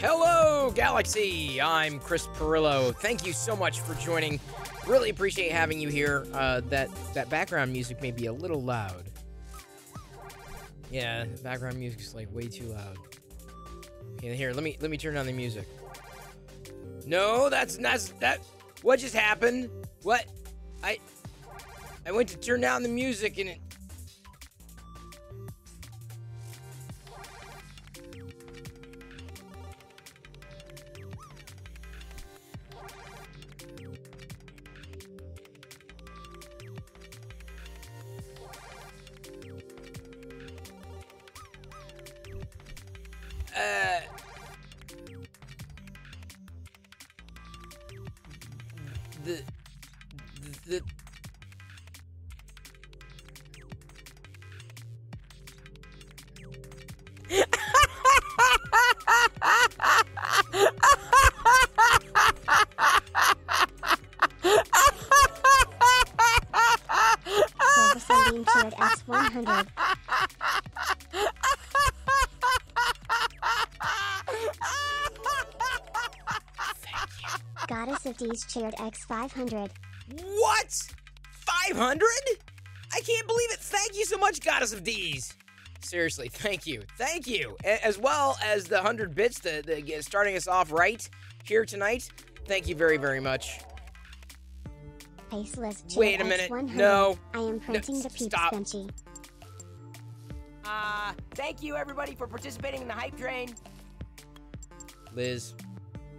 Hello, Galaxy! I'm Chris Perilla. Thank you so much for joining. Really appreciate having you here. That background music may be a little loud. Yeah, the background music's like way too loud. Okay, here, let me turn down the music. No, that's that. What just happened? What? I went to turn down the music and it. The Sunbeam shared X100. Goddess of D's shared X500. What? 500? I can't believe it. Thank you so much, Goddess of D's. Seriously, thank you. Thank you. As well as the 100 bits that starting us off right here tonight. Thank you very, very much. Faceless shared Wait a minute. X100. No. I am printing the Peeps Stop. Benchy. Thank you, everybody, for participating in the hype train. Liz,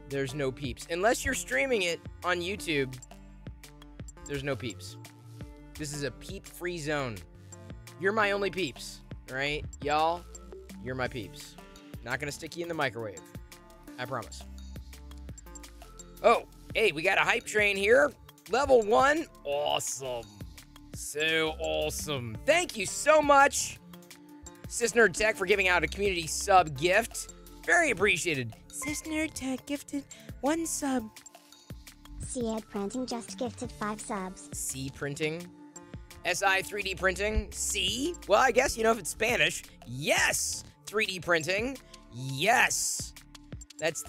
there's no peeps. Unless you're streaming it on YouTube, there's no peeps. This is a peep-free zone. You're my only peeps, all right? Y'all, you're my peeps. Not gonna stick you in the microwave. I promise. Oh, hey, we got a hype train here. Level 1. Awesome. So awesome. Thank you so much, Sis Nerd Tech, for giving out a community sub gift. Very appreciated. Sis Nerd Tech gifted 1 sub. Ciad Printing just gifted 5 subs. C Printing. SI 3D Printing. C? Well, I guess, if it's Spanish. Yes! 3D Printing. Yes! That's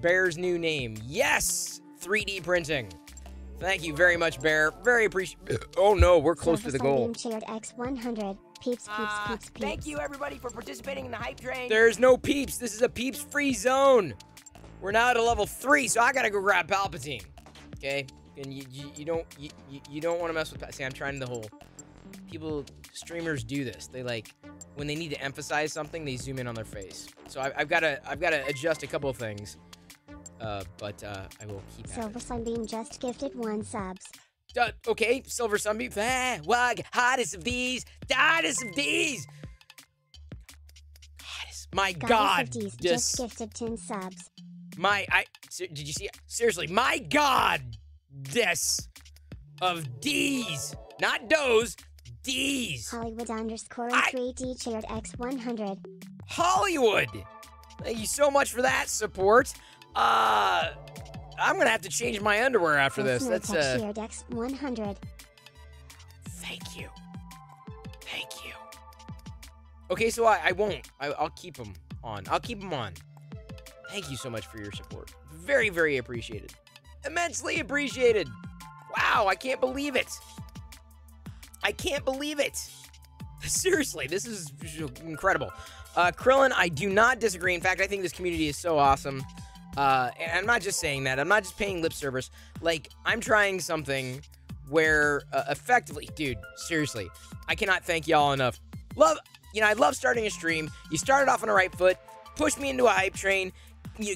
Bear's new name. Yes! 3D Printing. Thank you very much, Bear. Very appreciated. Oh no, we're close to the goal. Sunbeam shared X100. Peeps, peeps, peeps, peeps. Thank you, everybody, for participating in the hype train. There's no peeps. This is a peeps-free zone. We're now at a level 3, so I gotta go grab Palpatine. Okay? And you don't want to mess with. See, I'm trying the whole. Streamers do this. They when they need to emphasize something, they zoom in on their face. So I've got to adjust a couple of things. But I will keep. Silver Sunbeam just gifted 1 subs. Okay, Silver Sunbeam. Hottest of these. Hottest of these. My God. Goddess of D's just gifted 10 subs. Did you see? Seriously, my God. This of D's, not does, D's. Hollywood _3D shared X100. Hollywood. Thank you so much for that support. I'm gonna have to change my underwear after this. That's shared X100. Thank you. Thank you. Okay, so I won't. I'll keep them on. I'll keep them on. Thank you so much for your support. Very, very appreciated. Immensely appreciated. Wow, I can't believe it. I can't believe it. Seriously, this is incredible. Krillin, I do not disagree. In fact, I think this community is so awesome. And I'm not just saying that. I'm not just paying lip service. I'm trying something where, effectively, dude, seriously, I cannot thank y'all enough. I love starting a stream. You started off on the right foot, pushed me into a hype train,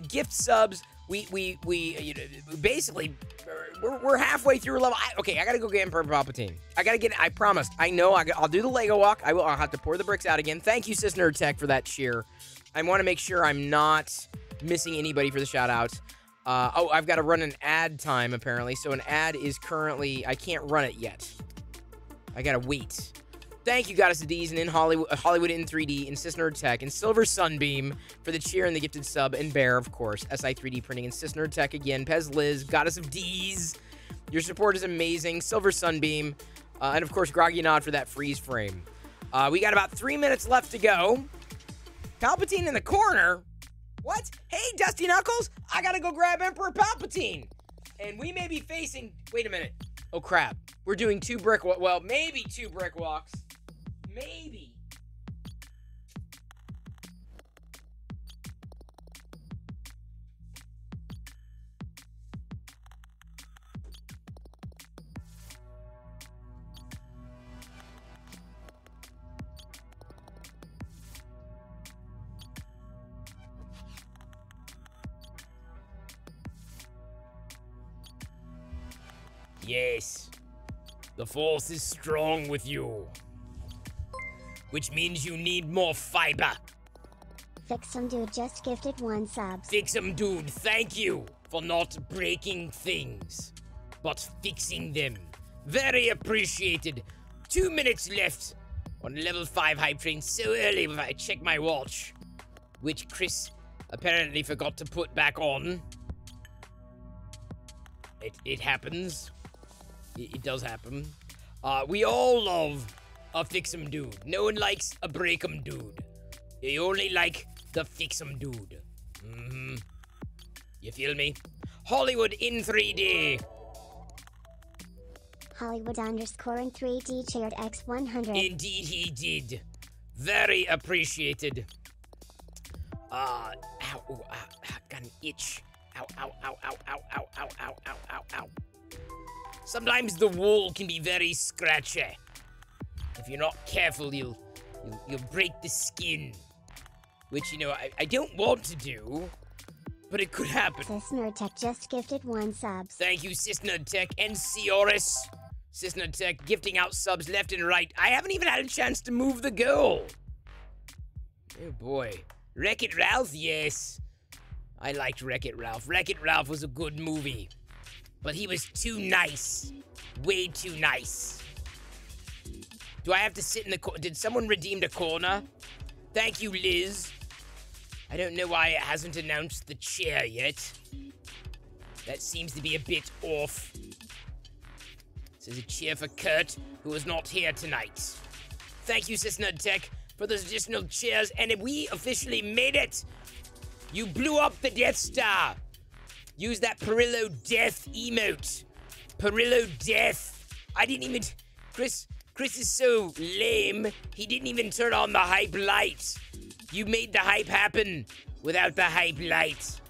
gift subs. We basically, we're halfway through a level. Okay, I gotta go get Emperor Palpatine. I promised. I know, I'll do the Lego walk. I'll have to pour the bricks out again. Thank you, Sis Nerd Tech, for that cheer. I want to make sure I'm not missing anybody for the shout out. I've got to run an ad time, apparently. So an ad is currently, I can't run it yet. I gotta wait. Thank you, Goddess of D's, and in Hollywood in 3D, and Sis Nerd Tech, and Silver Sunbeam for the cheer and the gifted sub, and Bear, of course, SI 3D Printing, and Sis Nerd Tech again, Pez Liz, Goddess of D's. Your support is amazing. Silver Sunbeam, and of course, Groggy Nod for that freeze frame. We got about 3 minutes left to go. Palpatine in the corner. What? Hey, Dusty Knuckles! I gotta go grab Emperor Palpatine! And we may be facing... Wait a minute. Oh, crap. We're doing 2 brick... Well, maybe 2 brick walks. Maybe. Yes, the Force is strong with you, which means you need more fiber. Fixum Dude just gifted 1 sub. Fixum Dude, thank you for not breaking things, but fixing them. Very appreciated. 2 minutes left on level 5 hype train. So early if I check my watch, which Chris apparently forgot to put back on. It happens. It does happen. We all love a fix'em dude. No one likes a break'em dude. You only like the fix'em dude. You feel me? Hollywood in 3D. Hollywood underscore in 3D cheered X100. Indeed he did. Very appreciated. Ow, ooh, got an itch. Ow, ow, ow, ow, ow, ow, ow, ow, ow, ow, ow. Sometimes the wool can be very scratchy. If you're not careful, you'll break the skin. Which, you know, I don't want to do, but it could happen. Cisnerdtech just gifted 1 sub. Thank you, Cisnerdtech and Sioris. Cisnerdtech gifting out subs left and right. I haven't even had a chance to move the goal. Oh boy. Wreck-It Ralph, yes. I liked Wreck-It Ralph. Wreck-It Ralph was a good movie. But he was too nice. Way too nice. Do I have to sit in the corner? Did someone redeem the corner? Thank you, Liz. I don't know why it hasn't announced the chair yet. That seems to be a bit off. This is a cheer for Kurt, who is not here tonight. Thank you, Cisnerdtech, for those additional chairs, and we officially made it! You blew up the Death Star! Use that Perillo Death emote. Perillo Death. I didn't even... Chris is so lame, he didn't even turn on the hype light. You made the hype happen without the hype light.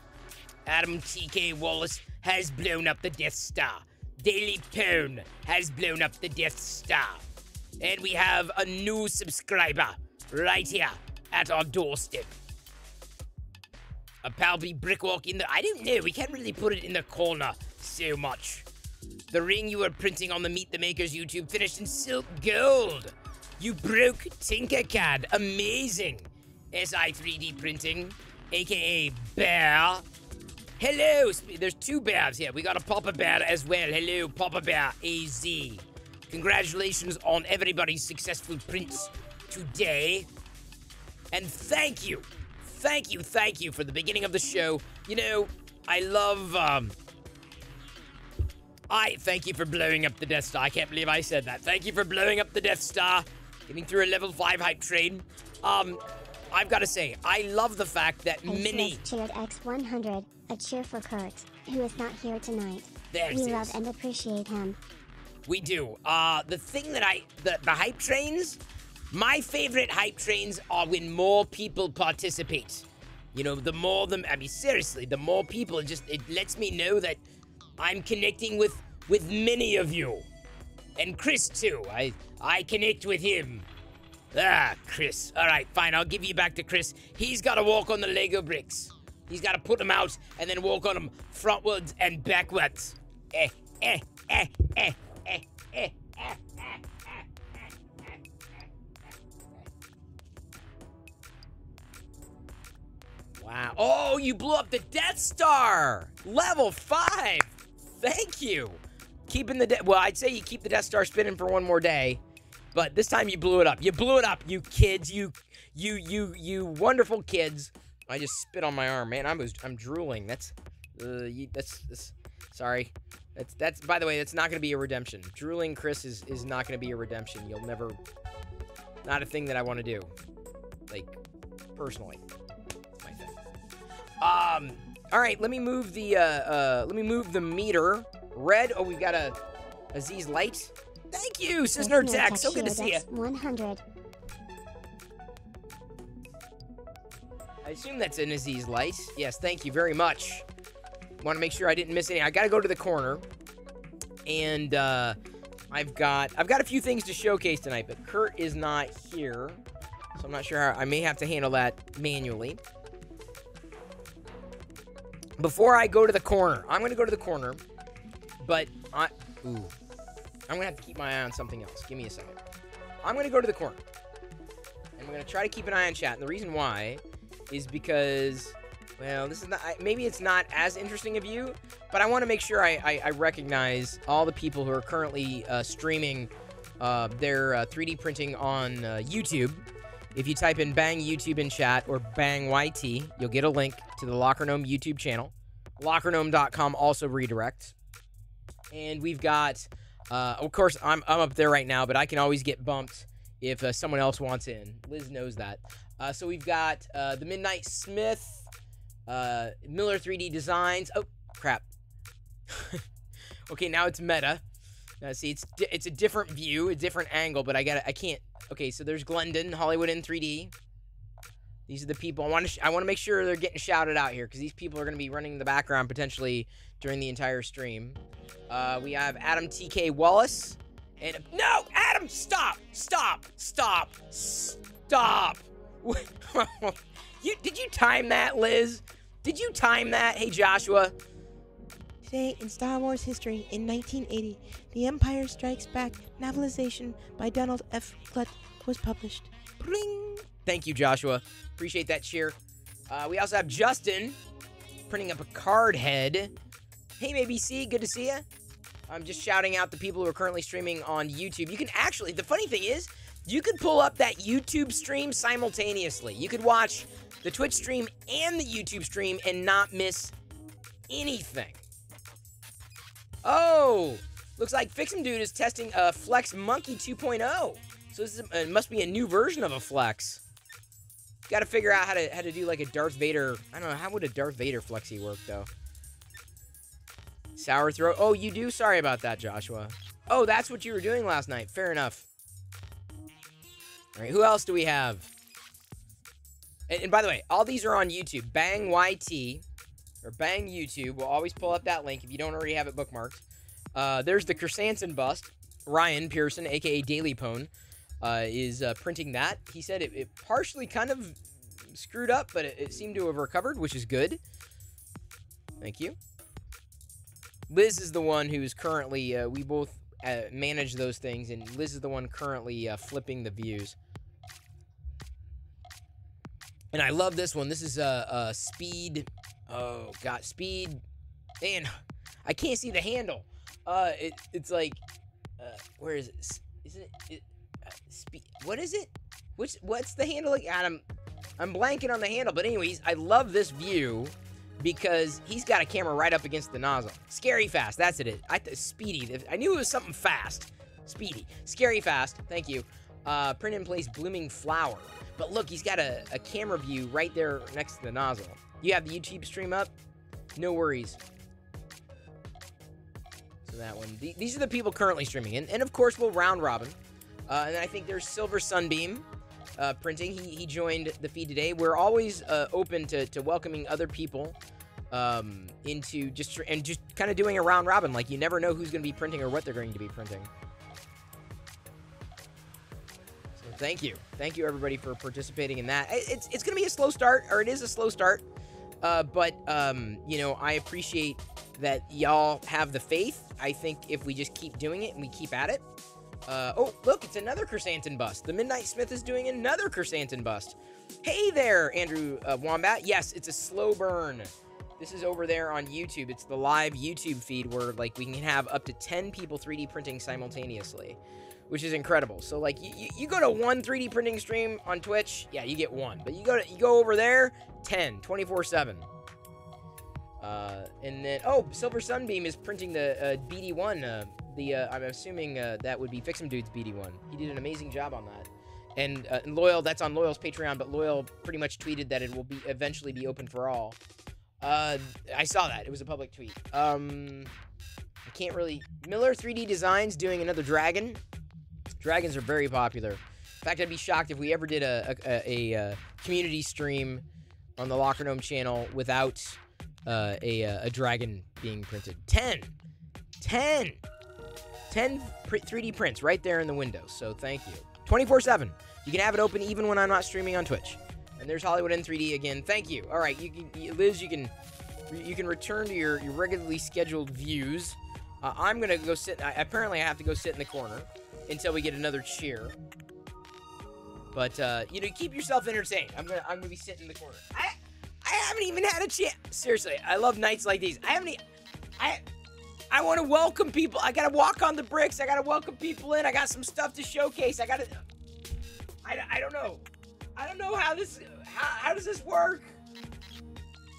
Adam TK Wallace has blown up the Death Star. Daily Pone has blown up the Death Star. And we have a new subscriber right here at our doorstep. A Palby brickwalk in the... I don't know, we can't really put it in the corner so much. The ring you were printing on the Meet the Makers YouTube finished in silk gold. You broke Tinkercad. Amazing. SI 3D printing, aka Bear. Hello. There's 2 bears here. We got a Papa Bear as well. Hello, Papa Bear AZ. Congratulations on everybody's successful prints today. And thank you for the beginning of the show. You know, I love, I thank you for blowing up the Death Star. I can't believe I said that. Thank you for blowing up the Death Star, getting through a level 5 hype train. I've got to say, I love the fact that Minnie cheered X100, a cheer for Kurt, who is not here tonight. We love and appreciate him. We do. The thing that the hype trains, my favorite hype trains are when more people participate. You know, the more them, I mean, seriously, the more people, it lets me know that I'm connecting with many of you. And Chris, too. I connect with him. Chris. All right, fine. I'll give you back to Chris. He's got to walk on the Lego bricks. He's got to put them out and then walk on them frontwards and backwards. Wow. Oh, you blew up the Death Star. Level 5. Thank you. Keeping the... Well, I'd say you keep the Death Star spinning for one more day. But this time you blew it up. You blew it up, you kids. You wonderful kids. I just spit on my arm, man. I'm drooling. That's sorry. That's by the way, that's not gonna be a redemption. Drooling Chris is not gonna be a redemption. You'll never, not a thing that I want to do. Like, personally. My thing. All right, let me move the meter. Red. Oh, we've got a Aziz light. Thank you, Cisner Tech. So good to see you. 100. I assume that's an Aziz light. Yes, thank you very much. Want to make sure I didn't miss any. I got to go to the corner, and I've got a few things to showcase tonight, but Kurt is not here, so I'm not sure how I may have to handle that manually. Before I go to the corner, I'm going to go to the corner, but I'm going to have to keep my eye on something else. Give me a second. I'm going to go to the corner, and I'm going to try to keep an eye on chat, and the reason why is because, well, this is not, maybe it's not as interesting of you, but I want to make sure I recognize all the people who are currently streaming their 3D printing on YouTube. If you type in Bang YouTube in chat or Bang YT, you'll get a link to the Locker Gnome YouTube channel. LockerGnome.com also redirects. And we've got, of course, I'm up there right now, but I can always get bumped if someone else wants in. Liz knows that. So we've got the Midnight Smith, Miller 3D Designs. Oh, crap. Okay, now it's meta. See, it's a different view, a different angle, but I can't. Okay, so there's Glendon, Hollywood in 3D. These are the people I want to make sure they're getting shouted out here, because these people are going to be running in the background potentially during the entire stream. We have Adam TK Wallace, and no, Adam, stop! Did you time that, Liz? Did you time that? Hey, Joshua. Today in Star Wars history, in 1980, The Empire Strikes Back novelization by Donald F. Glut was published. Bring! Thank you, Joshua. Appreciate that cheer. We also have Justin printing up a card head. Hey, MABC, good to see you. I'm just shouting out the people who are currently streaming on YouTube. You can actually, the funny thing is, you could pull up that YouTube stream simultaneously. You could watch the Twitch stream and the YouTube stream and not miss anything. Oh, looks like Fix'em Dude is testing a Flex Monkey 2.0. So this is must be a new version of a Flex. Got to figure out how to do like a Darth Vader. I don't know, how would a Darth Vader Flexi work though? Sour throat. Oh, you do? Sorry about that, Joshua. Oh, that's what you were doing last night. Fair enough. All right, who else do we have? And by the way, all these are on YouTube. Bang YT or Bang YouTube. We'll always pull up that link if you don't already have it bookmarked. There's the Kersanson bust. Ryan Pearson, aka Daily Pone, is printing that. He said it partially kind of screwed up, but it seemed to have recovered, which is good. Thank you. Liz is the one who's currently, we both manage those things, and Liz is the one currently flipping the views. And I love this one. This is Speed. Oh, God. Speed. Man, I can't see the handle. It's like, where is it? Isn't it? Speed. What is it? What's the handle? Like, Adam, I'm blanking on the handle. But anyways, I love this view because he's got a camera right up against the nozzle. Scary fast. That's it. Speedy. I knew it was something fast. Speedy. Scary fast. Thank you. Print in place blooming flower. But look, he's got a camera view right there next to the nozzle. You have the YouTube stream up? No worries. So that one. These are the people currently streaming. And of course, we'll round robin. And I think there's Silver Sunbeam printing. He joined the feed today. We're always open to welcoming other people into just kind of doing a round robin. Like, you never know who's going to be printing or what they're going to be printing. Thank you. Thank you, everybody, for participating in that. It's going to be a slow start, or it is a slow start. But you know, I appreciate that y'all have the faith. I think if we just keep doing it and we keep at it. Oh, look, it's another Kersanson bust. The Midnight Smith is doing another Kersanson bust. Hey there, Andrew Wombat. Yes, it's a slow burn. This is over there on YouTube. It's the live YouTube feed where, like, we can have up to 10 people 3D printing simultaneously, which is incredible. So, like, you go to one 3D printing stream on Twitch, yeah, you get one. But you go over there, 10, 24/7. And then, oh, Silver Sunbeam is printing the BD1. I'm assuming that would be Fix'em Dude's BD1. He did an amazing job on that. And Loyal, that's on Loyal's Patreon, but Loyal pretty much tweeted that it will eventually be open for all. I saw that. It was a public tweet. I can't really... Miller 3D Designs doing another dragon. Dragons are very popular. In fact, I'd be shocked if we ever did a community stream on the Locker Gnome channel without a dragon being printed. 10 3D prints right there in the window. So thank you. 24/7. You can have it open even when I'm not streaming on Twitch. And there's Hollywood N3D again. Thank you. All right, Liz, you can return to your regularly scheduled views. I'm gonna go sit. Apparently, I have to go sit in the corner until we get another cheer. But you know, keep yourself entertained. I'm gonna be sitting in the corner. I haven't even had a chance. Seriously, I love nights like these. I want to welcome people. I gotta walk on the bricks. I gotta welcome people in. I got some stuff to showcase. I don't know. I don't know how this. How does this work?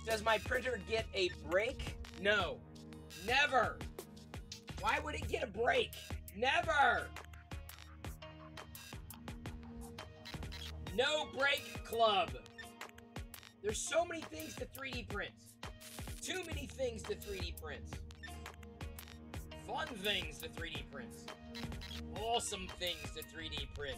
Does my printer get a break? No. Never. Why would it get a break? Never. No break club. There's so many things to 3D print. Too many things to 3D print. Fun things to 3D print. Awesome things to 3D print.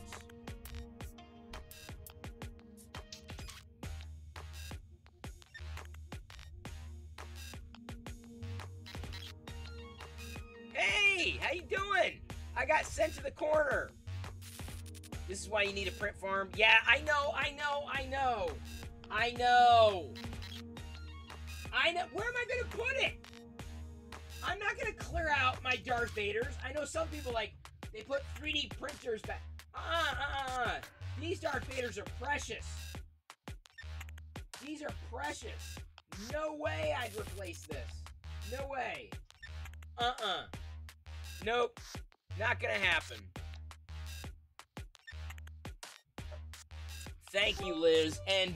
Hey, how you doing? I got sent to the corner. This is why you need a print farm. Yeah, I know. Where am I gonna put it? I'm not gonna clear out my Darth Vaders. I know some people they put 3D printers back. These Darth Vaders are precious. These are precious. No way I'd replace this. No way. Nope. Not gonna happen. Thank you, Liz. And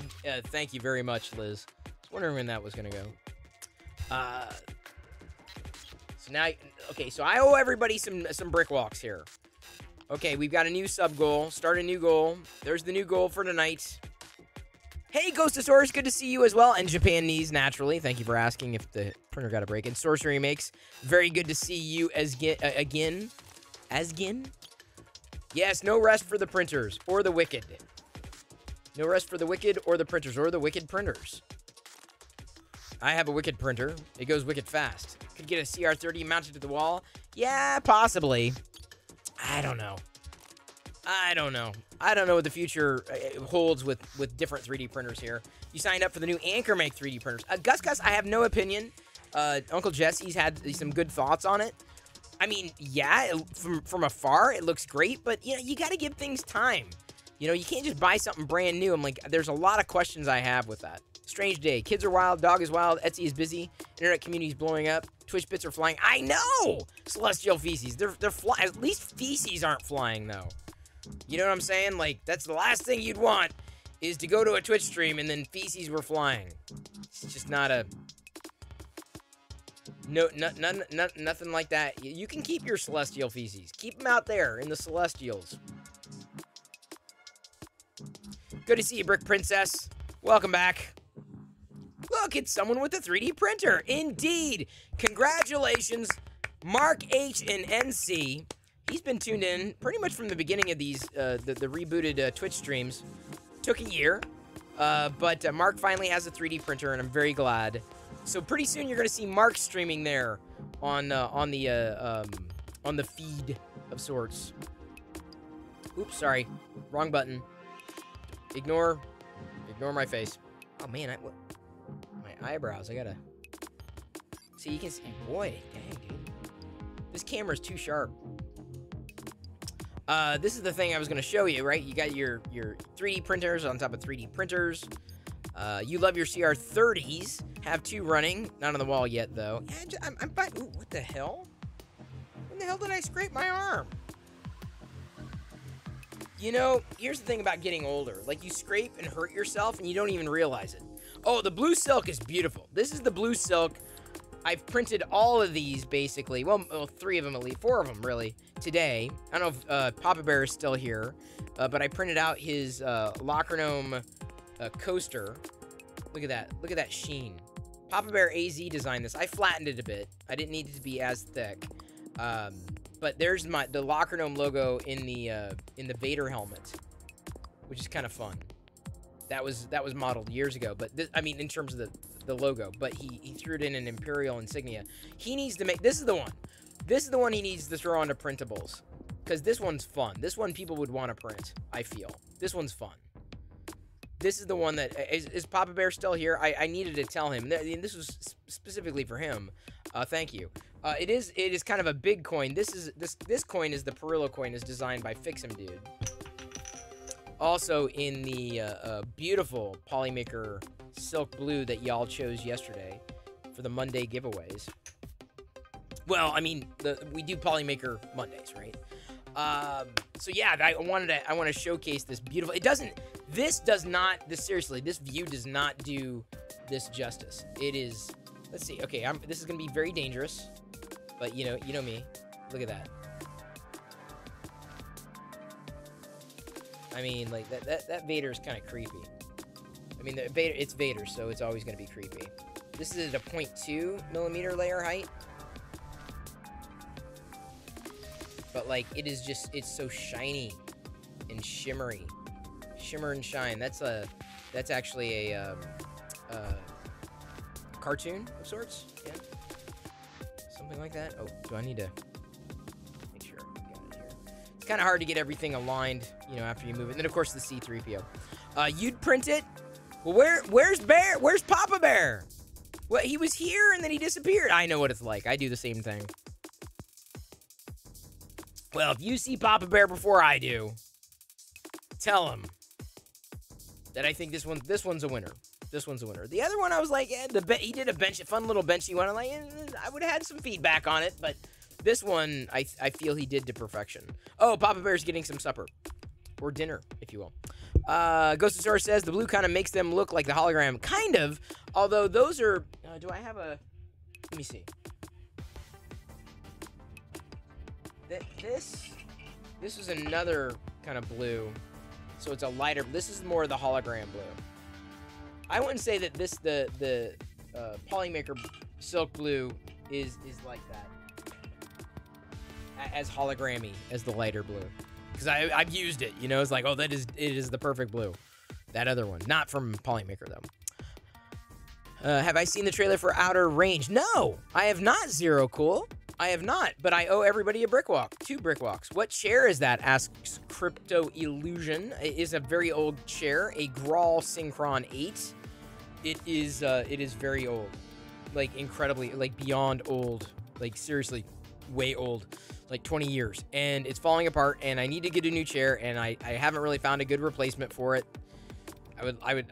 thank you very much, Liz. I was wondering when that was gonna go. So now, okay, so I owe everybody some brick walks here. Okay, we've got a new sub goal. Start a new goal. There's the new goal for tonight. Hey, Ghostosaurus, good to see you as well. And Japan Knees, naturally. Thank you for asking if the printer got a break. And Sorcery Makes, very good to see you again. Asgin? Yes, no rest for the printers or the wicked. No rest for the wicked or the printers or the wicked printers. I have a wicked printer. It goes wicked fast. Could get a CR30 mounted to the wall. Yeah, possibly. I don't know. I don't know what the future holds with different 3D printers here. You signed up for the new Anchor Make 3D printers. Gus, I have no opinion. Uncle Jesse's had some good thoughts on it. I mean, yeah, from afar, it looks great, but, you know, you got to give things time. You know, you can't just buy something brand new. I'm like, there's a lot of questions I have with that. Strange day. Kids are wild. Dog is wild. Etsy is busy. Internet community is blowing up. Twitch bits are flying. I know! Celestial feces. They're flying. At least feces aren't flying, though. You know what I'm saying? Like, that's the last thing you'd want is to go to a Twitch stream and then feces were flying. It's just not a... No, nothing like that. You can keep your celestial feces. Keep them out there in the celestials. Good to see you, Brick Princess. Welcome back. Look, it's someone with a 3D printer. Indeed. Congratulations, Mark H and NC. He's been tuned in pretty much from the beginning of these, the rebooted Twitch streams. Took a year, but Mark finally has a 3D printer, and I'm very glad. So pretty soon you're going to see Mark streaming there on the feed of sorts. Oops, sorry, wrong button. Ignore my face. Oh man, my eyebrows. I gotta see. You can see. Boy, dang, dude, this camera's too sharp. This is the thing I was gonna show you, right? You got your 3D printers on top of 3D printers. You love your CR30s. Have 2 running. Not on the wall yet, though. Yeah, I'm fine. Ooh, what the hell? When the hell did I scrape my arm? You know, here's the thing about getting older. Like, you scrape and hurt yourself, and you don't even realize it. Oh, the blue silk is beautiful. This is the blue silk. I've printed all of these, basically. Well, 3 of them at least. 4 of them, really, today. I don't know if Papa Bear is still here, but I printed out his Locker Gnome coaster. Look at that. Look at that sheen. Papa Bear AZ designed this. I flattened it a bit. I didn't need it to be as thick. But there's the Locker Gnome logo in the Vader helmet, which is kind of fun. That was modeled years ago. But I mean, in terms of the logo. But he threw it in an Imperial insignia. He needs to make. This is the one. This is the one he needs to throw onto printables. Because this one's fun. This one people would want to print, I feel. This one's fun. This is the one that... Is Papa Bear still here? I needed to tell him. This was specifically for him. Thank you. It is kind of a big coin. This coin is the Perilla Coin. Is designed by Fix'em Dude. Also in the beautiful Polymaker Silk Blue that y'all chose yesterday for the Monday giveaways. Well, I mean, we do Polymaker Mondays, right? So yeah, I want to showcase this beautiful. Seriously, this view does not do this justice. It is. Let's see. Okay, this is gonna be very dangerous, but you know me. Look at that. I mean, like that Vader is kind of creepy. I mean, it's Vader, so it's always gonna be creepy. This is at a 0.2mm layer height. But, like, it's so shiny and shimmery. Shimmer and shine. That's actually a cartoon of sorts. Yeah. Something like that. Oh, do I need to make sure I got it here? It's kind of hard to get everything aligned, after you move it. And then, of course, the C-3PO. You'd print it? Well, where's Bear? Where's Papa Bear? Well, he was here and then he disappeared. I know what it's like. I do the same thing. Well, if you see Papa Bear before I do, tell him that I think this one's a winner. This one's a winner. The other one, I was like, he did a fun little benchy one. I'm like, I would have had some feedback on it, but this one, I feel he did to perfection. Oh, Papa Bear's getting some supper. Or dinner, if you will. Ghostosaurus says, the blue kind of makes them look like the hologram. Kind of, although those are... do I have a... Let me see. This is another kind of blue, so it's a lighter. This is more of the hologram blue. I wouldn't say that the Polymaker Silk Blue is like that, as hologrammy as the lighter blue, because I've used it. It's like, oh, it is the perfect blue. That other one, not from Polymaker though. Have I seen the trailer for Outer Range? No, I have not. Zero Cool. I have not, but I owe everybody a brick walk. 2 brick walks. What chair is that? Asks Crypto Illusion. It is a very old chair, a Grawl Synchron 8. It is very old. Like, incredibly, like, beyond old. Like, seriously, way old. Like, 20 years. And it's falling apart, and I need to get a new chair, and I haven't really found a good replacement for it. I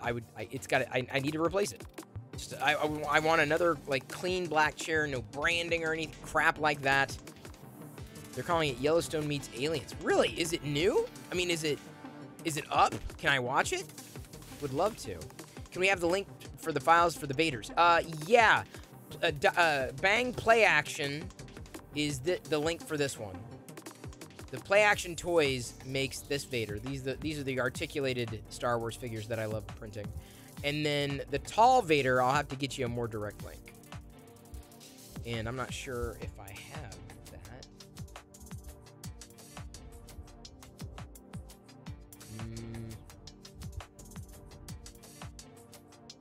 need to replace it. I want another, like, clean black chair, no branding or any crap like that. They're calling it Yellowstone Meets Aliens. Really? Is it new? I mean, is it up? Can I watch it? Would love to. Can we have the link for the files for the Vaders? Yeah. Bang Play Action is the link for this one. The Play Action Toys makes this Vader. These are the articulated Star Wars figures that I love printing. And then the tall Vader, I'll have to get you a more direct link. And I'm not sure if I have that.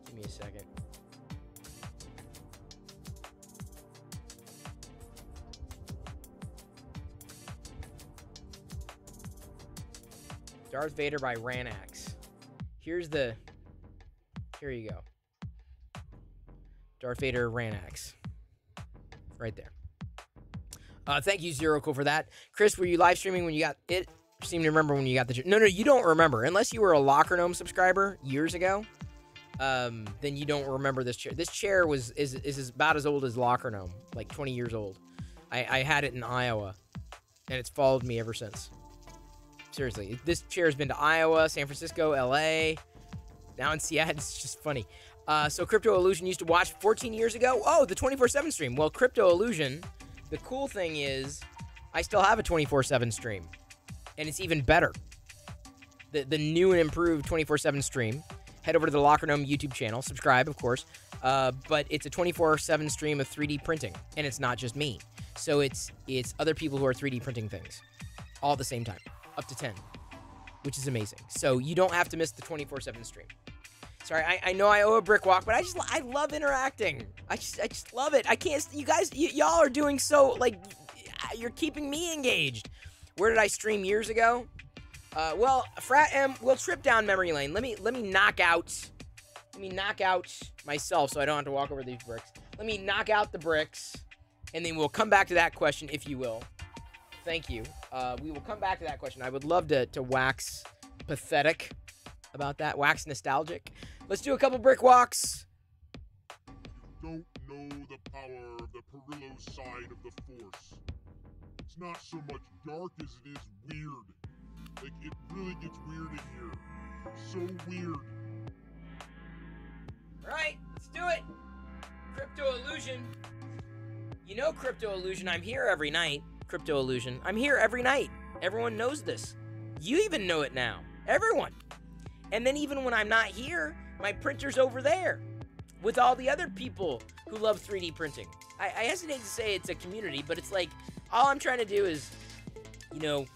Give me a second. Darth Vader by Ranax. Here you go. Darth Vader Ranax. Right there. Thank you, Zero Cool, for that. Chris, were you live streaming when you got it? I seem to remember when you got the... No, you don't remember. Unless you were a Locker Gnome subscriber years ago, then you don't remember this chair. This chair is about as old as Locker Gnome. Like 20 years old. I had it in Iowa, and it's followed me ever since. Seriously. This chair has been to Iowa, San Francisco, LA... Now in Seattle, it's just funny. So Crypto Illusion used to watch 14 years ago. Oh, the 24/7 stream. Well, Crypto Illusion, the cool thing is, I still have a 24/7 stream, and it's even better. The new and improved 24/7 stream. Head over to the Locker Gnome YouTube channel. Subscribe, of course. But it's a 24/7 stream of 3D printing, and it's not just me. So it's other people who are 3D printing things all at the same time, up to 10, which is amazing. So you don't have to miss the 24/7 stream. Sorry, I know I owe a brick walk, but I love interacting. I just love it. I can't. You guys, y'all are doing so, like, you're keeping me engaged. Where did I stream years ago? Well, Frat M, we'll trip down memory lane. Let me knock out myself so I don't have to walk over these bricks. Let me knock out the bricks, and then we'll come back to that question, if you will. Thank you. We will come back to that question. I would love to wax pathetic about that, wax nostalgic. Let's do a couple brick walks. You don't know the power of the Perilla side of the Force. It's not so much dark as it is weird. Like, it really gets weird in here. So weird. Alright, let's do it. Crypto Illusion. You know Crypto Illusion, I'm here every night. Crypto Illusion, I'm here every night. Everyone knows this. You even know it now. Everyone. And then even when I'm not here, my printer's over there with all the other people who love 3D printing. I hesitate to say it's a community, but it's like, all I'm trying to do is, you know,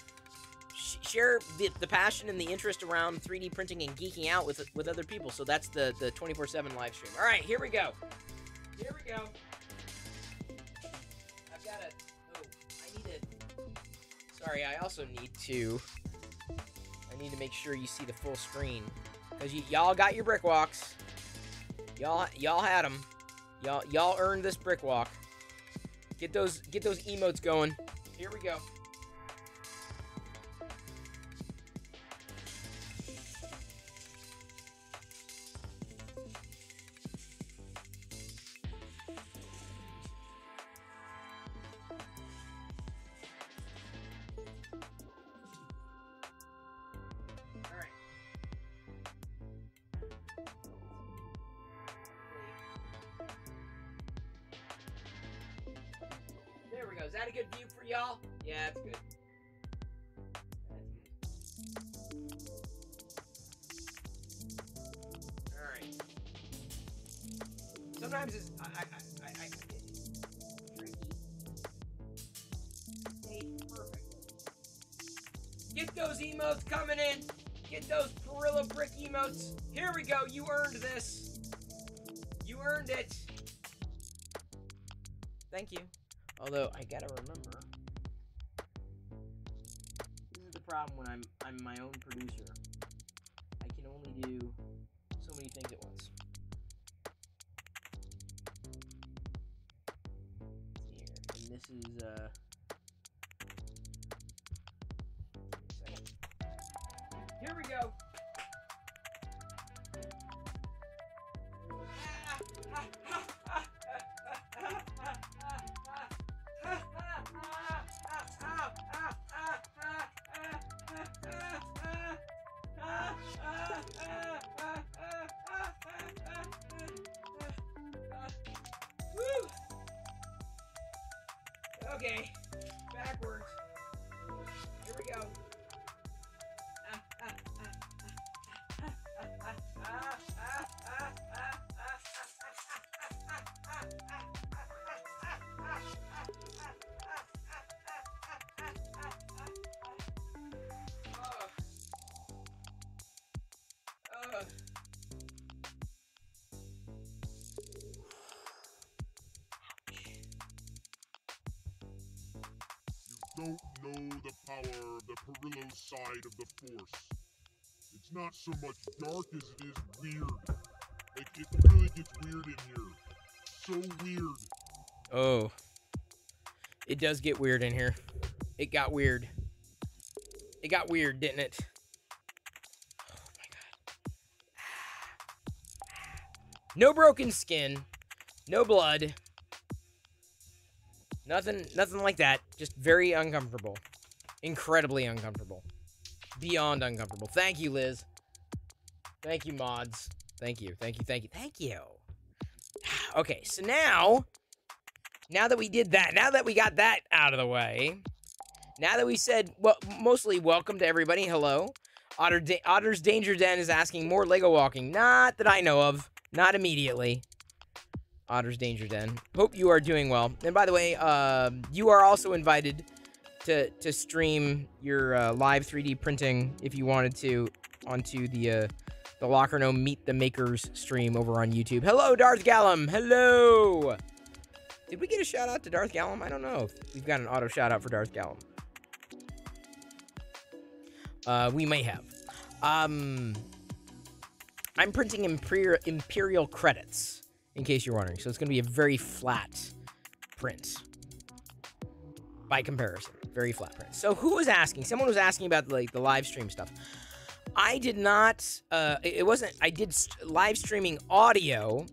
share the passion and the interest around 3D printing and geeking out with other people. So that's the 24/7 live stream. All right, here we go. Here we go. I've got I need to, sorry, I also need to make sure you see the full screen, because y'all got your brick walks. Y'all had them. Y'all earned this brick walk. Get those emotes going. Here we go. There we go. Is that a good view for y'all? Yeah, it's good. All right. Sometimes it's tricky. Hey, perfect. Get those emotes coming in. Get those Perilla brick emotes. Here we go. You earned this. You earned it. Thank you. Although, I gotta remember, this is the problem when I'm my own producer. I can only do so many things at once. Here, and this is, second. Here we go! Okay, backwards. Here we go. Don't know the power of the Perilla side of the Force. It's not so much dark as it is weird. Like, it really gets weird in here. So weird. Oh. It does get weird in here. It got weird. It got weird, didn't it? Oh my god. No broken skin. No blood. Nothing like that. Just very uncomfortable. Incredibly uncomfortable. Beyond uncomfortable. Thank you, Liz. Thank you, mods. Thank you. Okay, so now that we did that, now that we got that out of the way, now that we said, well, mostly welcome to everybody, hello. Otter's Danger Den is asking more Lego walking. Not that I know of. Not immediately. Otter's Danger Den. Hope you are doing well. And by the way, you are also invited to stream your live 3D printing if you wanted to onto the Locker No Meet the Makers stream over on YouTube. Hello, Darth Gallum. Hello. Did we get a shout out to Darth Gallum? I don't know if we've got an auto shout out for Darth Gallum. We may have. I'm printing Imperial credits, in case you're wondering. So it's going to be a very flat print. By comparison, very flat print. So who was asking? Someone was asking about like the live stream stuff. I did not, it wasn't, I did live streaming audio.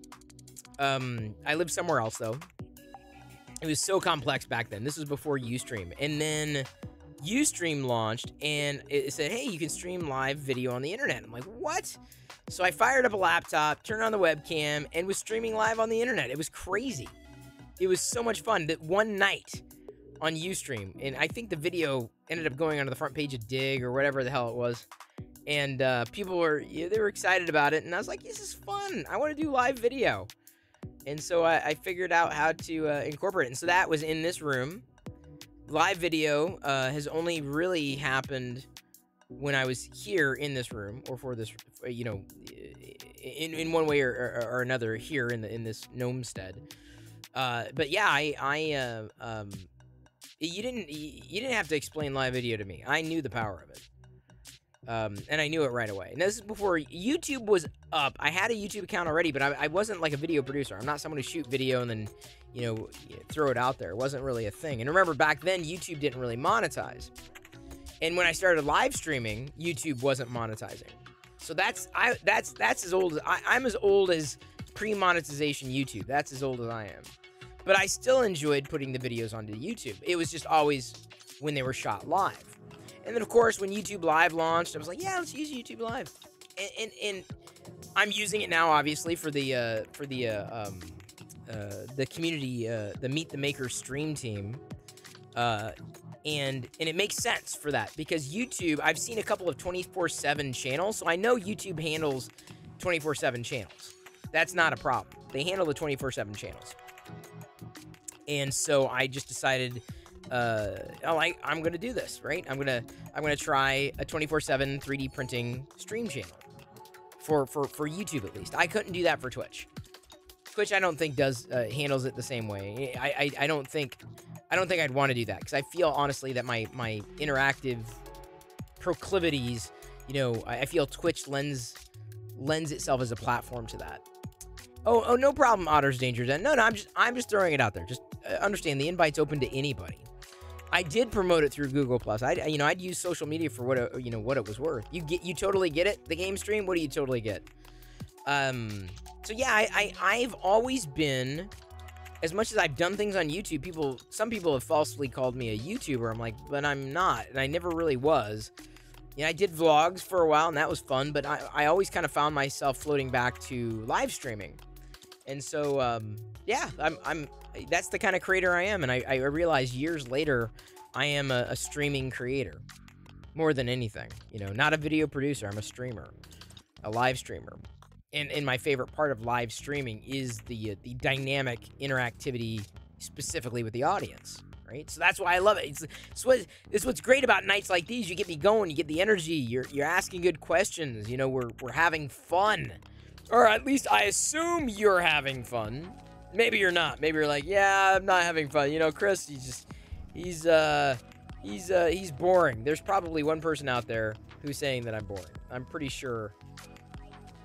I lived somewhere else though. It was so complex back then. This was before Ustream. And then Ustream launched and it said, hey, you can stream live video on the internet. I'm like, what? So I fired up a laptop, turned on the webcam, and was streaming live on the internet. It was crazy. It was so much fun that one night on Ustream, and I think the video ended up going onto the front page of Dig or whatever the hell it was. And people were, they were excited about it. And I was like, this is fun. I want to do live video. And so I figured out how to incorporate it. And so that was in this room. Live video has only really happened when I was here in this room, or for this, you know, in one way or another here in this gnomestead. But yeah, you didn't have to explain live video to me. I knew the power of it. And I knew it right away. And this is before YouTube was up. I had a YouTube account already, but I wasn't like a video producer. I'm not someone who shoot video and then, you know, throw it out there. It wasn't really a thing. And remember, back then, YouTube didn't really monetize. And when I started live streaming, YouTube wasn't monetizing. So that's as old as I'm as old as pre-monetization YouTube. That's as old as I am. But I still enjoyed putting the videos onto YouTube. It was just always when they were shot live. And then, of course, when YouTube Live launched, I was like, yeah, let's use YouTube Live. And I'm using it now, obviously, for the community, the Meet the Makers stream team. And it makes sense for that because YouTube, I've seen a couple of 24/7 channels, so I know YouTube handles 24/7 channels. That's not a problem. They handle the 24/7 channels. And so I just decided, I'm gonna do this, right? I'm gonna try a 24/7 3D printing stream channel for YouTube at least. I couldn't do that for Twitch. Twitch, I don't think handles it the same way. I don't think I'd want to do that because I feel honestly that my interactive proclivities, you know, I feel Twitch lends itself as a platform to that. Oh, no problem, Otter's Danger Den. No, I'm just throwing it out there. Just understand the invite's open to anybody. I did promote it through Google Plus. I'd use social media for what it was worth. You totally get it. The game stream. What do you totally get? So yeah, I've always been, as much as I've done things on YouTube, some people have falsely called me a YouTuber. I'm like, but I'm not, and I never really was. Yeah, I did vlogs for a while, and that was fun, but I always kind of found myself floating back to live streaming. And so, yeah, that's the kind of creator I am, and I realized years later, I am a streaming creator, more than anything. You know, not a video producer, I'm a streamer, a live streamer. And my favorite part of live streaming is the dynamic interactivity, specifically with the audience, right? So that's why I love it. It's what's great about nights like these. You get me going, you get the energy, you're asking good questions, you know, we're having fun. Or at least I assume you're having fun. Maybe you're not. Maybe you're like, yeah, I'm not having fun. You know, Chris, he's boring. There's probably one person out there who's saying that I'm boring. I'm pretty sure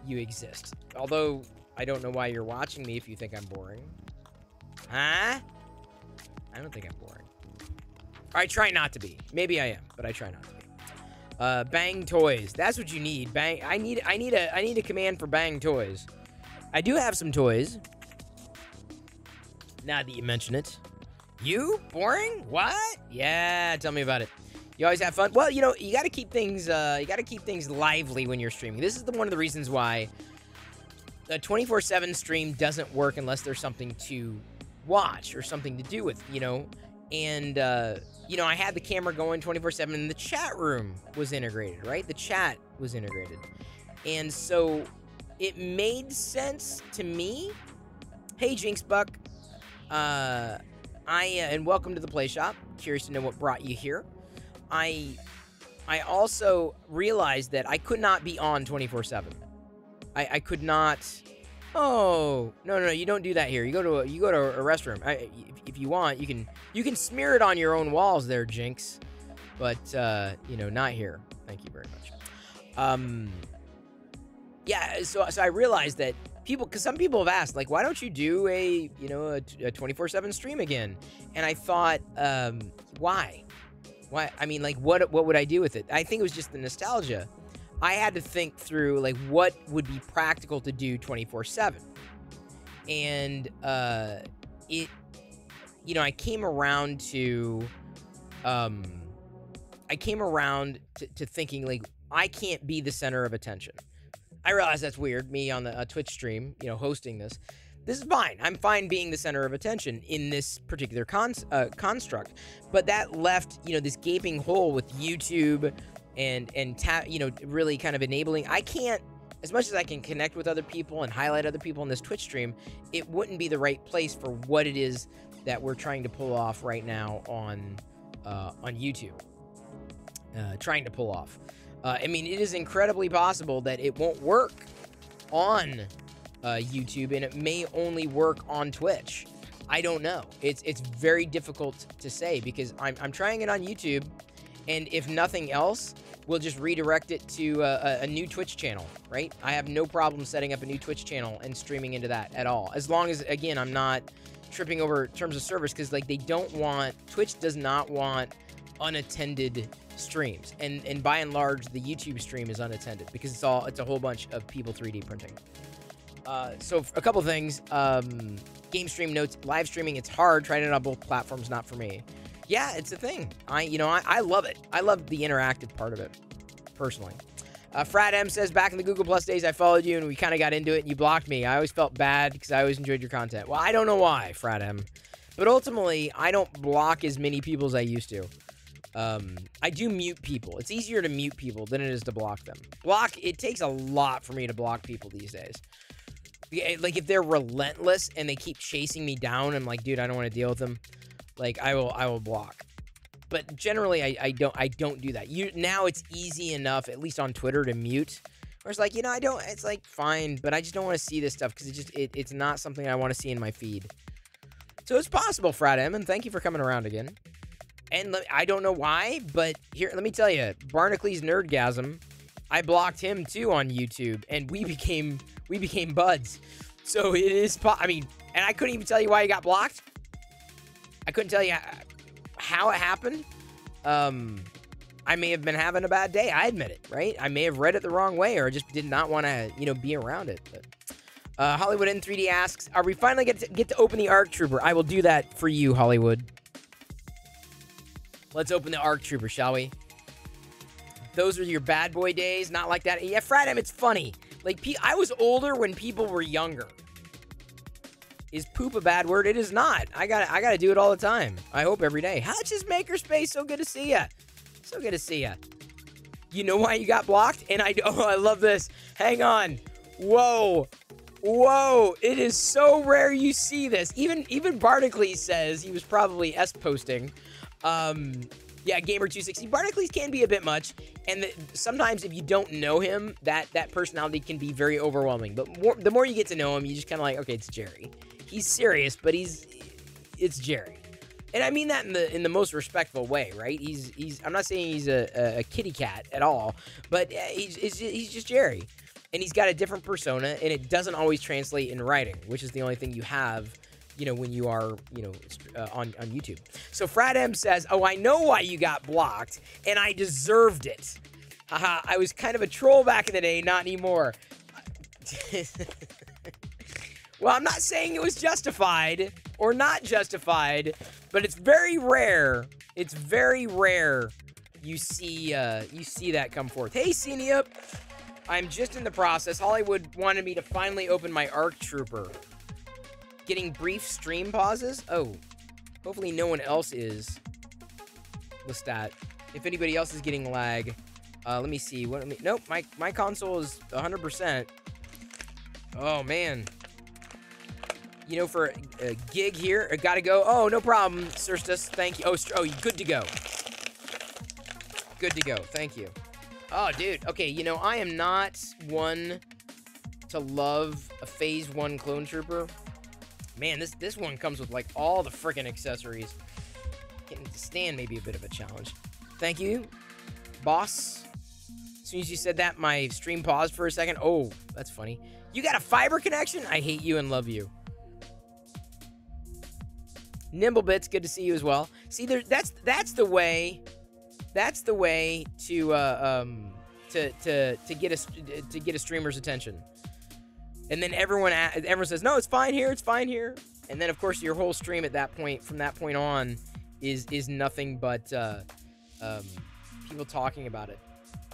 you exist. Although, I don't know why you're watching me if you think I'm boring. Huh? I don't think I'm boring. I try not to be. Maybe I am, but I try not to be. Bang toys. That's what you need. Bang. I need a command for bang toys. I do have some toys. Now that you mention it. You? Boring? What? Yeah, tell me about it. You always have fun? Well, you know, you gotta keep things lively when you're streaming. This is one of the reasons why a 24/7 stream doesn't work unless there's something to watch or something to do with, you know. And, you know, I had the camera going 24/7 and the chat room was integrated, right? The chat was integrated. And so it made sense to me Hey, Jinx Buck. And welcome to the Play Shop. Curious to know what brought you here. I also realized that I could not be on 24/7. I could not. Oh, no, you don't do that here. You go to a restroom. If you want, you can smear it on your own walls there, Jinx. But you know, not here. Thank you very much. Yeah, so I realized that because some people have asked, like, why don't you do a 24/7 stream again? And I thought, why? I mean, like, what would I do with it? I think it was just the nostalgia. I had to think through, like, what would be practical to do 24/7. And I came around to thinking, like, I can't be the center of attention. I realize that's weird, me on the Twitch stream, hosting this. This is fine. I'm fine being the center of attention in this particular construct. But that left, this gaping hole with YouTube and really kind of enabling. I can't, as much as I can connect with other people and highlight other people in this Twitch stream, it wouldn't be the right place for what it is that we're trying to pull off right now on YouTube. Trying to pull off. I mean, it is incredibly possible that it won't work on YouTube, and it may only work on Twitch. I don't know. It's very difficult to say because I'm trying it on YouTube, and if nothing else, we'll just redirect it to a new Twitch channel, right? I have no problem setting up a new Twitch channel and streaming into that at all, as long as, again, I'm not tripping over terms of service, because, like, Twitch does not want unattended streams, and by and large the YouTube stream is unattended because it's a whole bunch of people 3D printing. So a couple things. Game stream notes, live streaming, it's hard. Trying it on both platforms, not for me. Yeah, it's a thing. I love it. I love the interactive part of it, personally. Frat M says, back in the Google Plus days, I followed you and we kind of got into it and you blocked me. I always felt bad because I always enjoyed your content. Well, I don't know why, Frat M. But ultimately, I don't block as many people as I used to. I do mute people. It's easier to mute people than it is to block them. It takes a lot for me to block people these days. Like, if they're relentless and they keep chasing me down, I'm like, dude, I don't want to deal with them. Like, I will block. But generally, I don't do that. Now it's easy enough, at least on Twitter, to mute. Where it's like, it's like, fine, but I just don't want to see this stuff because it's not something I want to see in my feed. So it's possible, Frat M, and thank you for coming around again. And I don't know why, but here, let me tell you, Barnacles Nerdgasm, I blocked him too on YouTube, and we became buds. So it is, and I couldn't even tell you why he got blocked. I couldn't tell you how it happened. I may have been having a bad day. I admit it, right? I may have read it the wrong way, or just did not want to, be around it. But Hollywood N3D asks, are we finally get to open the ARC Trooper? I will do that for you, Hollywood. Let's open the ARC Trooper, shall we? Those are your bad boy days, not like that. Yeah, Frat M, it's funny. Like, I was older when people were younger. Is poop a bad word? It is not. I gotta do it all the time. I hope every day. Hutch's Makerspace, so good to see ya. So good to see ya. You know why you got blocked? And I love this. Hang on. Whoa. It is so rare you see this. Even Barnacles says he was probably S-posting. Yeah, Gamer260. Barnacles can be a bit much, and sometimes if you don't know him, that personality can be very overwhelming. But the more you get to know him, you just kind of like, okay, it's Jerry. He's serious, but it's Jerry. And I mean that in the most respectful way, right? I'm not saying he's a kitty cat at all, but he's just Jerry. And he's got a different persona, and it doesn't always translate in writing, which is the only thing you have, when you are, on YouTube. So Frat M says, oh, I know why you got blocked, and I deserved it. Haha, I was kind of a troll back in the day, not anymore. Well, I'm not saying it was justified or not justified, but it's very rare. It's very rare you see that come forth. Hey, Ceniup. I'm just in the process. Hollywood wanted me to finally open my ARC Trooper. Getting brief stream pauses? Oh, hopefully no one else is. Lestat. If anybody else is getting lag, let me see. Nope, my console is 100%. Oh, man. you know, for a gig here. I gotta go. Oh, no problem, Sirstus. Thank you. Oh, good to go. Good to go. Thank you. Oh, dude. Okay, you know, I am not one to love a Phase 1 clone trooper. Man, this one comes with, like, all the freaking accessories. Getting to stand may be a bit of a challenge. Thank you, boss. As soon as you said that, my stream paused for a second. Oh, that's funny. You got a fiber connection? I hate you and love you. Nimblebits, good to see you as well. See, that's the way. That's the way to get a streamer's attention. And then everyone says, "No, it's fine here. It's fine here." And then, of course, your whole stream at that point, from that point on, is nothing but people talking about it,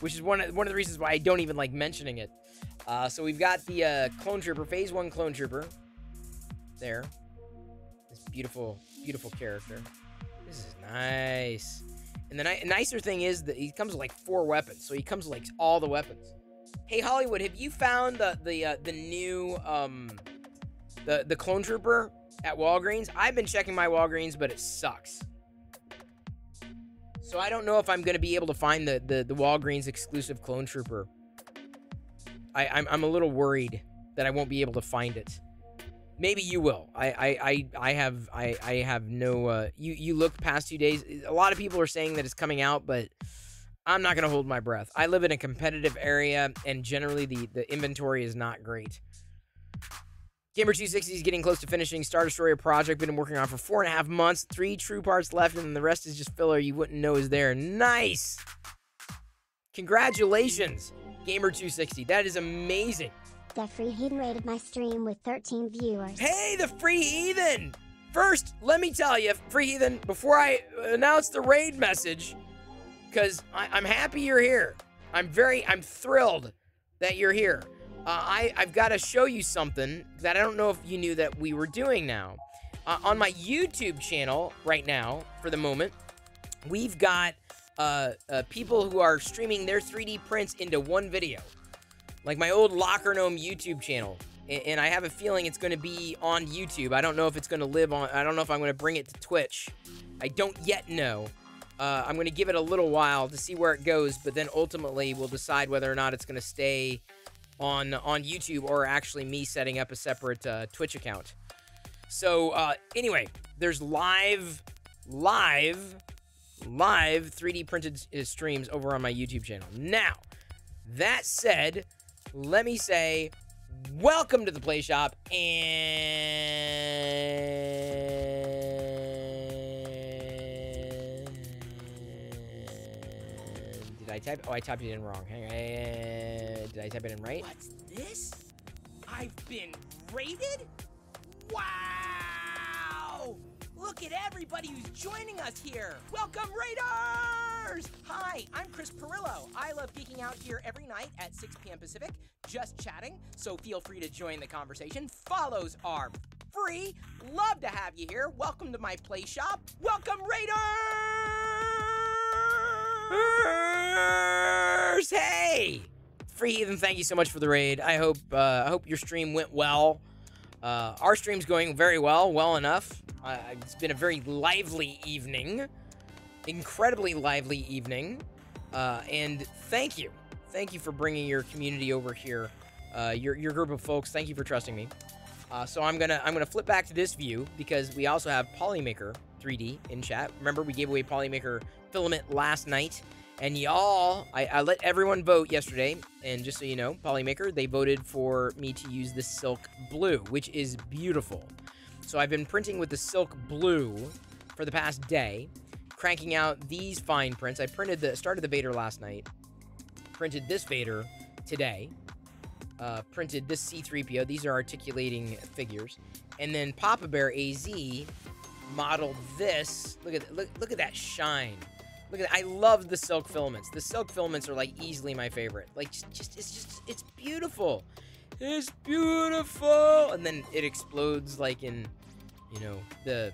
which is one of the reasons why I don't even like mentioning it. So we've got the clone trooper, Phase 1 clone trooper. There, this beautiful, beautiful character. This is nice. And the nicer thing is that he comes with like 4 weapons, so he comes with like all the weapons. Hey Hollywood, have you found the new the clone trooper at Walgreens? I've been checking my Walgreens, but it sucks. So I don't know if I'm gonna be able to find the Walgreens exclusive clone trooper. I'm a little worried that I won't be able to find it. Maybe you will. I have no. You looked past 2 days. A lot of people are saying that it's coming out, but I'm not gonna hold my breath. I live in a competitive area, and generally the inventory is not great. Gamer260 is getting close to finishing Star Destroyer project. Been working on for 4.5 months. 3 true parts left, and the rest is just filler you wouldn't know is there. Nice. Congratulations, Gamer260. That is amazing. The Free Heathen rated my stream with 13 viewers. Hey, the Free Heathen! First, let me tell you, Free Heathen, before I announce the raid message, because I'm happy you're here. I'm thrilled that you're here. I've got to show you something that I don't know if you knew that we were doing now. On my YouTube channel right now, for the moment, we've got people who are streaming their 3D prints into one video. Like my old Locker Gnome YouTube channel. And I have a feeling it's going to be on YouTube. I don't know if it's going to live on... I don't know if I'm going to bring it to Twitch. I don't yet know. I'm going to give it a little while to see where it goes, but then ultimately we'll decide whether or not it's going to stay on YouTube or actually me setting up a separate Twitch account. So, anyway, there's live 3D printed streams over on my YouTube channel. Now, that said, let me say, welcome to the Play Shop, and did I type? Oh, I typed it in wrong. Did I type it in right? What's this? I've been raided? Wow! Look at everybody who's joining us here. Welcome, Raiders! Hi, I'm Chris Perilla. I love geeking out here every night at 6 p.m. Pacific, just chatting, so feel free to join the conversation. Follows are free. Love to have you here. Welcome to my play shop. Welcome, Raiders! Hey! Free Heathen, thank you so much for the raid. I hope your stream went well. Our stream's going very well enough. It's been a very lively evening. Incredibly lively evening. And thank you. Thank you for bringing your community over here. Your group of folks, thank you for trusting me. So I'm gonna flip back to this view because we also have Polymaker 3D in chat. Remember, we gave away Polymaker filament last night. And y'all, I let everyone vote yesterday, and just so you know, Polymaker, they voted for me to use the Silk Blue, which is beautiful. So I've been printing with the Silk Blue for the past day, cranking out these fine prints. I started the Vader last night, printed this Vader today, printed this C-3PO. These are articulating figures. And then Papa Bear AZ modeled this. Look at that shine. Look at that. I love the silk filaments. The silk filaments are like easily my favorite. Like it's beautiful. It's beautiful. And then it explodes like in, you know, the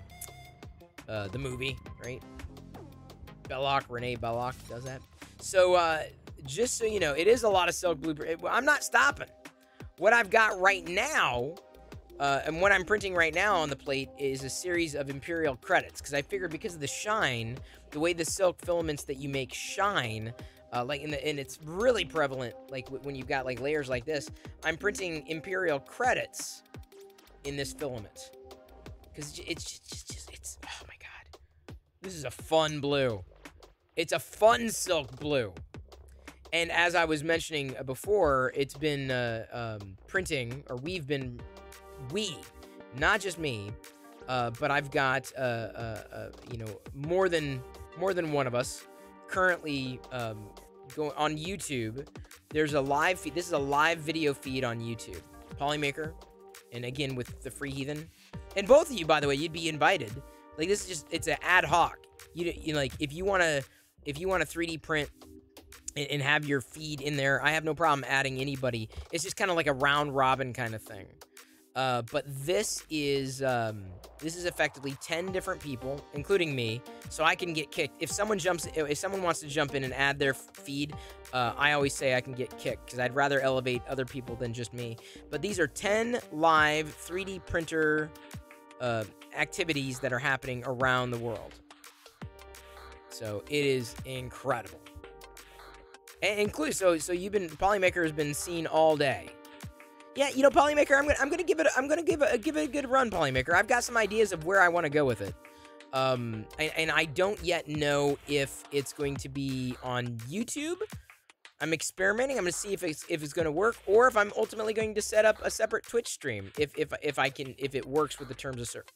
movie, right? Renee Belloc does that. So just so you know, it is a lot of silk blue. I'm not stopping. What I've got right now And what I'm printing right now on the plate is a series of Imperial credits, because I figured because of the shine, the way the silk filaments that you make shine, and it's really prevalent, like when you've got like layers like this, I'm printing Imperial credits in this filament, because it's oh my god, this is a fun blue. It's a fun silk blue. And as I was mentioning before, it's been printing, or not just me, but I've got you know, more than one of us currently going on YouTube. There's a live feed. This is a live video feed on YouTube. Polymaker, and again with the Free Heathen, and both of you, by the way, you'd be invited. Like, this is just, it's an ad hoc. You like, if you wanna 3D print and have your feed in there, I have no problem adding anybody. It's just kind of like a round robin kind of thing. But this is effectively 10 different people, including me, so I can get kicked. If someone wants to jump in and add their feed, I always say I can get kicked, because I'd rather elevate other people than just me. But these are 10 live 3D printer activities that are happening around the world. So it is incredible. And so Polymaker has been seen all day. Yeah, you know, Polymaker, I'm gonna give it a good run, Polymaker. I've got some ideas of where I want to go with it. And I don't yet know if it's going to be on YouTube. I'm experimenting. I'm gonna see if it's gonna work, or if I'm ultimately going to set up a separate Twitch stream if it works with the terms of service.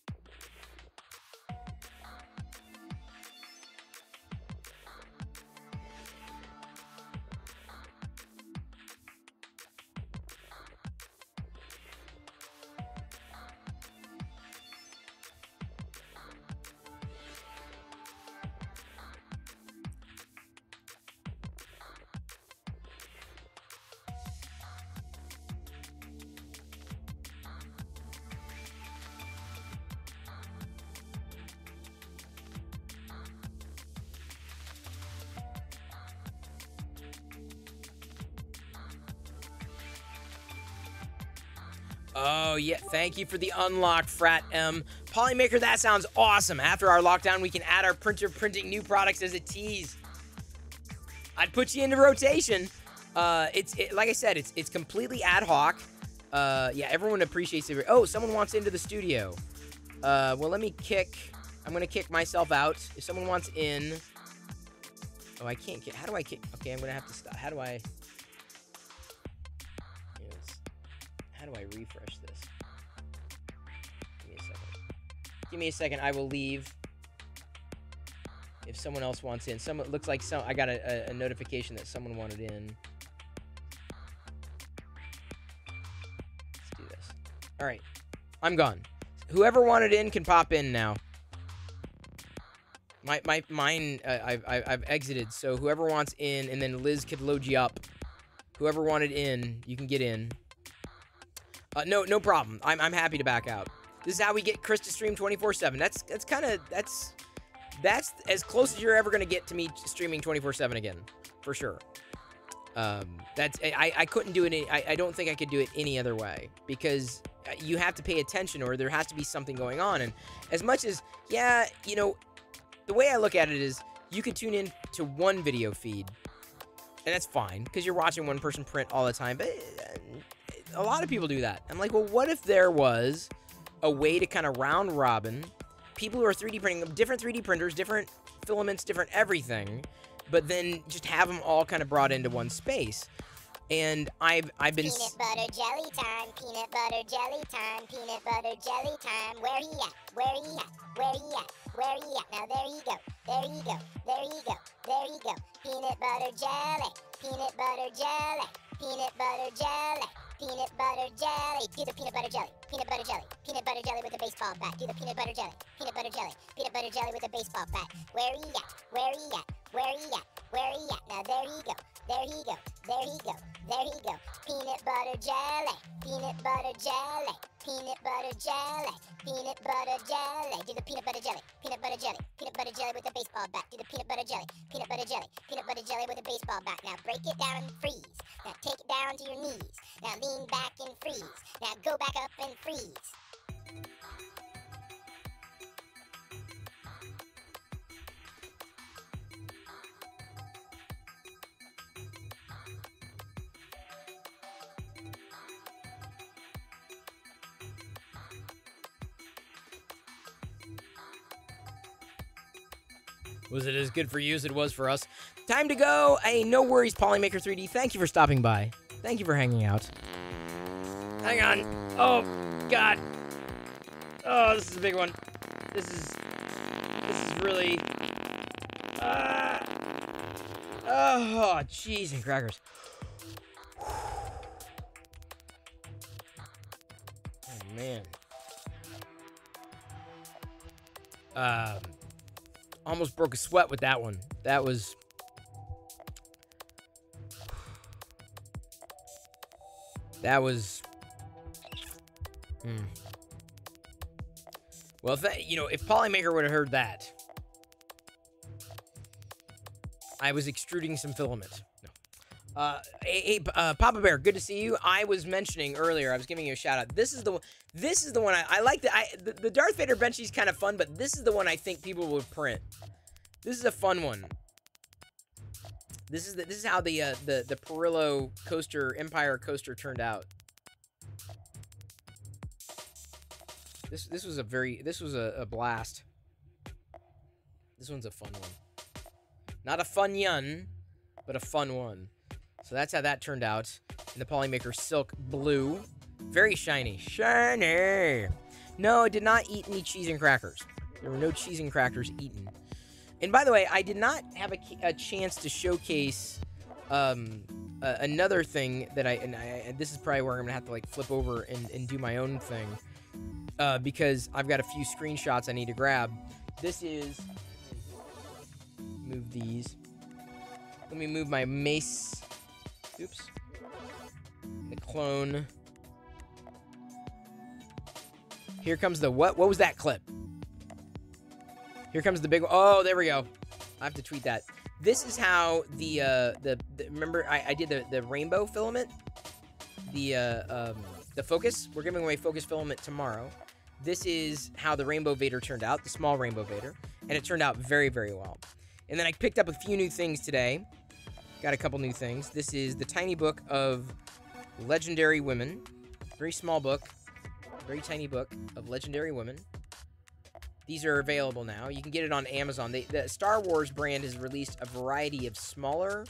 Oh, yeah, thank you for the unlock, Frat M. Polymaker, that sounds awesome. After our lockdown, we can add our printer printing new products as a tease. I'd put you into rotation. Like I said, it's completely ad hoc. Yeah, everyone appreciates it. Oh, someone wants into the studio. Well, let me I'm gonna kick myself out. If someone wants in... Oh, I can't kick. How do I kick? Okay, I'm gonna have to stop. How do I refresh this? Give me a second. I will leave. If someone else wants in. Looks like I got a notification that someone wanted in. Let's do this. All right. I'm gone. Whoever wanted in can pop in now. Mine, I've exited, so whoever wants in, and then Liz could load you up. Whoever wanted in, you can get in. No problem. I'm happy to back out. This is how we get Chris to stream 24/7. That's as close as you're ever gonna get to me streaming 24/7 again, for sure. I couldn't do it. I don't think I could do it any other way, because you have to pay attention, or there has to be something going on. And as much as, yeah, you know, the way I look at it is, you could tune in to one video feed, and that's fine, because you're watching one person print all the time. But a lot of people do that. I'm like, well, what if there was a way to kind of round robin people who are 3D printing, different 3D printers, different filaments, different everything, but then just have them all kind of brought into one space? And I've been... Peanut butter jelly time, peanut butter jelly time, peanut butter jelly time. Where he at? Where he at? Where he at? Where he at? Now there he go. There he go. There he go. There he go. Peanut butter jelly. Peanut butter jelly. Peanut butter jelly. Peanut butter jelly. Do the peanut butter jelly. Peanut butter jelly. Peanut butter jelly with a baseball bat. Do the peanut butter jelly. Peanut butter jelly. Peanut butter jelly with a baseball bat. Where he at? Where he at? Where he at? Where he at? Now there he go. There he go. There he go. There he go. Peanut butter jelly. Peanut butter jelly. Peanut butter jelly. Peanut butter jelly. Do the peanut butter jelly. Peanut butter jelly. Peanut butter jelly with a baseball bat. Do the peanut butter jelly. Peanut butter jelly. Peanut butter jelly with a baseball bat. Now break it down and freeze. Now take it down to your knees. Now lean back and freeze. Now go back up and freeze. Was it as good for you as it was for us? Time to go. Hey, no worries, Polymaker 3D. Thank you for stopping by. Thank you for hanging out. Hang on. Oh, God. Oh, this is a big one. This is really... oh, cheese and crackers. Oh, man. Almost broke a sweat with that one. That was... Well, if Polymaker would have heard that, I was extruding some filament. No. Hey, Papa Bear, good to see you. I was mentioning earlier, I was giving you a shout out. This is the one I like. The Darth Vader Benchy's kind of fun, but this is the one I think people would print. This is a fun one. This is how the Perilla coaster, Empire coaster turned out. This was a blast. This one's a fun one. Not a fun yun, but a fun one. So that's how that turned out. In the Polymaker Silk Blue. Very shiny. Shiny! No, it did not eat any cheese and crackers. There were no cheese and crackers eaten. And by the way, I did not have a chance to showcase another thing that and this is probably where I'm gonna have to like flip over and do my own thing because I've got a few screenshots I need to grab. This is move these. Let me move my mace. Oops. The clone. Here comes the what? What was that clip? Here comes the big one. Oh, there we go. I have to tweet that. This is how the remember I did the rainbow filament? The focus. We're giving away focus filament tomorrow. This is how the Rainbow Vader turned out, the small Rainbow Vader, and it turned out very, very well. And then I picked up a few new things today. Got a couple new things. This is the tiny book of legendary women. Very small book. Very tiny book of legendary women. These are available now. You can get it on Amazon. The Star Wars brand has released a variety of smaller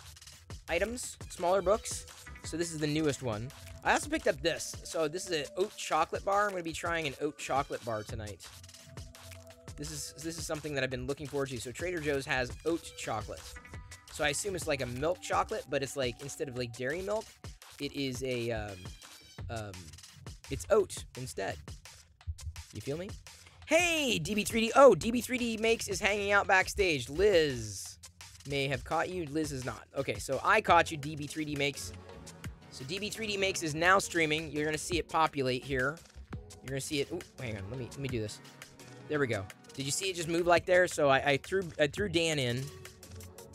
items, smaller books. So this is the newest one. I also picked up this. So this is an oat chocolate bar. I'm going to be trying an oat chocolate bar tonight. This is something that I've been looking forward to. So Trader Joe's has oat chocolate. So I assume it's like a milk chocolate, but it's like instead of like dairy milk, it is a it's oat instead. You feel me? Hey, DB3D. Oh, DB3D Makes is hanging out backstage. Liz may have caught you. Liz is not. Okay, so I caught you, DB3D Makes. So DB3D Makes is now streaming. You're gonna see it populate here. You're gonna see it. Ooh, hang on. Let me do this. There we go. Did you see it just move like there? So I threw Dan in.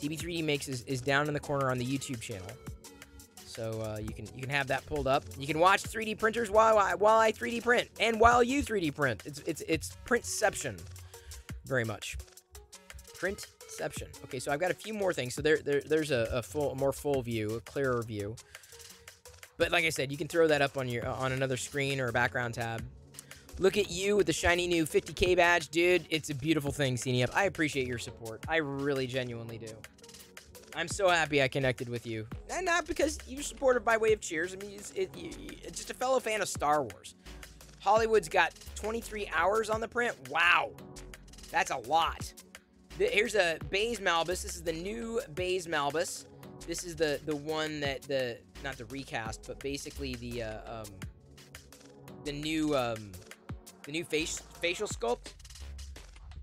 DB3D Makes is down in the corner on the YouTube channel. So you can have that pulled up. You can watch 3D printers while I 3D print and while you 3D print. It's printception, very much. Printception. Okay, so I've got a few more things. So there's a more full view, a clearer view. But like I said, you can throw that up on another screen or a background tab. Look at you with the shiny new 50K badge, dude. It's a beautiful thing, Cine Up. I appreciate your support. I really genuinely do. I'm so happy I connected with you. And not because you're supported by way of cheers. I mean, it's just a fellow fan of Star Wars. Hollywood's got 23 hours on the print. Wow. That's a lot. Here's a Baze Malbus. This is the new Baze Malbus. This is the one that not the recast, but basically the new facial sculpt.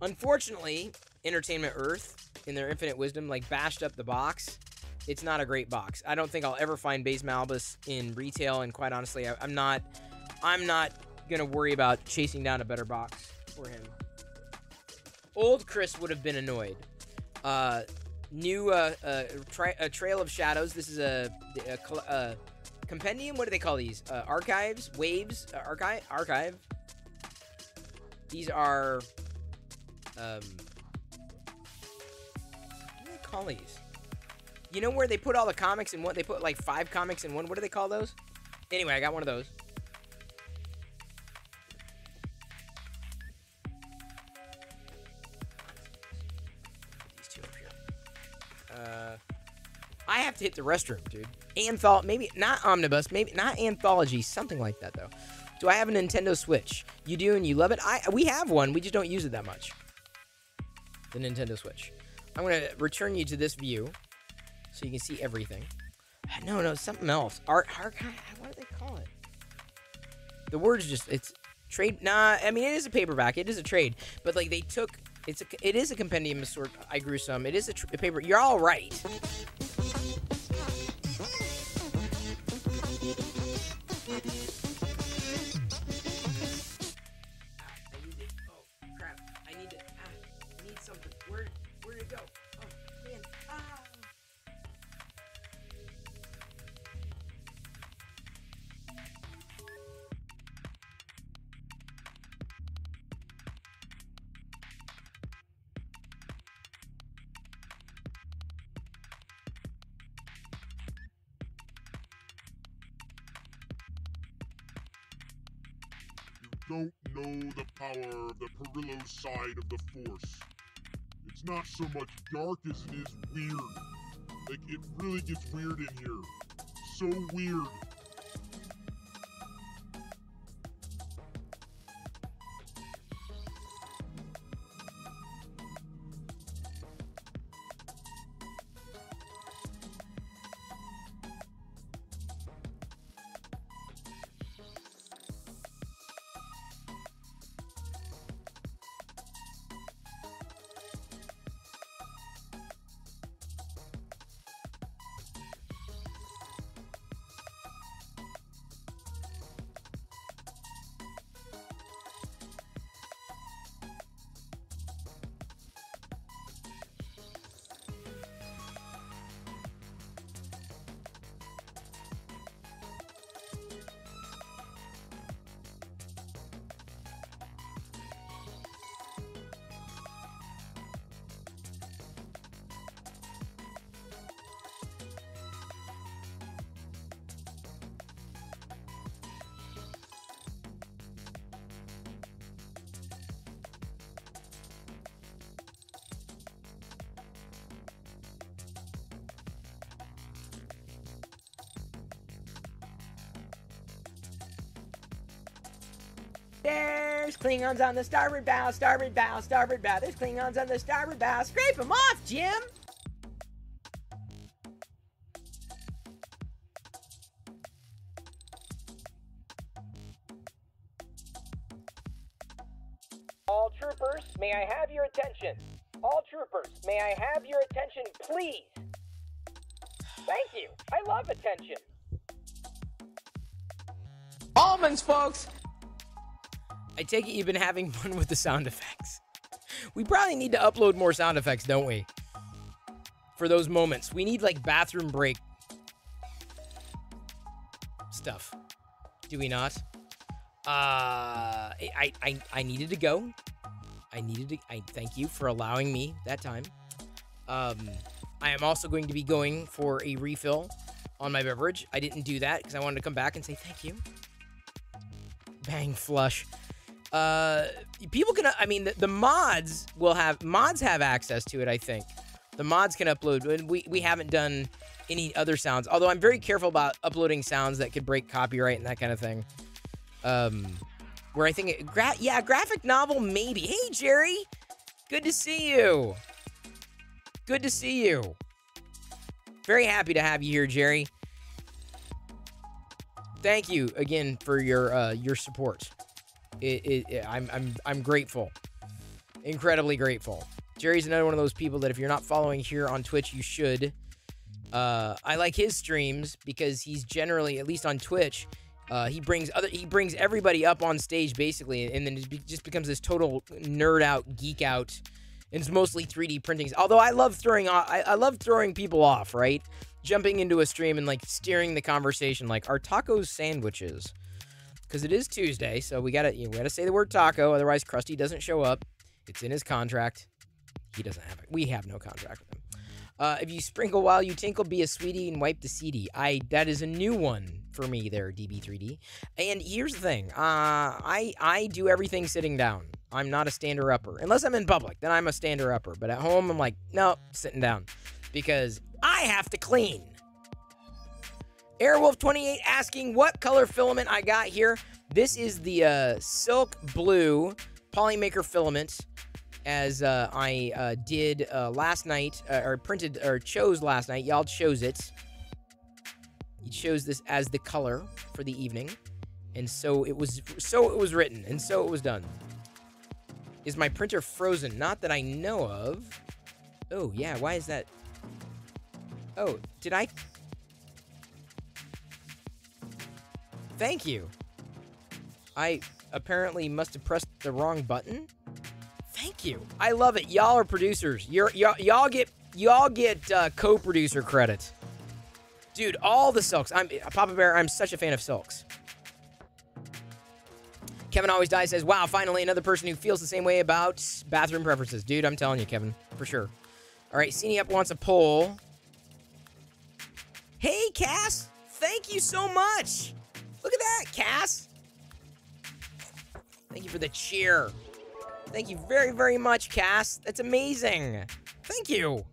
Unfortunately, Entertainment Earth, in their infinite wisdom, like bashed up the box. It's not a great box. I don't think I'll ever find Baze Malbus in retail, and quite honestly, I'm not gonna worry about chasing down a better box for him. Old Chris would have been annoyed. New Trail of Shadows. This is a compendium. What do they call these? Archives, waves, archive. These are what do they call these? You know where they put all the comics in one? They put like 5 comics in one. What do they call those? Anyway, I got one of those. These two up here. I have to hit the restroom, dude. Maybe not omnibus, maybe not anthology, something like that though. Do I have a Nintendo Switch? You do and you love it? We have one, we just don't use it that much. The Nintendo Switch. I'm gonna return you to this view so you can see everything. No, something else. Archive, what do they call it? The word's just, it's trade, nah, I mean, it is a paperback, it is a trade, but like they took, it is a compendium of sort. I grew some, it is a paper, you're all right. Don't know the power of the Perilla side of the Force. It's not so much dark as it is weird. Like, it really gets weird in here. So weird. There's Klingons on the starboard bow, starboard bow, starboard bow. There's Klingons on the starboard bow. Scrape them off, Jim! All troopers, may I have your attention? All troopers, may I have your attention, please? Thank you. I love attention. Almonds, folks! I take it you've been having fun with the sound effects. We probably need to upload more sound effects, don't we? For those moments. We need, like, bathroom break stuff. Do we not? I needed to go. I thank you for allowing me that time. I am also going to be going for a refill on my beverage. I didn't do that because I wanted to come back and say thank you. Bang, flush. People can, I mean, the mods have access to it, I think. The mods can upload, and we haven't done any other sounds, although I'm very careful about uploading sounds that could break copyright and that kind of thing. Where I think, graphic novel, maybe. Hey, Jerry! Good to see you! Good to see you. Very happy to have you here, Jerry. Thank you again for your support. I'm grateful, incredibly grateful. Jerry's another one of those people that if you're not following here on Twitch, you should. I like his streams because he's generally, at least on Twitch, he brings everybody up on stage basically, and then it just becomes this total nerd out, geek out And it's mostly 3D printing. Although I love throwing people off, right? Jumping into a stream and like steering the conversation, like, are tacos sandwiches? Because it is Tuesday, so we gotta say the word taco, otherwise Krusty doesn't show up. It's in his contract. He doesn't have it. We have no contract with him. If you sprinkle while you tinkle, be a sweetie and wipe the CD. That is a new one for me there, DB3D. And here's the thing. I do everything sitting down. I'm not a stander-upper. Unless I'm in public, then I'm a stander-upper. But at home, I'm like, no, sitting down. Because I have to clean. Airwolf28 asking what color filament I got here. This is the silk blue Polymaker filament, as I did last night, or chose last night. Y'all chose it. You chose this as the color for the evening, and so it was written, and so it was done. Is my printer frozen? Not that I know of. Oh yeah, why is that? Oh, did I? Thank you. I apparently must have pressed the wrong button. Thank you. I love it. Y'all are producers. Y'all get co-producer credit. Dude, all the silks. Papa Bear, I'm such a fan of silks. Kevin Always Dies says, wow, finally another person who feels the same way about bathroom preferences. Dude, I'm telling you, Kevin, for sure. All right, Cine Up wants a poll. Hey, Cass. Thank you so much. Look at that, Cass. Thank you for the cheer. Thank you very, very much, Cass. That's amazing. Thank you.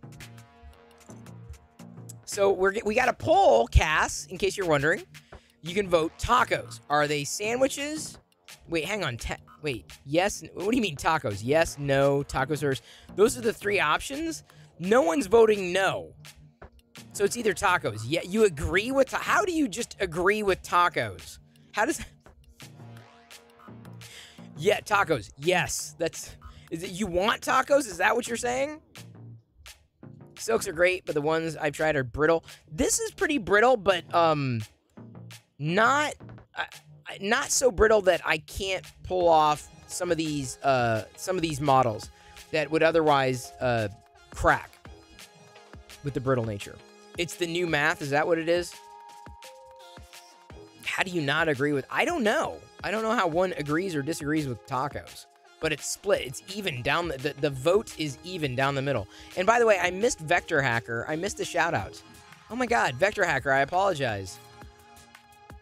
So we got a poll, Cass, in case you're wondering. You can vote tacos. Are they sandwiches? Wait, hang on. Wait, yes. What do you mean tacos? Yes, no, tacos. Those are the three options. No one's voting no. So it's either tacos. Yeah, you agree with... How do you just agree with tacos? How does... Yeah, tacos. Yes. Is it you want tacos? Is that what you're saying? Silks are great, but the ones I've tried are brittle. This is pretty brittle, but not so brittle that I can't pull off some of these models that would otherwise crack with the brittle nature. It's the new math. Is that what it is? How do you not agree with... I don't know. I don't know how one agrees or disagrees with tacos. But it's split. It's even down... The vote is even down the middle. And by the way, I missed Vector Hacker. I missed the shout-out. Oh my god, Vector Hacker, I apologize.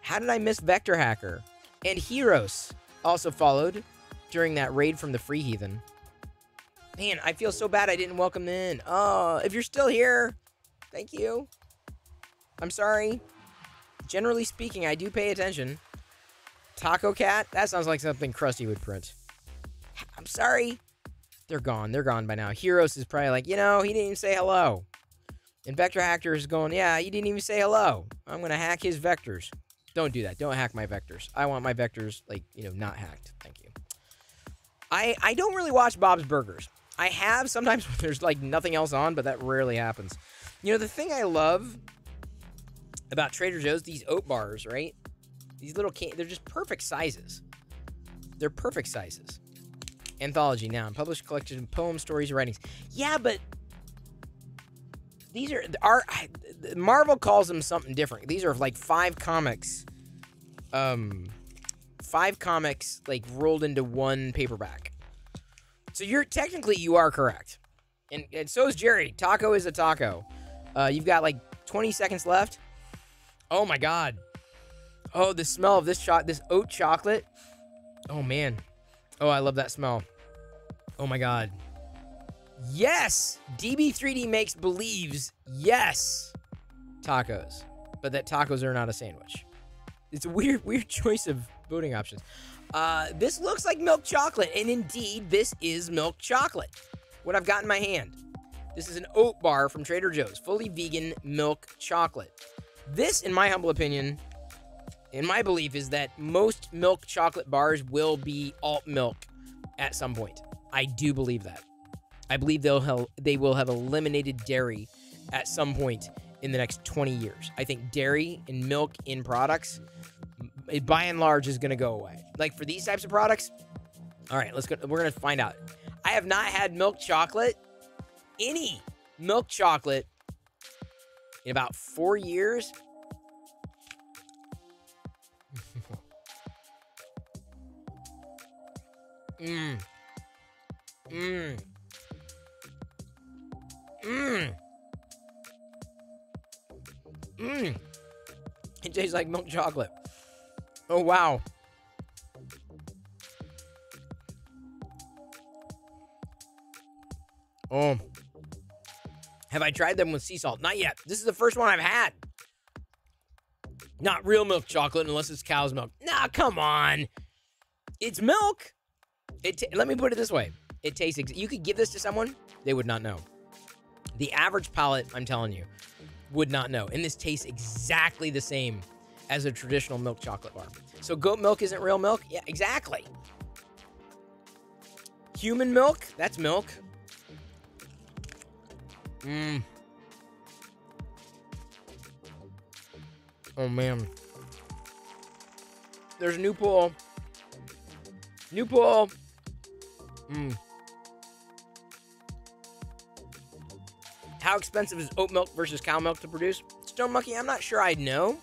How did I miss Vector Hacker? And Heroes also followed during that raid from the Free Heathen. Man, I feel so bad I didn't welcome them in. Oh, if you're still here... Thank you. I'm sorry. Generally speaking, I do pay attention. Taco Cat? That sounds like something Krusty would print. I'm sorry. They're gone. They're gone by now. Heroes is probably like, he didn't even say hello. And Vector Hacker is going, yeah, he didn't even say hello. I'm going to hack his vectors. Don't do that. Don't hack my vectors. I want my vectors, not hacked. Thank you. I don't really watch Bob's Burgers. I have sometimes when there's, nothing else on, but that rarely happens. The thing I love about Trader Joe's, these oat bars, right? These little they're just perfect sizes. They're perfect sizes. Anthology now. Published collection of poems, stories, writings. Yeah, but these are... Marvel calls them something different. These are, 5 comics. 5 comics, rolled into one paperback. So technically you are correct. And so is Jerry. Taco is a taco. You've got 20 seconds left. Oh my god. Oh, the smell of this oat chocolate. Oh man. Oh, I love that smell. Oh my god. Yes! DB3D believes yes. Tacos. But that tacos are not a sandwich. It's a weird choice of voting options. This looks like milk chocolate, and indeed, this is milk chocolate. What I've got in my hand. This is an oat bar from Trader Joe's. Fully vegan milk chocolate. This, in my humble opinion, in my belief, is that most milk chocolate bars will be alt milk at some point. I do believe that. I believe they will have eliminated dairy at some point in the next 20 years. I think dairy and milk in products, by and large, is going to go away. For these types of products, all right, let's go. We're going to find out. I I have not had milk chocolate, any milk chocolate, in about 4 years. Mmm. Mmm. Mmm. Mmm. It tastes like milk chocolate. Oh, wow. Oh. Have I tried them with sea salt? Not yet. This is the first one I've had. Not real milk chocolate unless it's cow's milk. Nah, come on. It's milk. Let me put it this way. It tastes... You could give this to someone, they would not know. The average palate, I'm telling you, would not know. And this tastes exactly the same as a traditional milk chocolate bar. So goat milk isn't real milk? Yeah, exactly. Human milk? That's milk. Mmm. Oh, man. There's a new pool. New pool. Mmm. How expensive is oat milk versus cow milk to produce? Stone Monkey, I'm not sure I'd know.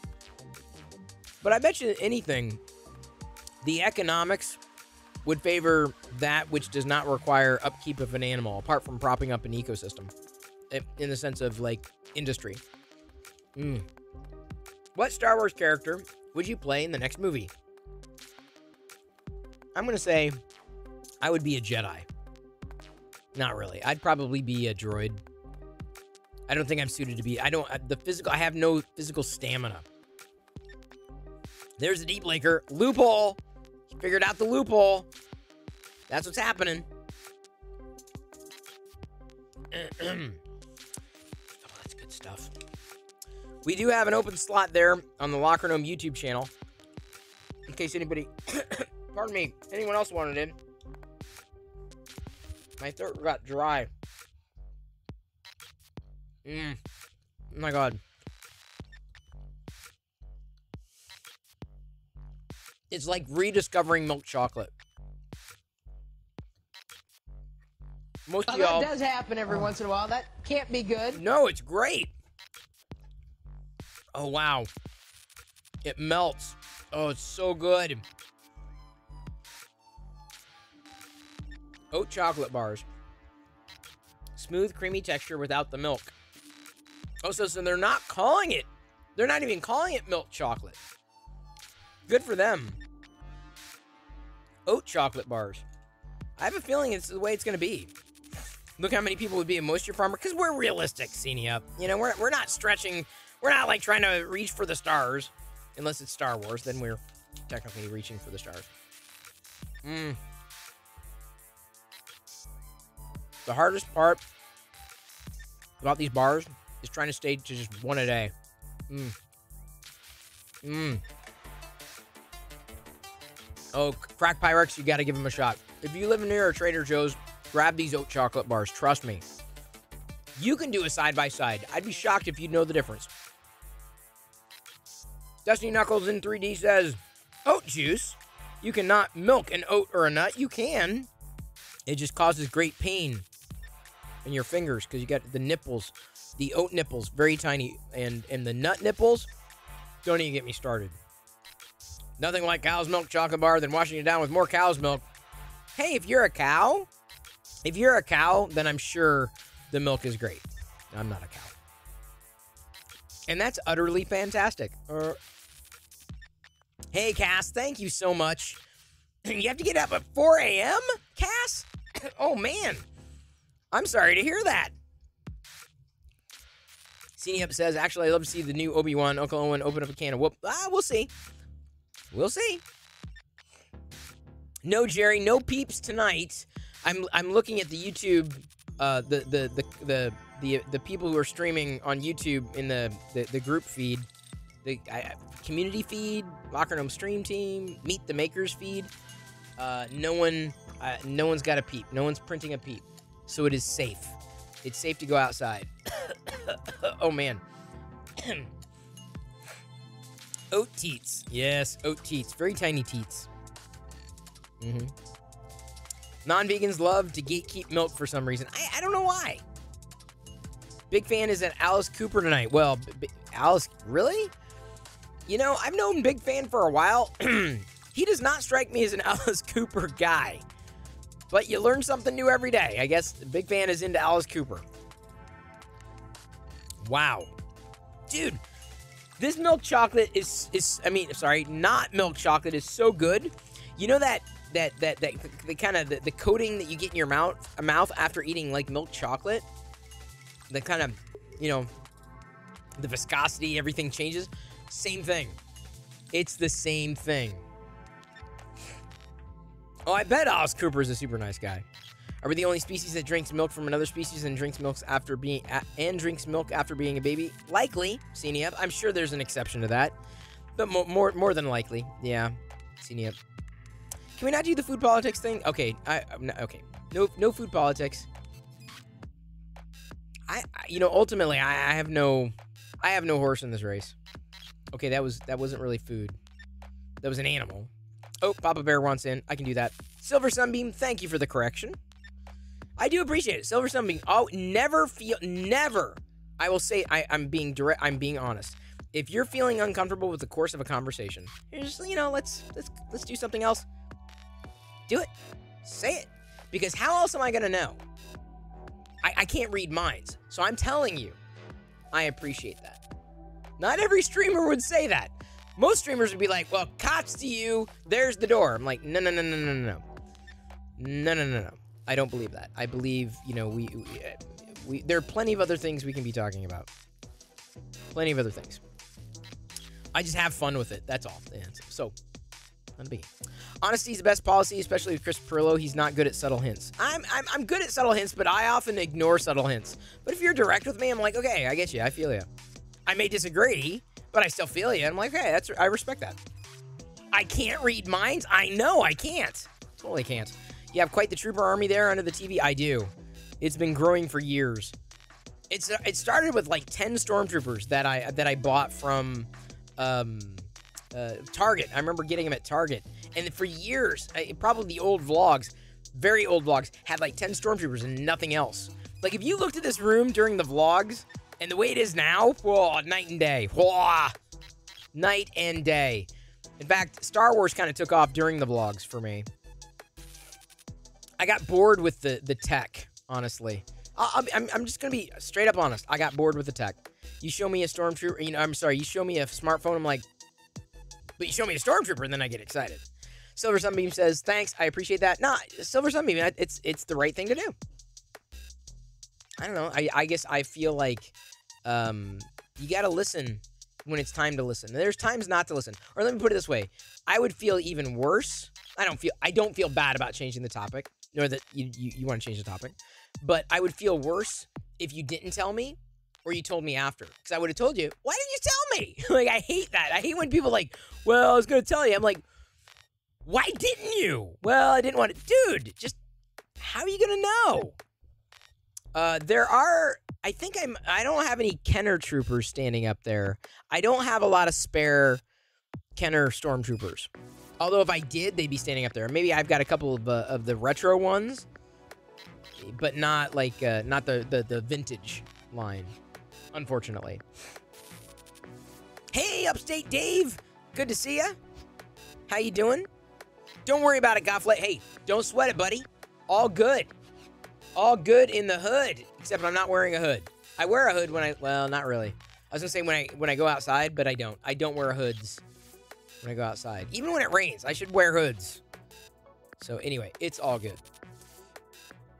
But I bet you anything, the economics would favor that which does not require upkeep of an animal, apart from propping up an ecosystem. In the sense of, like, industry. What Star Wars character would you play in the next movie? I'm going to say I would be a Jedi. Not really. I'd probably be a droid. I don't think I'm suited to be... I have no physical stamina. There's the deep linker. Loophole. Figured out the loophole. That's what's happening. That's good stuff. We do have an open slot there on the Locker Gnome YouTube channel. In case anybody... pardon me. Anyone else wanted in. My throat got dry. Oh my god. It's like rediscovering milk chocolate. Most of y'all... That does happen every once in a while. That can't be good. No, it's great. Oh, wow. It melts. Oh, it's so good. Oat chocolate bars. Smooth, creamy texture without the milk. Oh, so they're not calling it. They're not even calling it milk chocolate. Good for them. Oat chocolate bars. I have a feeling it's the way it's going to be. Look how many people would be a moisture farmer. Because we're realistic, Xenia. You know, we're not stretching. We're not, like, trying to reach for the stars. Unless it's Star Wars. Then we're technically reaching for the stars. The hardest part about these bars is trying to stay to just one a day. Oh, Crack Pyrex, you got to give them a shot. If you live near a Trader Joe's, grab these oat chocolate bars. Trust me. You can do a side-by-side. I'd be shocked if you'd know the difference. Destiny Knuckles in 3D says, oat juice? You cannot milk an oat or a nut. You can. It just causes great pain in your fingers because you got the nipples, the oat nipples, very tiny, and the nut nipples, don't even get me started. Nothing like cow's milk chocolate bar than washing it down with more cow's milk. Hey, if you're a cow, then I'm sure the milk is great. I'm not a cow. And that's utterly fantastic. Hey, Cass, thank you so much. You have to get up at 4 a.m., Cass? Oh, man. I'm sorry to hear that. CNEUp says, actually, I'd love to see the new Obi-Wan, Uncle Owen, open up a can of whoop. We'll see. We'll see. No, Jerry, no peeps tonight. I'm looking at the YouTube, the people who are streaming on YouTube in the group feed, the community feed, Locker Gnome stream team, Meet the Makers feed. No one's got a peep. No one's printing a peep. So it is safe. It's safe to go outside. Oh, man. Oat teats. Yes, oat teats. Very tiny teats. Non-vegans love to gatekeep milk for some reason. I don't know why. Big fan is at Alice Cooper tonight. Well, Alice, really? You know, I've known Big Fan for a while. He does not strike me as an Alice Cooper guy. But you learn something new every day. I guess Big Fan is into Alice Cooper. Wow. Dude, this milk chocolate not milk chocolate is so good. You know that the kind of the coating that you get in your mouth after eating like milk chocolate? The kind of, you know, the viscosity, everything changes. Same thing. It's the same thing. Oh, I bet Alice Cooper is a super nice guy. Are we the only species that drinks milk from another species and drinks milk after being a baby? Likely, Senior. I'm sure there's an exception to that, but more than likely, yeah. Senior. Can we not do the food politics thing? Okay, okay. No food politics. Ultimately, I have no horse in this race. Okay, that wasn't really food. That was an animal. Oh, Papa Bear wants in. I can do that. Silver Sunbeam, thank you for the correction. I do appreciate it. Silver Sunbeam. Oh, never. I will say I'm being direct. I'm being honest. If you're feeling uncomfortable with the course of a conversation, you're just, let's do something else. Do it. Say it. Because how else am I gonna know? I can't read minds. So I'm telling you, I appreciate that. Not every streamer would say that. Most streamers would be like, well, cops to you, there's the door. I'm like, no. No. I don't believe that. I believe, we there are plenty of other things we can be talking about. Plenty of other things. I just have fun with it. That's all. Yeah, so, not big. Honesty is the best policy, especially with Chris Perilla. He's not good at subtle hints. I'm good at subtle hints, but I often ignore subtle hints. But if you're direct with me, I'm like, okay, I get you. I feel you. I may disagree, but I still feel you. I'm like, hey, I respect that. I can't read minds. I know I can't. Totally can't. You have quite the trooper army there under the TV. I do. It's been growing for years. It started with like 10 stormtroopers that I bought from Target. I remember getting them at Target, and for years, probably the old vlogs, very old vlogs, had like 10 stormtroopers and nothing else. Like if you looked at this room during the vlogs and the way it is now, whoa, night and day. Whoa, night and day. In fact, Star Wars kind of took off during the vlogs for me. I got bored with the tech, honestly. I'm just going to be straight up honest. I got bored with the tech. You show me a stormtrooper, you show me a smartphone, I'm like, but you show me a stormtrooper, and then I get excited. Silver Sunbeam says, thanks, I appreciate that. Nah, Silver Sunbeam, it's the right thing to do. I don't know. I guess I feel like you got to listen when it's time to listen. There's times not to listen. Or let me put it this way. I would feel even worse. I don't feel bad about changing the topic, nor that you want to change the topic. But I would feel worse if you didn't tell me or you told me after. Because I would have told you, why didn't you tell me? Like, I hate that. I hate when people are like, well, I was going to tell you. I'm like, why didn't you? Well, I didn't want to. Dude, just how are you going to know? I don't have any Kenner troopers standing up there. I don't have a lot of spare Kenner stormtroopers. Although if I did, they'd be standing up there. Maybe I've got a couple of the retro ones, but not like not the vintage line, unfortunately. Hey, Upstate Dave, good to see ya. How you doing? Don't worry about it, Gofflet. Hey, don't sweat it, buddy. All good. All good in the hood, except I'm not wearing a hood. I wear a hood well, not really. I was gonna say when I go outside, but I don't. I don't wear hoods when I go outside. Even when it rains, I should wear hoods. So anyway, it's all good.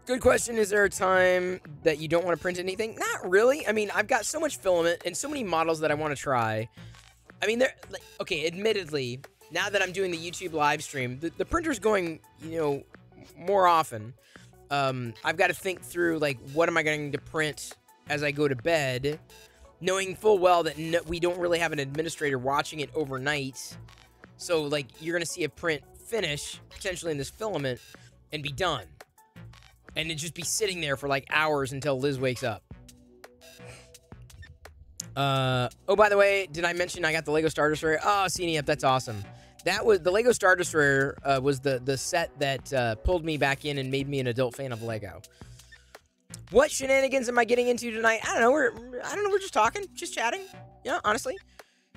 Good question. Is there a time that you don't want to print anything? Not really. I mean, I've got so much filament and so many models that I want to try. I mean, okay, admittedly, now that I'm doing the YouTube live stream, the printer's going, more often. I've got to think through, like, what am I going to print as I go to bed, knowing full well that we don't really have an administrator watching it overnight. So, like, you're going to see a print finish, potentially in this filament, and be done. And it just be sitting there for, like, hours until Liz wakes up. Oh, by the way, did I mention I got the Lego Starter Destroyer? Oh, CNEF, that's awesome. That was the Lego Star Destroyer. Was the set that pulled me back in and made me an adult fan of Lego. What shenanigans am I getting into tonight? I don't know. We're just talking, just chatting. Yeah, honestly.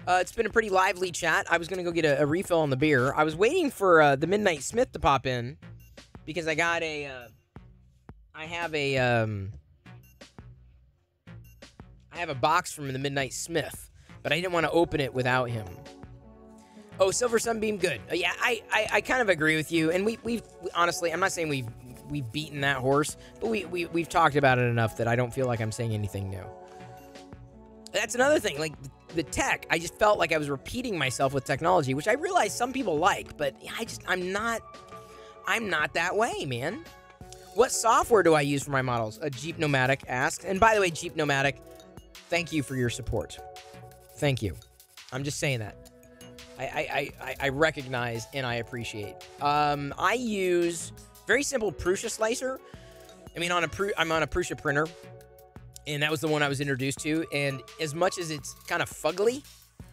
It's been a pretty lively chat. I was gonna go get a refill on the beer. I was waiting for the Midnight Smith to pop in because I got a. I have a box from the Midnight Smith, but I didn't want to open it without him. Oh, Silver Sunbeam, good. Yeah, I kind of agree with you. And we've honestly, I'm not saying we've beaten that horse, but we've talked about it enough that I don't feel like I'm saying anything new. That's another thing, like the tech. I just felt like I was repeating myself with technology, which I realize some people like, but I'm not that way, man. What software do I use for my models? Jeep Nomadic asks. And by the way, Jeep Nomadic, thank you for your support. Thank you. I'm just saying that. I recognize and I appreciate. I use very simple Prusa slicer. I mean, I'm on a Prusa printer, and that was the one I was introduced to. And as much as it's kind of fugly,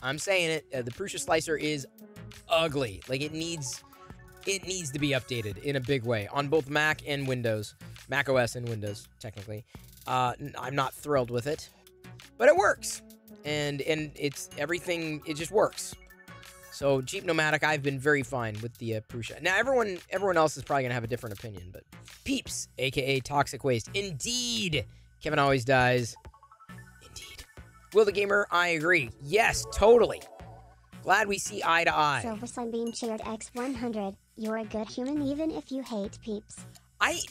I'm saying it, the Prusa slicer is ugly. Like it needs to be updated in a big way on both Mac and Windows, Mac OS and Windows technically. I'm not thrilled with it, but it works, and it's everything. It just works. So Jeep Nomadic, I've been very fine with the Prusa. Now everyone else is probably gonna have a different opinion, but Peeps, aka Toxic Waste, indeed. Kevin always dies. Indeed. Will the Gamer, I agree. Yes, totally. Glad we see eye to eye. Silver Sunbeam cheered X100. You're a good human even if you hate Peeps.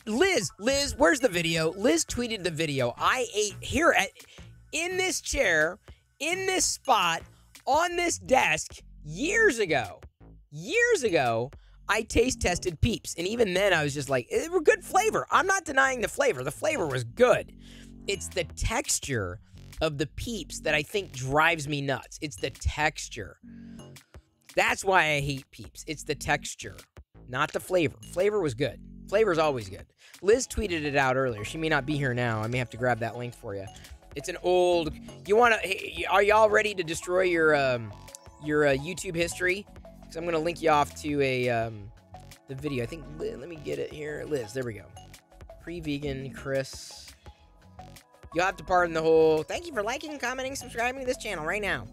Liz, where's the video? Liz tweeted the video. I ate here in this chair, in this spot, on this desk, years ago, I taste tested Peeps. And even then I was just like, it were good flavor. I'm not denying the flavor. The flavor was good. It's the texture of the Peeps that I think drives me nuts. It's the texture. That's why I hate Peeps. It's the texture, not the flavor. Flavor was good. Flavor's always good. Liz tweeted it out earlier. She may not be here now. I may have to grab that link for you. It's an old. Are y'all ready to destroy your YouTube history? Because I'm gonna link you off to the video. I think. Let me get it here. Liz, there we go. Pre-vegan Chris. You'll have to pardon the whole. Thank you for liking, commenting, subscribing to this channel right now.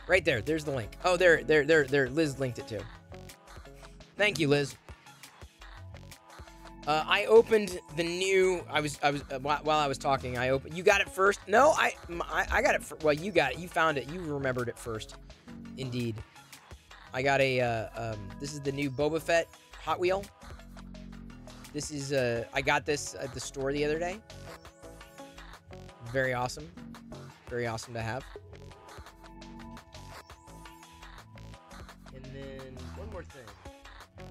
Right there. There's the link. Oh, there. Liz linked it too. Thank you, Liz. I opened the new. While I was talking, I opened. You got it first. No, I got it. Well, you got it. You found it. You remembered it first. Indeed. I got a. This is the new Boba Fett Hot Wheel. This is. I got this at the store the other day. Very awesome. Very awesome to have. And then one more thing. Here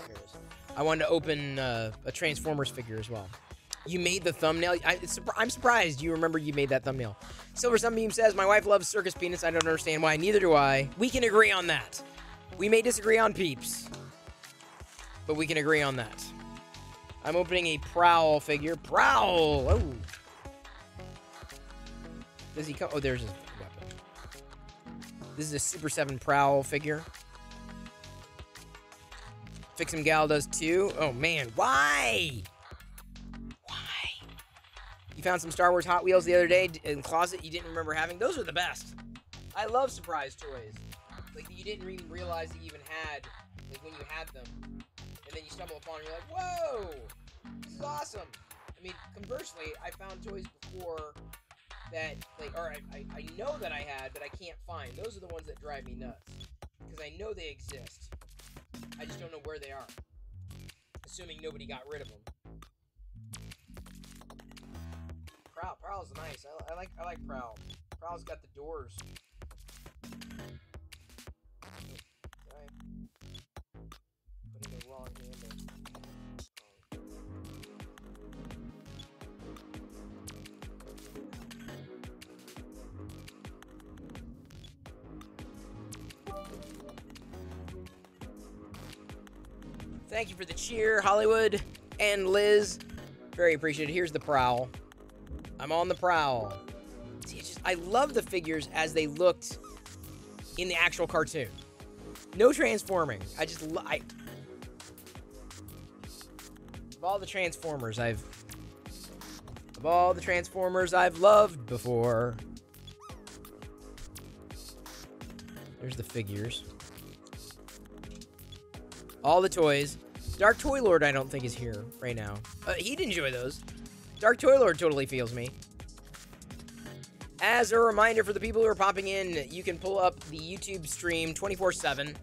it is. I wanted to open a Transformers figure as well. You made the thumbnail. I'm surprised you remember you made that thumbnail. Silver Sunbeam says, my wife loves circus peanuts. I don't understand why. Neither do I. We can agree on that. We may disagree on Peeps, but we can agree on that. I'm opening a Prowl figure. Prowl! Oh. Does he come? Oh, there's his weapon. This is a Super 7 Prowl figure. Fix'em Gal does too. Oh, man. Why? You found some Star Wars Hot Wheels the other day in the closet you didn't remember having. Those are the best. I love surprise toys. Like, you didn't even realize that you even had, like, when you had them. And then you stumble upon it and you're like, whoa! This is awesome. I mean, conversely, I found toys before that, like, or I know that I had, but I can't find. Those are the ones that drive me nuts. Because I know they exist. I just don't know where they are. Assuming nobody got rid of them. Prowl's nice. I like Prowl. Prowl's got the doors. Sorry. Putting the wrong hand in. Thank you for the cheer, Hollywood and Liz. Very appreciated. Here's the Prowl. I'm on the Prowl. See, I love the figures as they looked in the actual cartoon. No transforming. Of all the Transformers I've loved before. There's the figures. All the toys. Dark Toy Lord I don't think is here right now. He'd enjoy those. Dark Toy Lord totally feels me. As a reminder for the people who are popping in, you can pull up the YouTube stream 24/7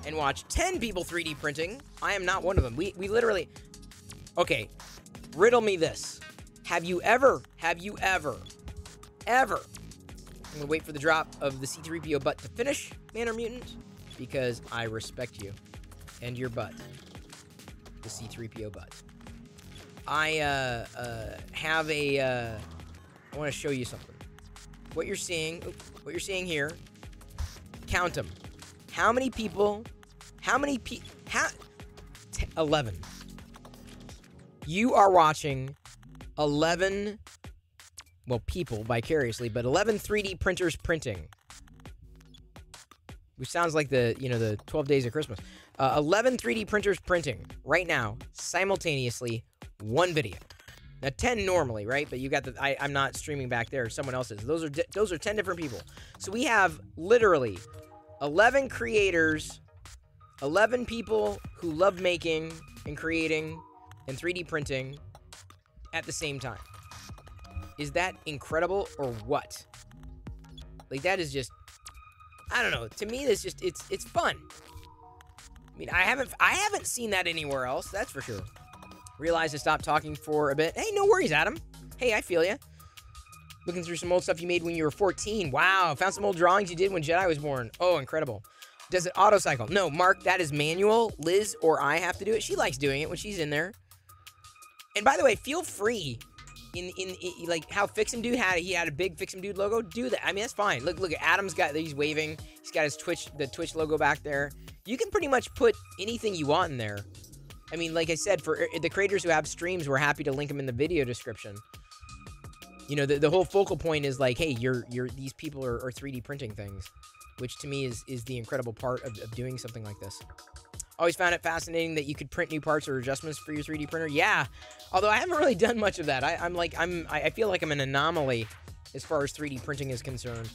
and watch 10 people 3D printing. I am not one of them. We literally... Okay, riddle me this. Have you ever... I'm gonna wait for the drop of the C-3PO butt to finish, Man or Mutant, because I respect you and your butt. The C-3PO butt. I have a... I want to show you something. What you're seeing here, count them. How many people, 11. You are watching 11, well, people vicariously, but 11 3D printers printing. Which sounds like the 12 days of Christmas. 11 3D printers printing right now, simultaneously, one video. Now, 10 normally, right? But you got I'm not streaming back there. Someone else is. Those are 10 different people. So we have literally 11 creators, 11 people who love making and creating and 3D printing at the same time. Is that incredible or what? Like, that is just, I don't know. To me, it's just, it's fun. I mean, I haven't seen that anywhere else. That's for sure. Realized to stop talking for a bit. Hey, no worries, Adam. Hey, I feel ya. Looking through some old stuff you made when you were 14. Wow, found some old drawings you did when Jedi was born. Oh, incredible. Does it auto-cycle? No, Mark, that is manual. Liz or I have to do it. She likes doing it when she's in there. And by the way, feel free, in like how Fix 'em Dude he had a big Fix 'em Dude logo. Do that. I mean, that's fine. Look, Adam's got, he's waving. He's got his the Twitch logo back there. You can pretty much put anything you want in there. I mean, like I said, for the creators who have streams, we're happy to link them in the video description. You know, the whole focal point is like, hey, these people are 3D printing things, which to me is the incredible part of doing something like this. Always found it fascinating that you could print new parts or adjustments for your 3D printer. Yeah, although I haven't really done much of that. I feel like I'm an anomaly as far as 3D printing is concerned.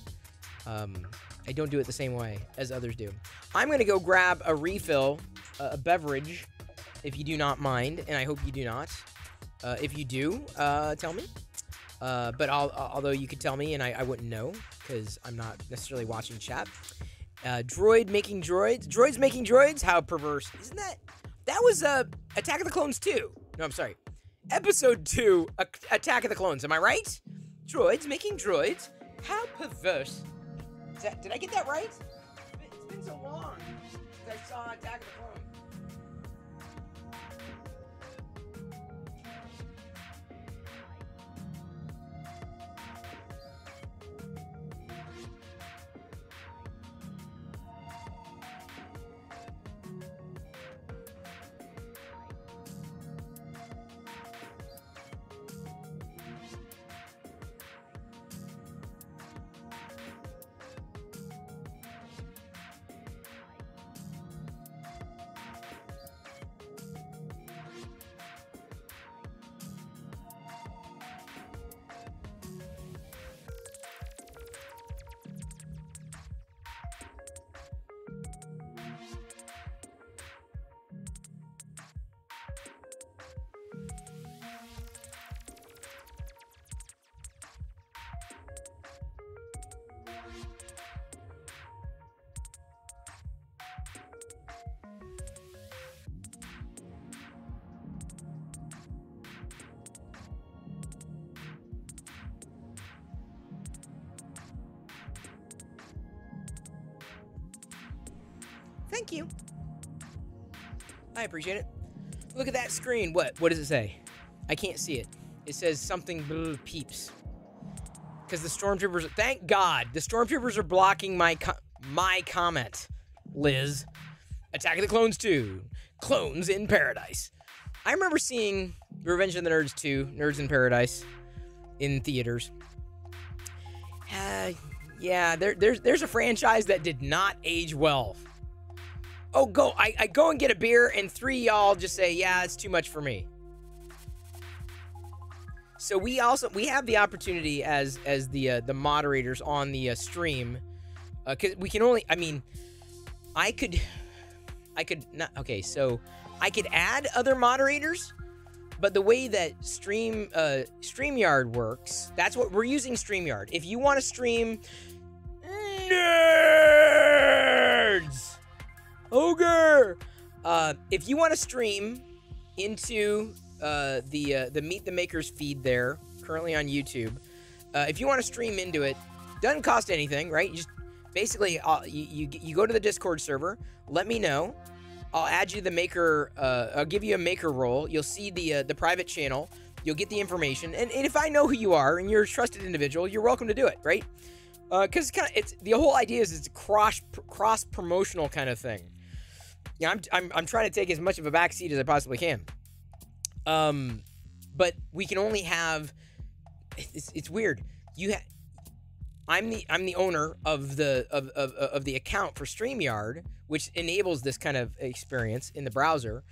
I don't do it the same way as others do. I'm gonna go grab a refill, a beverage, if you do not mind, and I hope you do not. If you do, tell me. But although you could tell me and I wouldn't know, because I'm not necessarily watching chat. Droid making droids. Droids making droids? How perverse. Isn't that... That was Attack of the Clones 2. No, I'm sorry. Episode 2, Attack of the Clones. Am I right? Droids making droids? How perverse. Did I get that right? It's been so long since I saw Attack of the Clones. Thank you. I appreciate it. Look at that screen. What does it say? I can't see it. It says something peeps. Because the stormtroopers, thank God, the stormtroopers are blocking my comment, Liz. Attack of the Clones 2. Clones in Paradise. I remember seeing Revenge of the Nerds 2, Nerds in Paradise, in theaters. Yeah, there's a franchise that did not age well. Oh, I go and get a beer, and 3 y'all just say, yeah, it's too much for me. So we have the opportunity as the moderators on the stream, because we can only, I mean, I could not, okay, so I could add other moderators, but the way that StreamYard works, that's what we're using. StreamYard. If you want to stream nerds, ogre, if you want to stream into the Meet the Makers feed there, currently on YouTube, if you want to stream into it, doesn't cost anything, right? You just basically you go to the Discord server, let me know. I'll add you the maker, I'll give you a maker role. You'll see the private channel. You'll get the information. And if I know who you are and you're a trusted individual, you're welcome to do it, right? Because it's the whole idea is it's a cross promotional kind of thing. Yeah, I'm trying to take as much of a backseat as I possibly can. But we can only have. It's weird. I'm the owner of the account for StreamYard, which enables this kind of experience in the browser.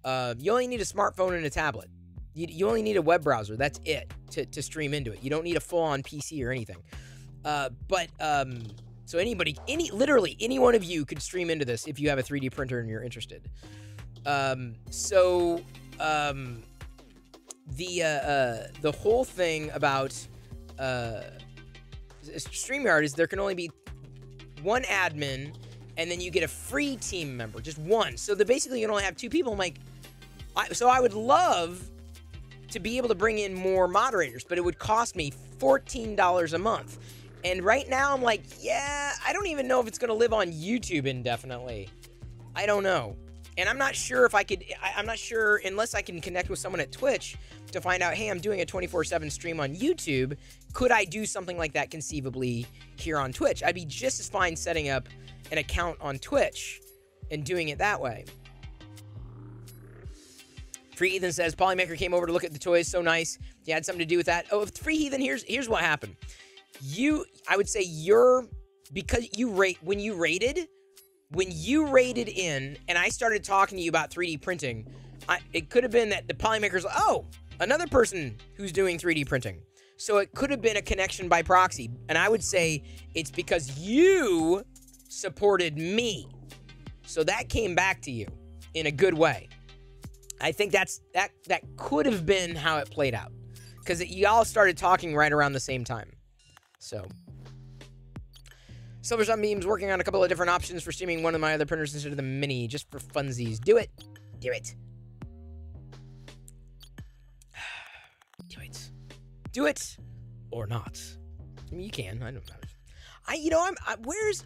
You only need a smartphone and a tablet. You only need a web browser. That's it to stream into it. You don't need a full-on PC or anything. So literally any one of you could stream into this if you have a 3D printer and you're interested. The whole thing about StreamYard is there can only be one admin, and then you get a free team member, just one. So basically you can only have 2 people. I'm like, so I would love to be able to bring in more moderators, but it would cost me $14 a month. And right now I'm like, yeah, I don't even know if it's going to live on YouTube indefinitely. I don't know. And I'm not sure if I could, I'm not sure unless I can connect with someone at Twitch to find out, hey, I'm doing a 24/7 stream on YouTube. Could I do something like that conceivably here on Twitch? I'd be just as fine setting up an account on Twitch and doing it that way. Free Heathen says, Polymaker came over to look at the toys. So nice. You had something to do with that. Oh, Free Heathen, here's what happened. I would say because when you rated in and I started talking to you about 3D printing, it could have been that the Polymaker's, oh, another person who's doing 3D printing. So it could have been a connection by proxy. And I would say it's because you supported me. So that came back to you in a good way. I think that could have been how it played out. Because y'all started talking right around the same time. So, Silver Sun Beam's working on a couple of different options for streaming one of my other printers instead of the Mini, just for funsies. Do it. Do it. Do it. Do it or not. I mean, you can. I don't know. Where's,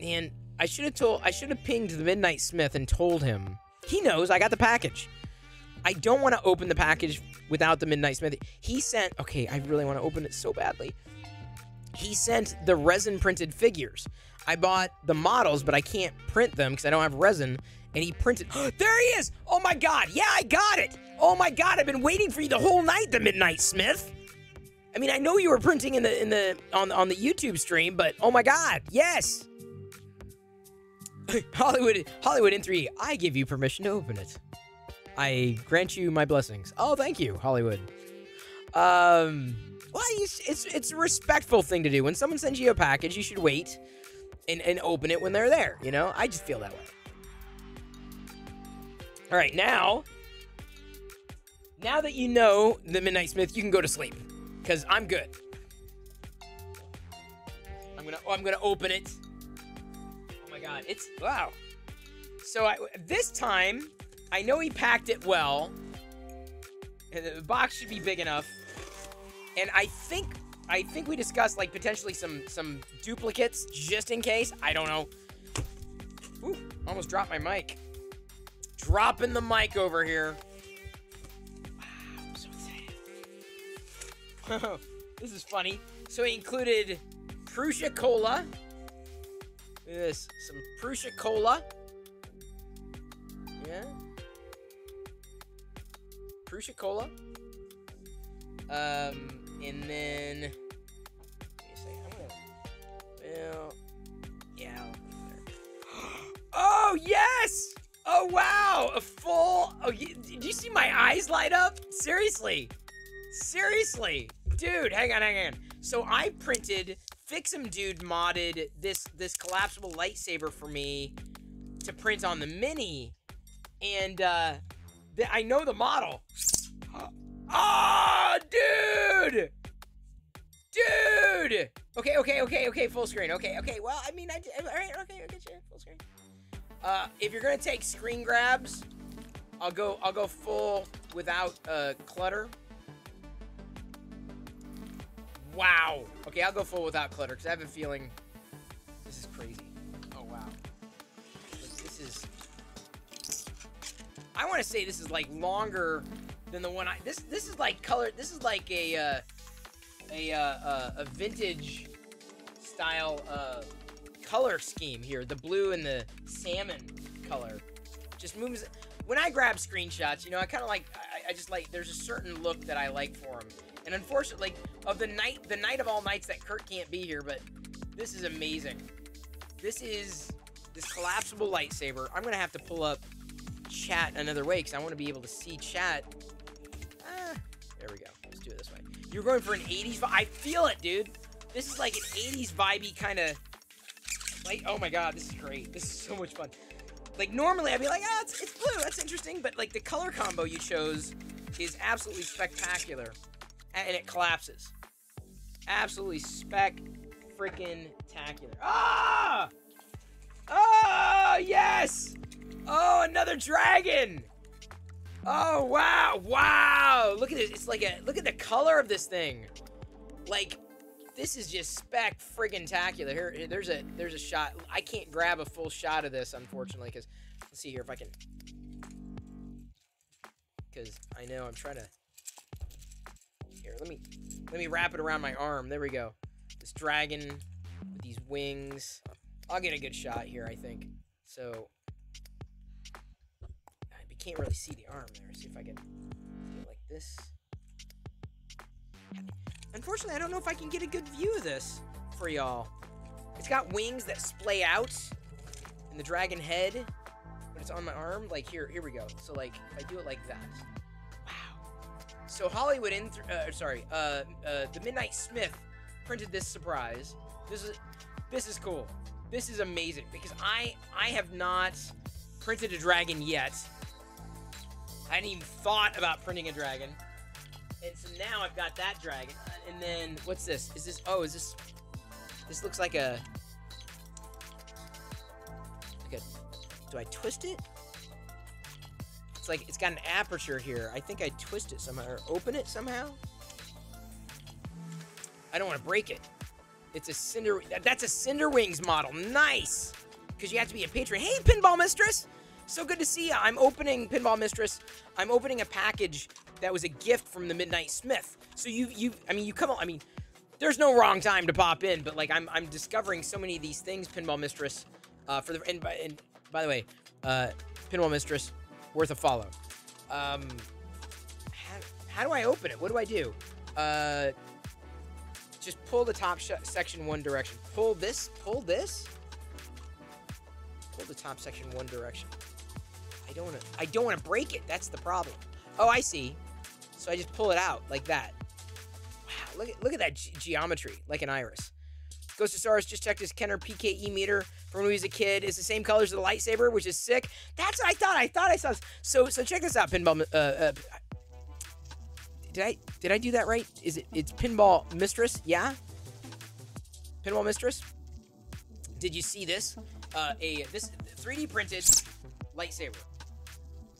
man, I should have pinged the Midnight Smith and told him. He knows I got the package. I don't want to open the package without the Midnight Smith. He sent, okay, I really want to open it so badly. He sent the resin printed figures. I bought the models, but I can't print them because I don't have resin. And he printed, there he is! Oh my God, yeah, I got it! Oh my God, I've been waiting for you the whole night, the Midnight Smith. I mean, I know you were printing on the YouTube stream, but oh my God, yes! Hollywood in 3D, I give you permission to open it. I grant you my blessings. Oh, thank you, Hollywood. Well, it's a respectful thing to do. When someone sends you a package, you should wait and open it when they're there, you know? I just feel that way. All right, now that you know the Midnight Smith, you can go to sleep, because I'm good. I'm gonna open it. Oh my God, wow. So this time, I know he packed it well, and the box should be big enough. And I think we discussed like potentially some duplicates just in case. I don't know. Ooh, almost dropped my mic. Dropping the mic over here. Wow, I'm so excited. This is funny. So he included Prusa Cola. Look at this, some Prusa Cola. Yeah. Prusa Cola. And then, let me see, Oh, wow. A full... Oh, did you see my eyes light up? Seriously. Seriously. Dude, hang on. So I printed... Fix'em Dude modded this collapsible lightsaber for me to print on the Mini. And, I know the model. Oh, dude! Dude! Okay, full screen. Okay, well, I mean, all right, okay, I'll get you full screen. If you're gonna take screen grabs, I'll go full without, clutter. Wow. Okay, I'll go full without clutter, because I have a feeling this is crazy. Oh, wow. This is... I want to say this is, like, longer than the one I... This is, like, color... This is, like, a vintage style, color scheme here. The blue and the salmon color. Just moves... When I grab screenshots, you know, I kind of like... I just like... There's a certain look that I like for them. And unfortunately, of the night of all nights that Kurt can't be here, but this is amazing. This is this collapsible lightsaber. I'm going to have to pull up chat another way because I want to be able to see chat. There we go. Let's do it this way. You're going for an 80s vibe. I feel it, dude. This is like an 80s vibey kind of... Like, oh my god, this is great. This is so much fun. Like, normally I'd be like, it's blue. That's interesting. But, like, the color combo you chose is absolutely spectacular. And it collapses. Absolutely freaking-tacular. Ah! Oh, yes! Oh, another dragon! Oh, wow! Wow! Look at this. It's like a... Look at the color of this thing. Like, this is just friggin-tacular. Here, there's a shot. I can't grab a full shot of this, unfortunately, because... Let's see here if I can... Because I know I'm trying to... Here, let me wrap it around my arm. There we go. This dragon with these wings. I'll get a good shot here, I think. So, I can't really see the arm there. See if I can do it like this. Unfortunately, I don't know if I can get a good view of this for y'all. It's got wings that splay out in the dragon head, but it's on my arm. Like, here we go. So, like, if I do it like that. So Hollywood, the Midnight Smith printed this surprise. This is cool. This is amazing because I have not printed a dragon yet. I hadn't even thought about printing a dragon, and so now I've got that dragon. And then what's this? Is this? Oh, is this? This looks like a. Do I twist it? It's like, it's got an aperture here. I think I twist it somehow, or open it somehow. I don't want to break it. It's a Cinder, that's a Cinder Wings model. Nice! Because you have to be a patron. Hey, Pinball Mistress! So good to see you. I'm opening, Pinball Mistress, I'm opening a package that was a gift from the Midnight Smith. So you come on, I mean, there's no wrong time to pop in, but like, I'm discovering so many of these things, Pinball Mistress, and by the way, Pinball Mistress, worth a follow. How do I open it? What do I do? Just pull the top section one direction. Pull this. Pull the top section one direction. I don't want to break it. That's the problem. Oh, I see. So I just pull it out like that. Wow, look at that geometry, like an iris. Ghost of Saurus just checked his Kenner PKE meter from when he was a kid. It's the same colors as the lightsaber, which is sick. That's what I thought. I thought I saw. So check this out, Pinball. Did I do that right? It's Pinball Mistress? Yeah. Pinball Mistress. Did you see this? This 3D printed lightsaber.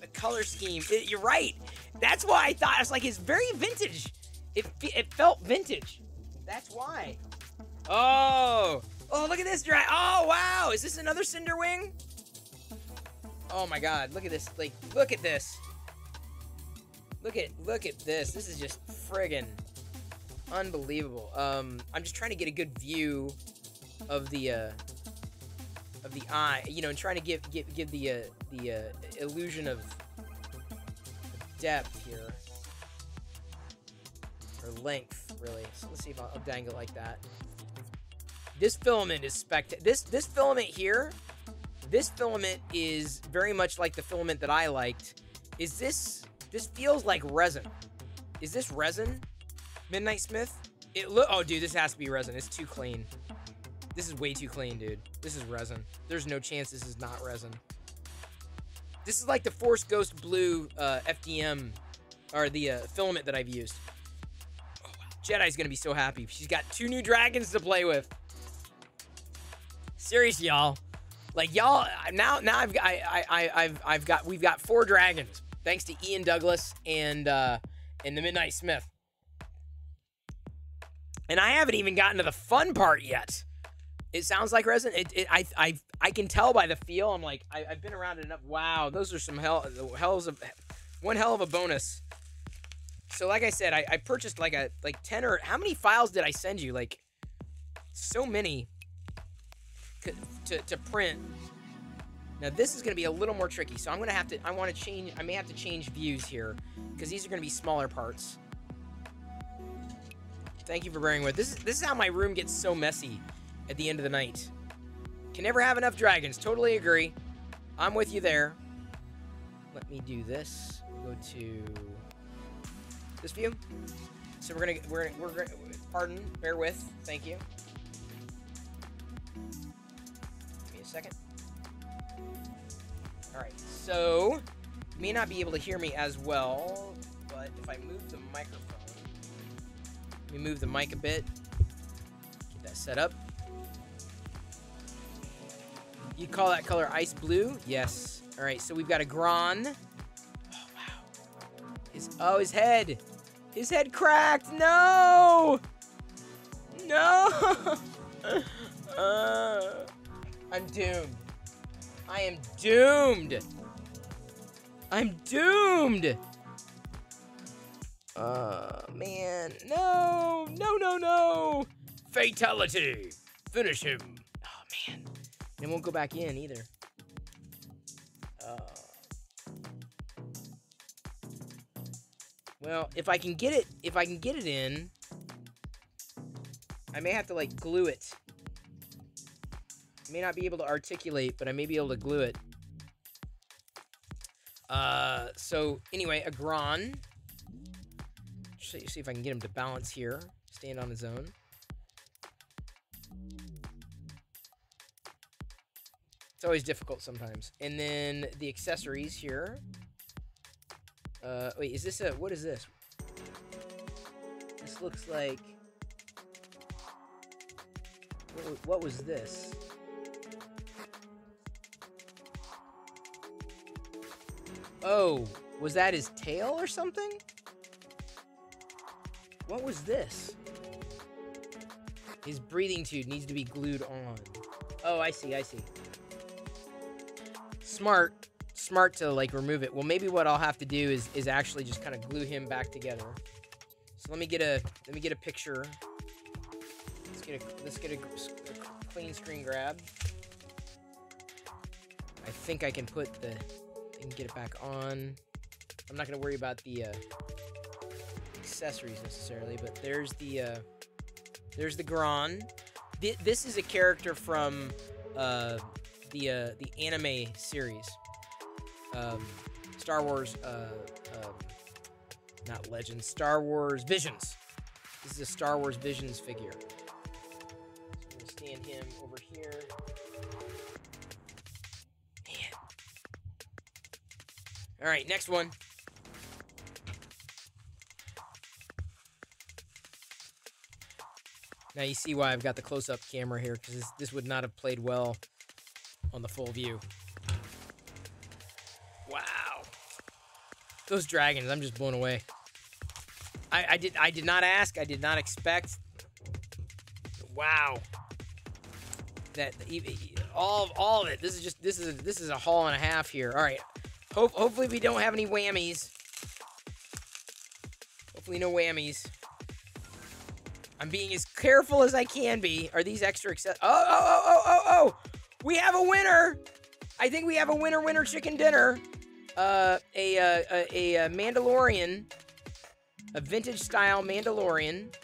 The color scheme. You're right. That's why I thought. I was like, it's very vintage. It felt vintage. That's why. Oh, look at this drag. Oh, wow. Is this another Cinder Wing? Oh my God. Look at this. Like, look at this. Look at this. This is just friggin' unbelievable. I'm just trying to get a good view of the eye, you know, and trying to give the illusion of depth here, or length, really. So let's see if I'll dangle like that. This filament is this filament here This filament is very much like the filament that I liked. Is this feels like resin. Is this resin? Midnight Smith? Oh, dude, this has to be resin. It's too clean. This is way too clean, dude. This is resin. There's no chance this is not resin. This is like the Force Ghost Blue FDM, or the filament that I've used. Oh, wow. Jedi's gonna be so happy. She's got 2 new dragons to play with. Seriously, y'all. Like, y'all, now we've got 4 dragons, thanks to Ian Douglas and the Midnight Smith. And I haven't even gotten to the fun part yet. It sounds like resin. I can tell by the feel. I'm like, I've been around it enough. Wow, those are some one hell of a bonus. So like I said, I purchased like 10 or how many files did I send you? Like, so many to print. Now this is gonna be a little more tricky. So I may have to change views here because these are gonna be smaller parts. Thank you for bearing with. This is how my room gets so messy at the end of the night. Can never have enough dragons. Totally agree. I'm with you there. Let me do this. Go to this view. So we're gonna pardon, bear with. Thank you. Give me a second. All right. So you may not be able to hear me as well, but if I move the microphone. Let me move the mic a bit. Get that set up. You call that color ice blue? Yes. All right, so we've got a Gron. Oh, wow. His head. His head cracked. No! No! I'm doomed. I am doomed. I'm doomed. Man. No. No, no, no. Fatality. Finish him. Oh, man. And it won't go back in either. Well, if I can get it in, I may have to, like, glue it. I may not be able to articulate, but I may be able to glue it. So, anyway, a Gron. See if I can get him to balance here. Stand on his own. It's always difficult sometimes. And then the accessories here. Wait, is this what is this? This looks like... What was this? Oh, was that his tail or something? What was this? His breathing tube needs to be glued on. Oh, I see. Smart to, like, remove it. Well, maybe what I'll have to do is actually just kind of glue him back together. So let me get a picture. Let's get a clean screen grab. I think I can get it back on. I'm not gonna worry about the accessories necessarily, but there's the Gron. This is a character from the anime series, Star Wars, not Legends, Star Wars Visions. This is a Star Wars Visions figure. So I'm gonna stand him over here. Man. All right, next one. Now you see why I've got the close-up camera here, because this would not have played well on the full view. Wow. Those dragons, I'm just blown away. I did not ask, I did not expect. Wow. That all of it. This is a haul and a half here. All right. Hopefully we don't have any whammies. Hopefully no whammies. I'm being as careful as I can be. Are these extra Oh! We have a winner! I think we have a winner chicken dinner. A Mandalorian. A vintage style Mandalorian.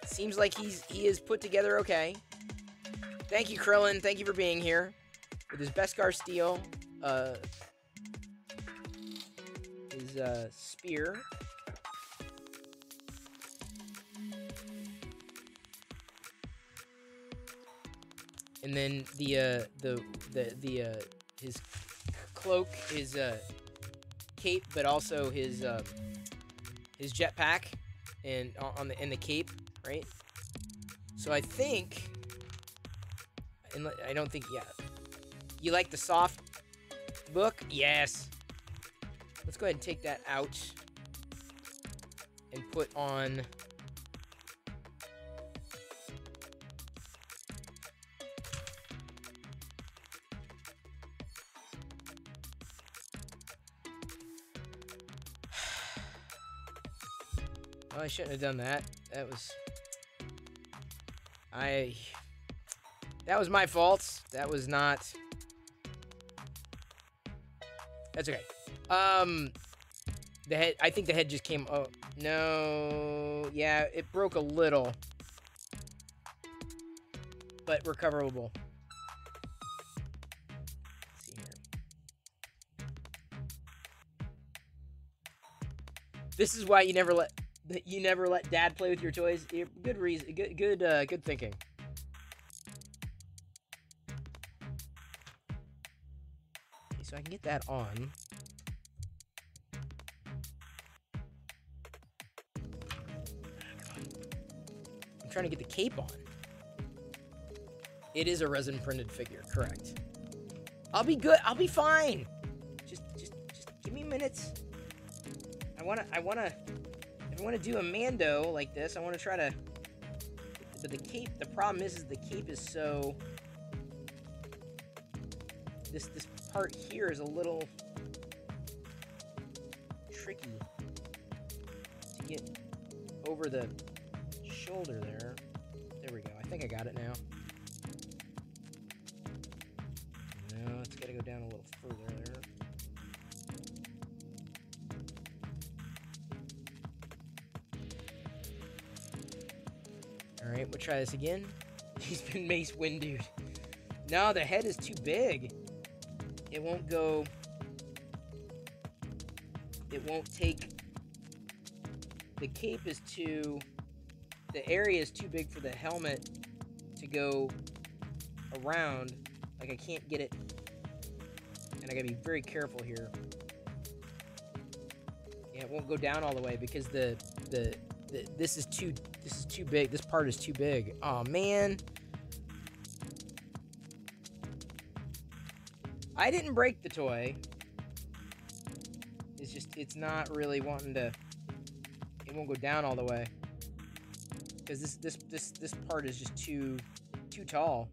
Seems like he is put together okay. Thank you, Krillin. Thank you for being here. with his Beskar steel, his spear, and then his cloak, his cape, but also his jetpack, and in the cape, right? So I think, and I don't think, yeah. You like the soft book? Yes. Let's go ahead and take that out and put on oh, I shouldn't have done that. That was my fault. That was not. That's okay. The head. I think the head just came. Oh no. Yeah, it broke a little, but recoverable. Let's see here. This is why you never let Dad play with your toys. Good reason. Good thinking. Okay, so I can get that on. I'm trying to get the cape on. It is a resin printed figure, correct? I'll be good. I'll be fine. Just give me minutes. I wanna. If I want to do a Mando like this, I want to try to. But the cape. The problem is the cape is so. This part here is a little tricky to get over the shoulder there. There we go. I think I got it now. No, it's got to go down a little further there. Alright, we'll try this again. He's been Mace Windu'd. No, the head is too big. It won't go. It won't take. The cape is too. The area is too big for the helmet to go around. Like, I can't get it. And I gotta be very careful here. Yeah, it won't go down all the way because this is too big. This part is too big. Oh man. I didn't break the toy. It's just, it's not really wanting to. It won't go down all the way because this part is just too tall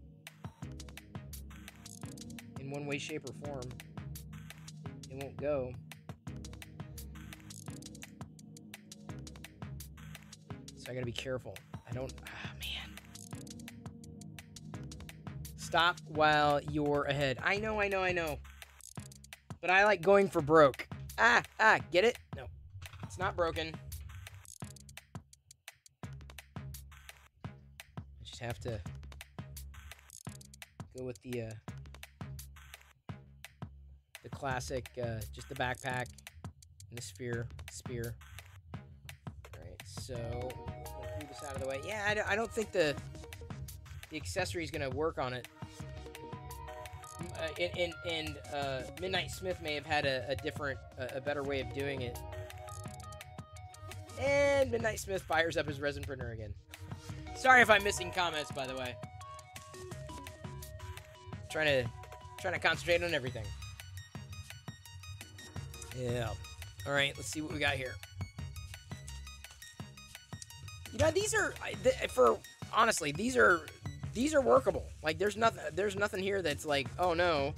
in one way, shape, or form. It won't go. So I gotta be careful. I don't. Ah, man. Stop while you're ahead. I know. But I like going for broke. Get it? No. It's not broken. I just have to go with the classic, just the backpack and the spear. Alright, so move this out of the way. Yeah, I don't think the accessory is gonna work on it. And Midnight Smith may have had a different, a better way of doing it. And Midnight Smith fires up his resin printer again. Sorry if I'm missing comments, by the way. Trying to concentrate on everything. Yeah. All right, let's see what we got here. You know, these are honestly, these are workable. Like, there's nothing here that's like, oh no.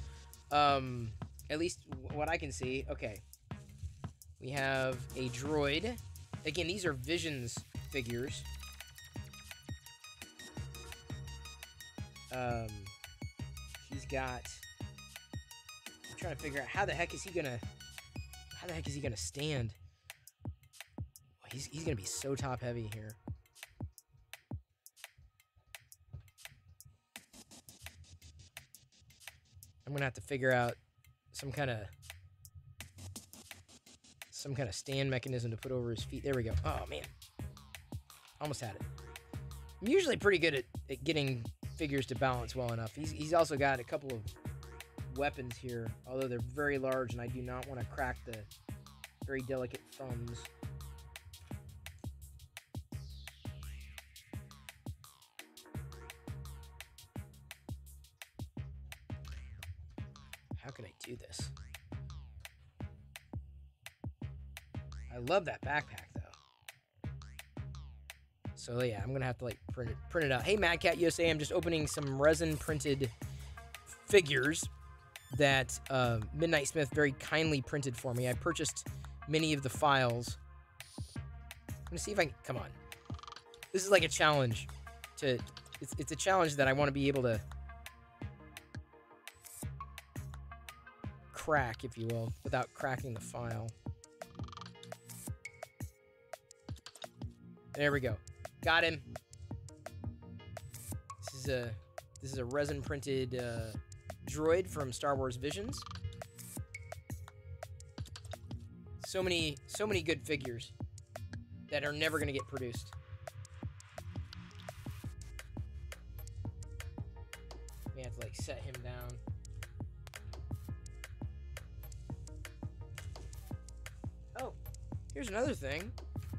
At least what I can see. Okay. We have a droid. Again, these are Visions figures. He's got. I'm trying to figure out how the heck is he gonna stand? He's gonna be so top heavy here. I'm gonna have to figure out some kind of stand mechanism to put over his feet. There we go. Oh man, almost had it. I'm usually pretty good at getting figures to balance well enough. He's also got a couple of weapons here, although they're very large, and I do not want to crack the very delicate thumbs. How can I do this? I love that backpack, though. So yeah, I'm gonna have to like print it out. Hey, Mad Cat USA, I'm just opening some resin printed figures that Midnight Smith very kindly printed for me. I purchased many of the files. I'm gonna see if I can, come on. This is like a challenge to, it's a challenge that I want to be able to crack, if you will, without cracking the file. There we go. Got him. This is a resin printed droid from Star Wars Visions. So many good figures that are never gonna get produced. We have to like set him down. Oh, here's another thing.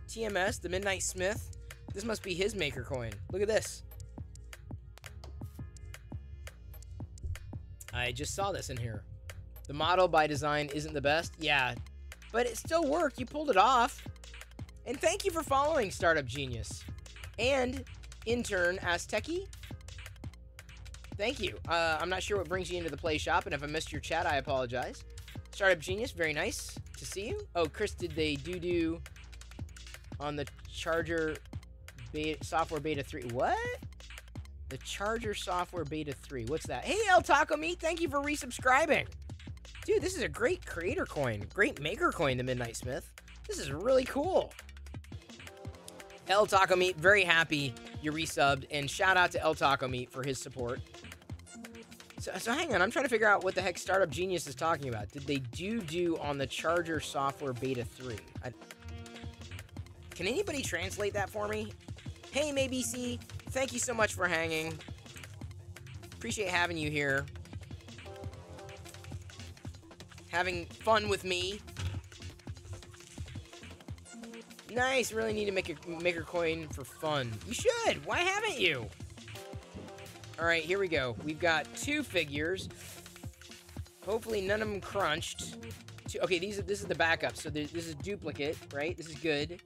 TMS, the Midnight Smith. This must be his maker coin. Look at this. I just saw this in here. The model by design isn't the best. Yeah, but it still worked. You pulled it off. And thank you for following, Startup Genius. And intern Azteki. Thank you. I'm not sure what brings you into the play shop, and if I missed your chat, I apologize. Startup Genius, very nice to see you. Oh, Chris, did they do on the Charger beta, software beta 3? What? The Charger software beta 3. What's that? Hey, El Taco Meat, thank you for resubscribing. Dude, this is a great creator coin. Great maker coin, the Midnight Smith. This is really cool. El Taco Meat, very happy you resubbed, and shout out to El Taco Meat for his support. So hang on, I'm trying to figure out what the heck Startup Genius is talking about. Did they do on the Charger software beta 3? Can anybody translate that for me? Hey, MayBC, thank you so much for hanging. Appreciate having you here. Having fun with me. Nice, really need to make a maker coin for fun. You should, why haven't you? All right, here we go. We've got 2 figures. Hopefully none of them crunched. Okay, this is the backup. So this is duplicate, right? This is good.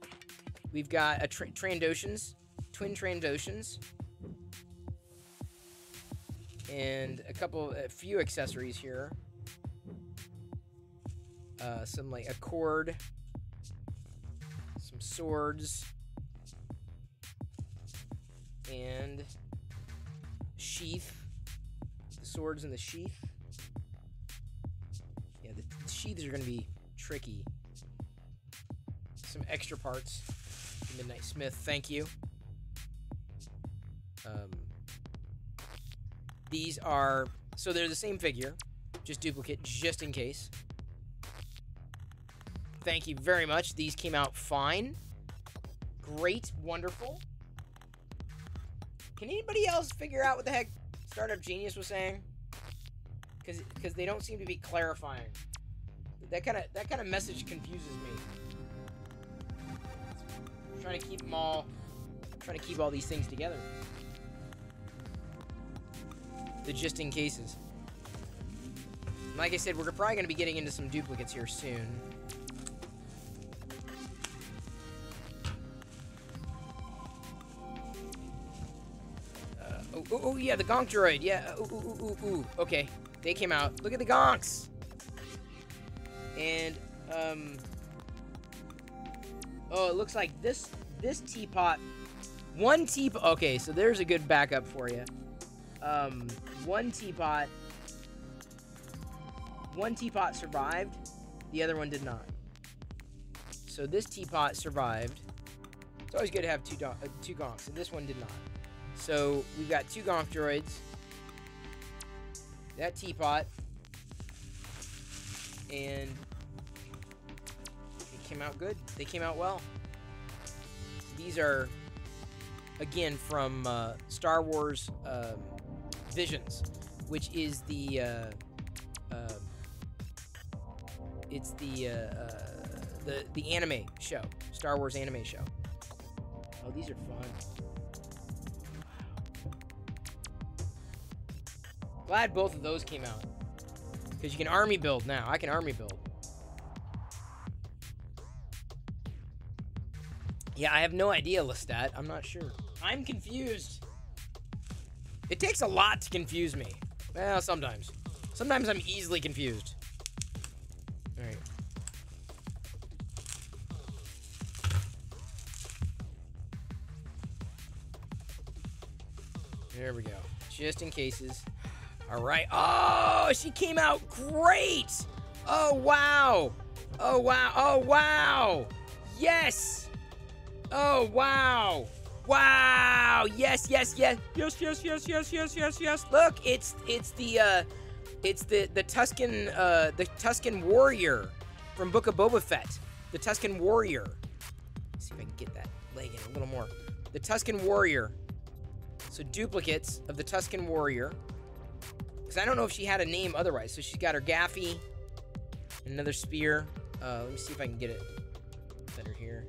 We've got a Trandoshans, twin Trandoshans, and a few accessories here. Some like a cord, some swords, and sheath. The swords in the sheath. Yeah, the sheaths are gonna be tricky. Some extra parts. Midnight Smith, thank you. These are, so they're the same figure, just duplicate, just in case. Thank you very much. These came out fine. Great, wonderful. Can anybody else figure out what the heck Startup Genius was saying? Because they don't seem to be clarifying. That kind of message confuses me. Trying to keep all these things together. The just in cases. Like I said, we're probably going to be getting into some duplicates here soon. Oh yeah, the Gonk droid. Yeah. Ooh. Okay, they came out. Look at the Gonks. And oh, it looks like this teapot. One teapot. Okay, so there's a good backup for you. One teapot survived. The other one did not. So this teapot survived. It's always good to have two Gonks, and this one did not. So we've got 2 Gonk droids. That teapot and it came out good. They came out well. These are, again, from Star Wars Visions, which is the it's the anime show, Star Wars anime show. Oh, these are fun. Glad both of those came out, because you can army build now. I can army build. Yeah, I have no idea, Lestat. I'm not sure. I'm confused. It takes a lot to confuse me. Well, sometimes. Sometimes I'm easily confused. Alright. There we go. Just in cases. Alright. Oh, she came out great! Oh, wow! Oh, wow! Oh, wow! Yes! Oh, wow! Wow! Yes, yes, yes. Yes, yes, yes, yes, yes, yes, yes. Look, it's the Tusken warrior from Book of Boba Fett. The Tusken warrior. Let's see if I can get that leg in a little more. The Tusken warrior. So duplicates of the Tusken warrior. Because I don't know if she had a name otherwise. So she's got her gaffy. Another spear. Let me see if I can get it better here.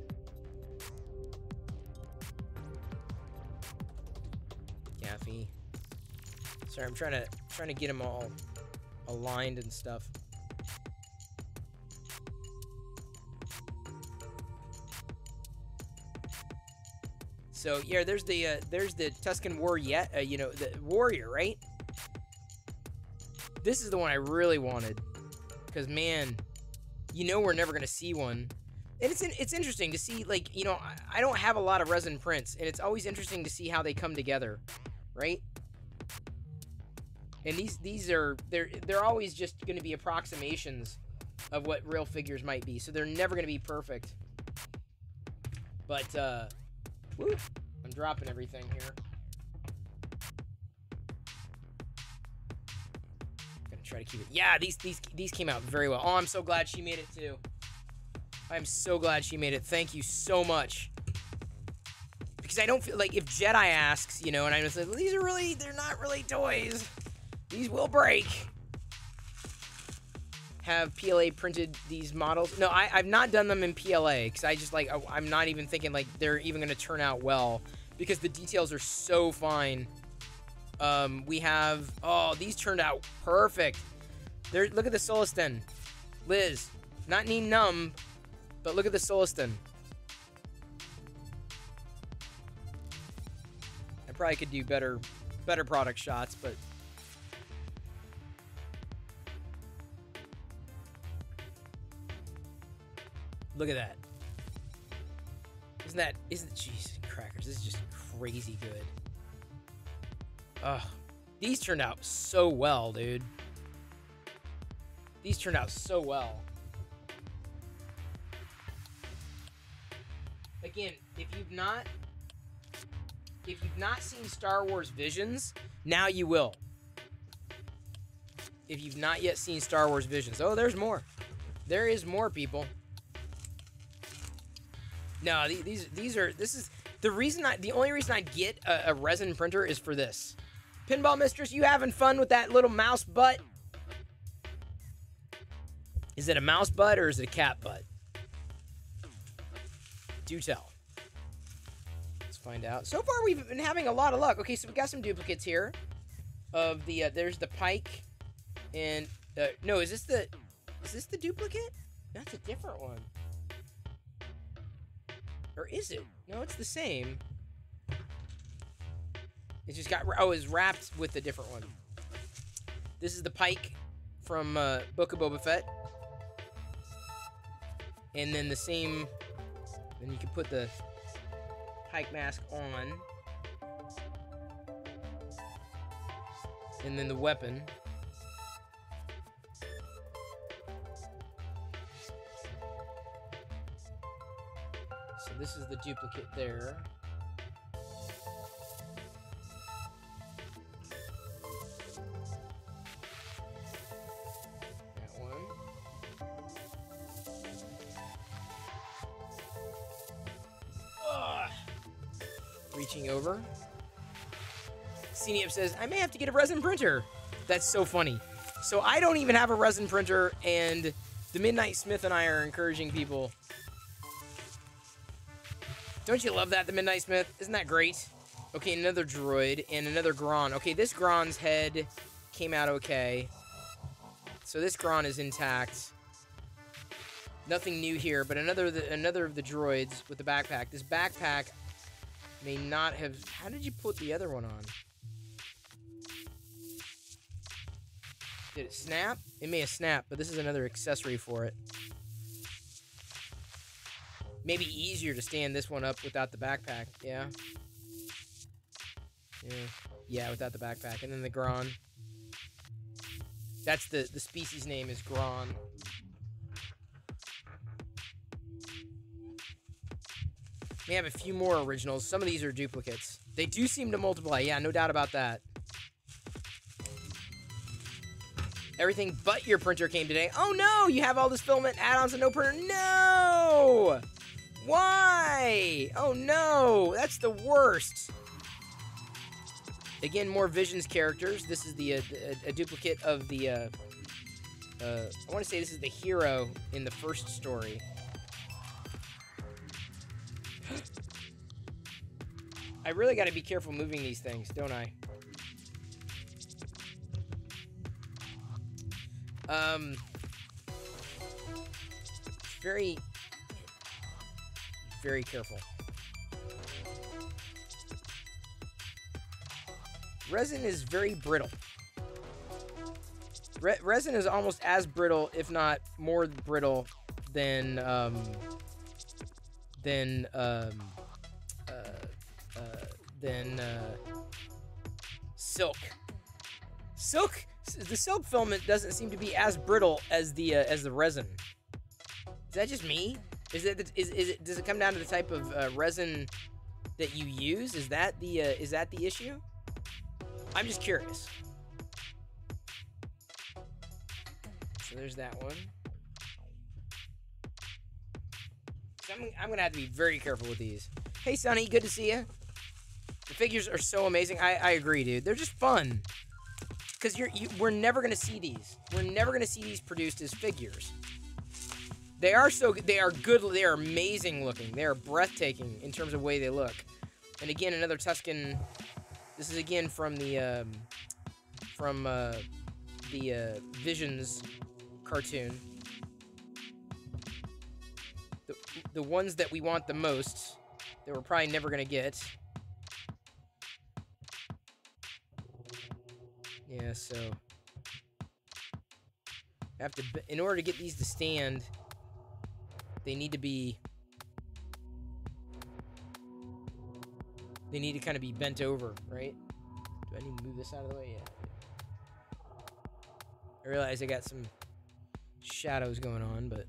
Gaffy. Sorry, I'm trying to get them all aligned and stuff. So yeah, there's the Tusken warrior, the warrior, right? This is the one I really wanted, because man, we're never gonna see one. And it's interesting to see, like, I don't have a lot of resin prints, and it's always interesting to see how they come together, right? And these are they're always just going to be approximations of what real figures might be, so they're never going to be perfect. But woo, I'm dropping everything here. I'm gonna try to keep it. Yeah, these came out very well. Oh, I'm so glad she made it too. I'm so glad she made it. Thank you so much. Because I don't feel like if Jedi asks, and I just like, they're not really toys. These will break. Have PLA printed these models? No, I've not done them in PLA, because I just I'm not even thinking like they're even going to turn out well, because the details are so fine. We have, these turned out perfect. Look at the Soliston. Liz, not Neen Numb, but look at the Soliston. I probably could do better product shots, but look at that. Isn't jeez crackers, this is just crazy good. Ugh. These turned out so well, dude. These turned out so well. Again, if you've not seen Star Wars Visions, now you will. If you've not yet seen Star Wars Visions. Oh, there's more. There is more, people. No, this is the reason the only reason I'd get a resin printer is for this. Pinball Mistress, you having fun with that little mouse butt? Is it a mouse butt or is it a cat butt? Do tell. Let's find out. So far, we've been having a lot of luck. Okay, so we got some duplicates here of the. There's the Pike, and no, is this the duplicate? That's a different one. Or is it? No, it's the same. It just got, it's wrapped with a different one. This is the Pike from Book of Boba Fett. And then the same, then you can put the Pike mask on. And then the weapon. So this is the duplicate there. That one. reaching over. Ceniup says, I may have to get a resin printer. That's so funny. So I don't even have a resin printer, and the Midnight Smith and I are encouraging people. Don't you love that, the Midnight Smith? Isn't that great? Okay, another droid and another Gron. Okay, this Gron's head came out okay. So this Gron is intact. Nothing new here, but another of the droids with the backpack. This backpack may not have... How did you put the other one on? Did it snap? It may have snapped, but this is another accessory for it. Maybe easier to stand this one up without the backpack. Yeah. Yeah, without the backpack. And then the Gron. That's the species name is Gron. May have a few more originals. Some of these are duplicates. They do seem to multiply. Yeah, no doubt about that. Everything but your printer came today. Oh no! You have all this filament, add-ons, and no printer. No! Why? Oh no! That's the worst. Again, more Visions characters. This is the a duplicate of the. I want to say this is the hero in the first story. I really got to be careful moving these things, don't I? Very, very careful. Resin is very brittle. Resin is almost as brittle, if not more brittle, than silk. The silk filament doesn't seem to be as brittle as the resin. Is that just me? Does it come down to the type of resin that you use? Is that the issue? I'm just curious. So there's that one. So I'm gonna have to be very careful with these. Hey Sonny, good to see you. The figures are so amazing. I agree, dude. They're just fun. Because we're never gonna see these. We're never gonna see these produced as figures. They are good. They are amazing looking. They are breathtaking in terms of the way they look. And again, another Tusken. This is again from the Visions cartoon. The ones that we want the most, that we're probably never gonna get. Yeah, so have to, in order to get these to stand, they need to kind of be bent over, right? Do I need to move this out of the way? Yeah. I realize I got some shadows going on, but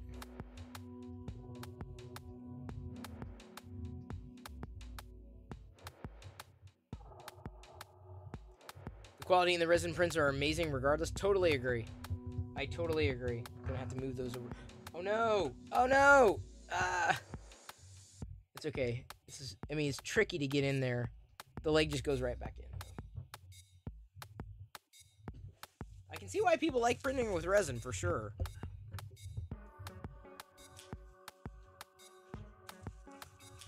the quality in the resin prints are amazing regardless. Totally agree. I totally agree. Gonna have to move those over. Oh no! Oh no! It's okay. It's tricky to get in there. The leg just goes right back in. I can see why people like printing with resin, for sure.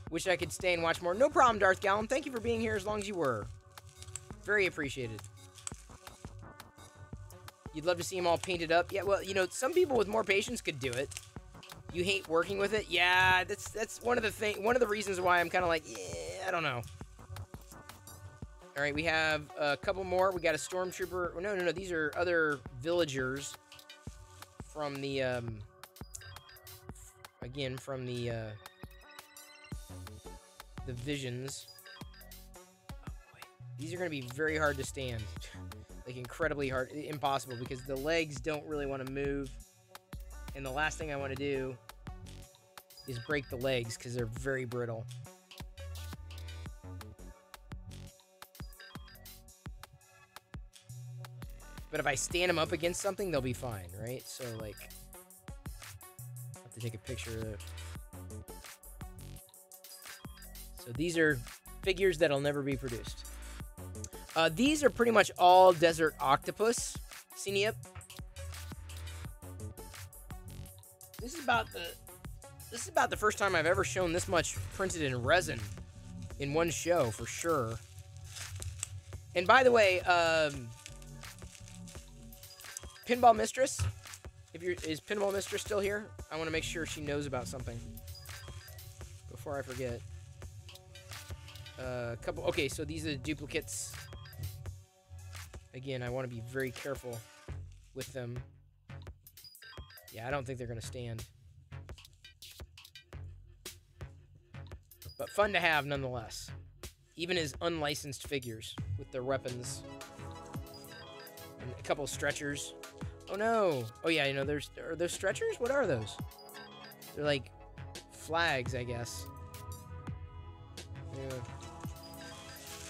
Wish I could stay and watch more. No problem, Darth Gallon. Thank you for being here as long as you were. Very appreciated. You'd love to see them all painted up. Yeah, well, some people with more patience could do it. You hate working with it? Yeah, that's one of the reasons why I'm kind of like, yeah, I don't know. All right, we have a couple more. We got a stormtrooper. No, these are other villagers from the again from the Visions. Oh boy, these are going to be very hard to stand. Like incredibly hard, impossible, because the legs don't really want to move. And the last thing I want to do is break the legs because they're very brittle. But if I stand them up against something, they'll be fine, right? So, like, I have to take a picture of it. So these are figures that'll never be produced. These are pretty much all Desert Octopus. Seen yep. This is about the first time I've ever shown this much printed in resin in one show for sure. And by the way, Pinball Mistress, is Pinball Mistress still here? I want to make sure she knows about something before I forget. Okay, so these are the duplicates. Again, I want to be very careful with them. Yeah, I don't think they're going to stand. But fun to have nonetheless. Even as unlicensed figures with their weapons. And a couple of stretchers. Oh no! Oh yeah, you know, are those stretchers? What are those? They're like flags, I guess. Yeah.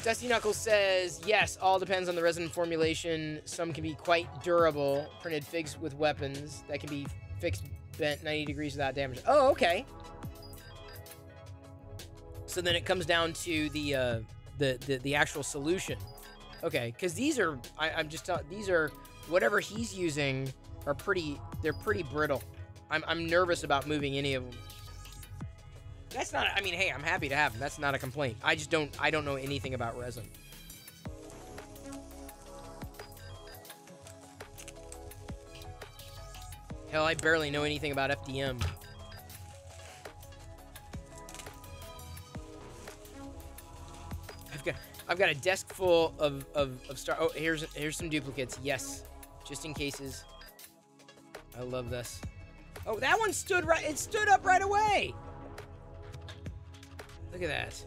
Dusty Knuckles says, yes, all depends on the resin formulation. Some can be quite durable. Printed figs with weapons that can be fixed, bent 90 degrees without damage. Oh, okay. So then it comes down to the actual solution. Okay, because these are, these are, whatever he's using are they're pretty brittle. I'm nervous about moving any of them. That's not, I mean, hey, I'm happy to have them. That's not a complaint. I don't know anything about resin. Hell, I barely know anything about FDM. I've got a desk full of star. Oh, here's some duplicates. Yes, just in cases. I love this. Oh, that one stood right. It stood up right away. Look at that. See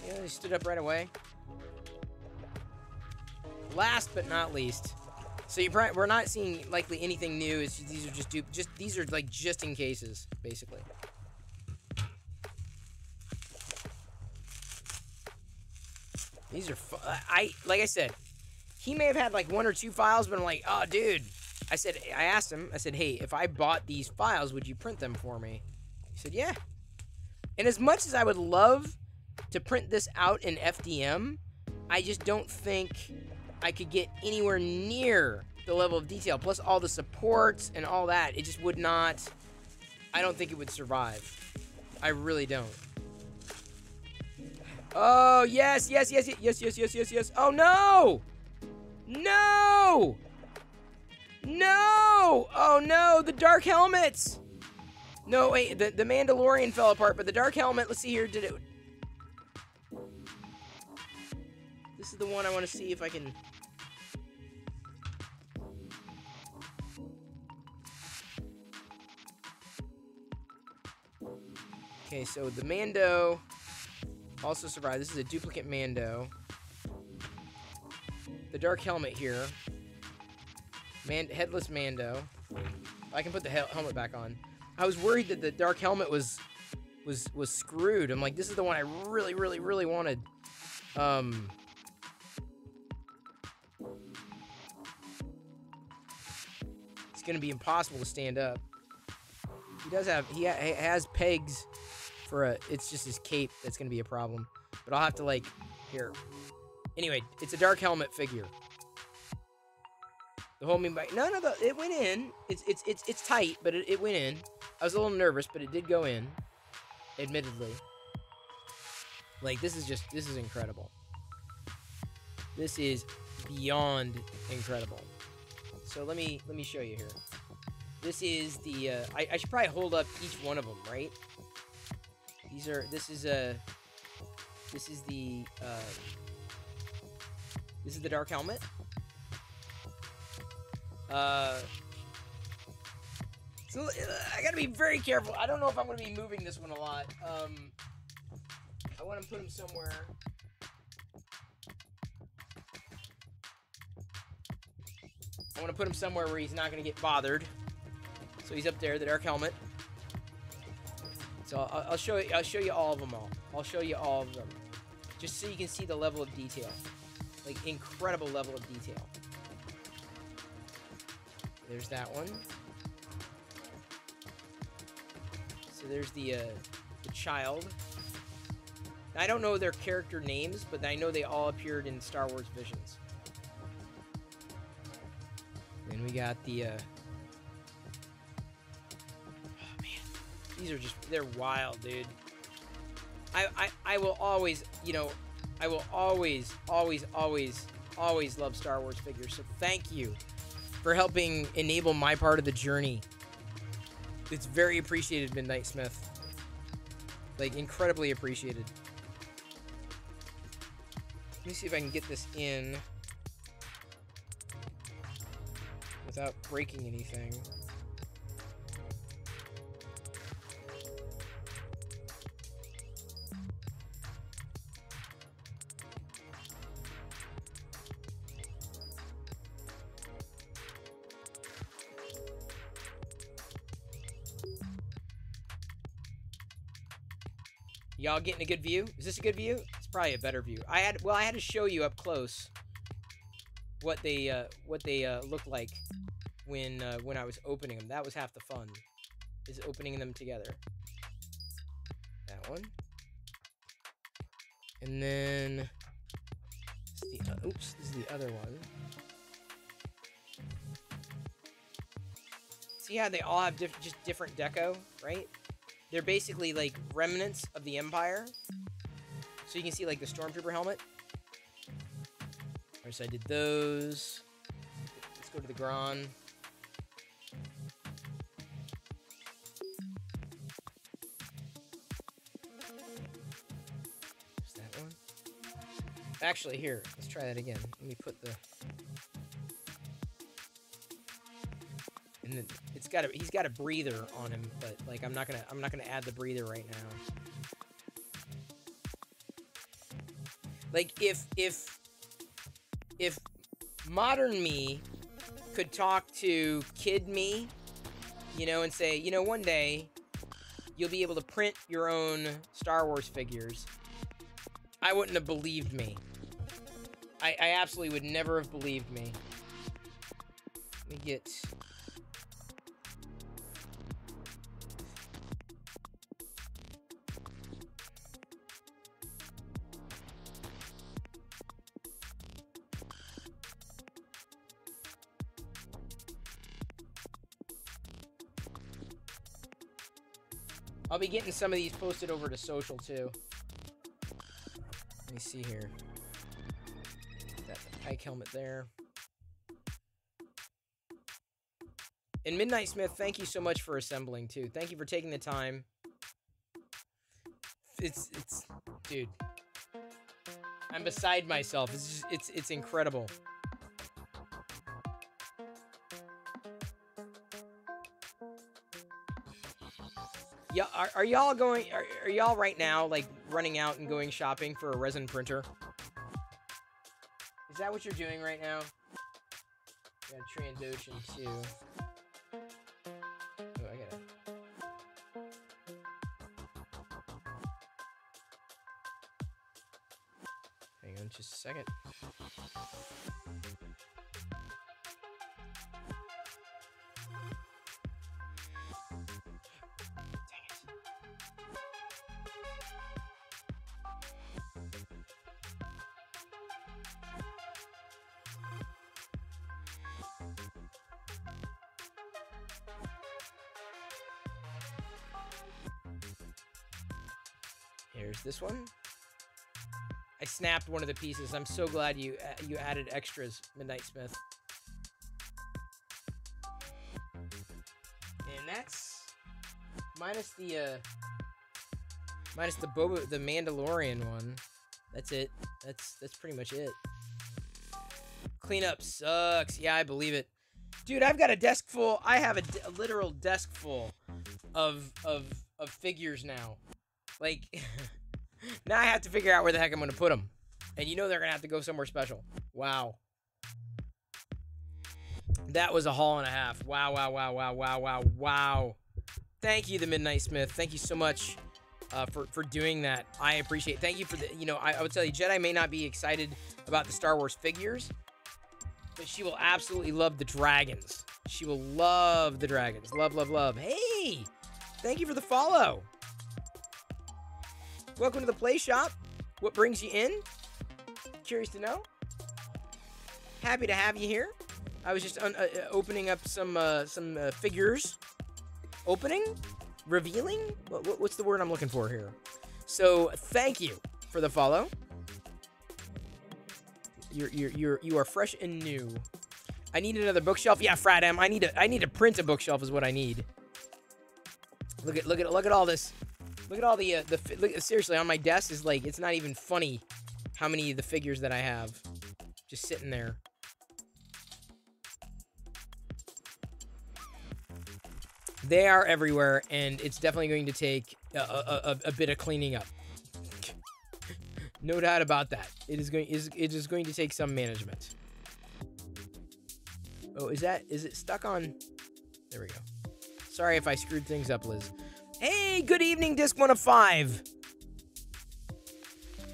how they stood up right away? Last but not least. So we're not seeing likely anything new. It's just, these are these are like just in cases, basically. These are like I said, he may have had like 1 or 2 files, but I'm like, oh dude. I asked him, I said, hey, if I bought these files, would you print them for me? He said, yeah. And as much as I would love to print this out in FDM, I just don't think I could get anywhere near the level of detail, plus all the supports and all that. It just would not, I don't think it would survive. I really don't. Oh, yes. Oh, no! No! No! Oh, no, the dark helmets! No, wait, the Mandalorian fell apart, but the dark helmet, let's see here, did it... This is the one I want to see if I can... Okay, so the Mando also survived. This is a duplicate Mando. The dark helmet here. Headless Mando. I can put the helmet back on. I was worried that the dark helmet was screwed. I'm like, this is the one I really wanted. It's gonna be impossible to stand up. He has pegs for it's just his cape that's gonna be a problem. But I'll have to like, here. Anyway, it's a dark helmet figure. The whole mean by it went in. It's tight, but it went in. I was a little nervous, but it did go in. Admittedly. Like this is incredible. This is beyond incredible. So let me show you here. This is the I should probably hold up each one of them, right? This is the dark helmet. So I gotta be very careful. I don't know if I'm gonna be moving this one a lot. I want to put him somewhere. I want to put him somewhere where he's not gonna get bothered. So he's up there, the dark helmet. So I'll show you all of them all. I'll show you all of them, just so you can see the level of detail, like incredible level of detail. There's that one. So there's the child. I don't know their character names, but I know they all appeared in Star Wars Visions. Then we got the, oh man, these are just, they're wild, dude. I will always, you know, I will always love Star Wars figures. So thank you for helping enable my part of the journey. It's very appreciated, Midnight Smith. Like, incredibly appreciated. Let me see if I can get this in without breaking anything. Y'all getting a good view? Is this a good view? It's probably a better view. I had to show you up close what they look like when I was opening them. That was half the fun, is opening them together. That one, and then oops, this is the other one. See how they all have just different deco, right? They're basically like remnants of the Empire. So you can see like the Stormtrooper helmet. Alright, so I did those. Let's go to the Gron. There's that one. Actually, here, let's try that again. Let me put the... And then he's got a breather on him, but like I'm not gonna add the breather right now. Like if modern me could talk to kid me, you know, and say, you know, one day you'll be able to print your own Star Wars figures, I wouldn't have believed me. I absolutely would never have believed me. Let me get... I'll be getting some of these posted over to social too. Let me see here. Got the Pike helmet there. And Midnight Smith, thank you so much for assembling too. Thank you for taking the time. It's dude. I'm beside myself. It's incredible. Yeah, are y'all going? Are y'all right now like running out and going shopping for a resin printer? Is that what you're doing right now? Got a Trandoshan too. Oh, I gotta. Hang on, just a second. Here's this one. I snapped one of the pieces. I'm so glad you added extras, Midnight Smith. And that's minus the Boba, the Mandalorian one. That's it. That's pretty much it. Cleanup sucks. Yeah, I believe it. Dude, I've got a desk full. I have a literal desk full of figures now. Like, now I have to figure out where the heck I'm going to put them. And you know they're going to have to go somewhere special. Wow. That was a haul and a half. Wow, wow, wow, wow, wow, wow, wow. Thank you, the Midnight Smith. Thank you so much for doing that. I appreciate it. Thank you for the, you know, I would tell you, Jedi may not be excited about the Star Wars figures, but she will absolutely love the dragons. She will love the dragons. Love, love, love. Hey! Thank you for the follow. Welcome to the play shop. What brings you in? Curious to know. Happy to have you here. I was just opening up some figures. Opening? Revealing? What's the word I'm looking for here? So thank you for the follow. You are fresh and new. I need another bookshelf. Yeah, Fradam. I need to print a bookshelf is what I need. Look at all this. Look at all the seriously on my desk is like it's not even funny how many of the figures that I have just sitting there. They are everywhere, and it's definitely going to take a bit of cleaning up. No doubt about that. It is going to take some management. Oh, is it stuck on? There we go. Sorry if I screwed things up, Liz. Hey, good evening, Disc 1 of 5.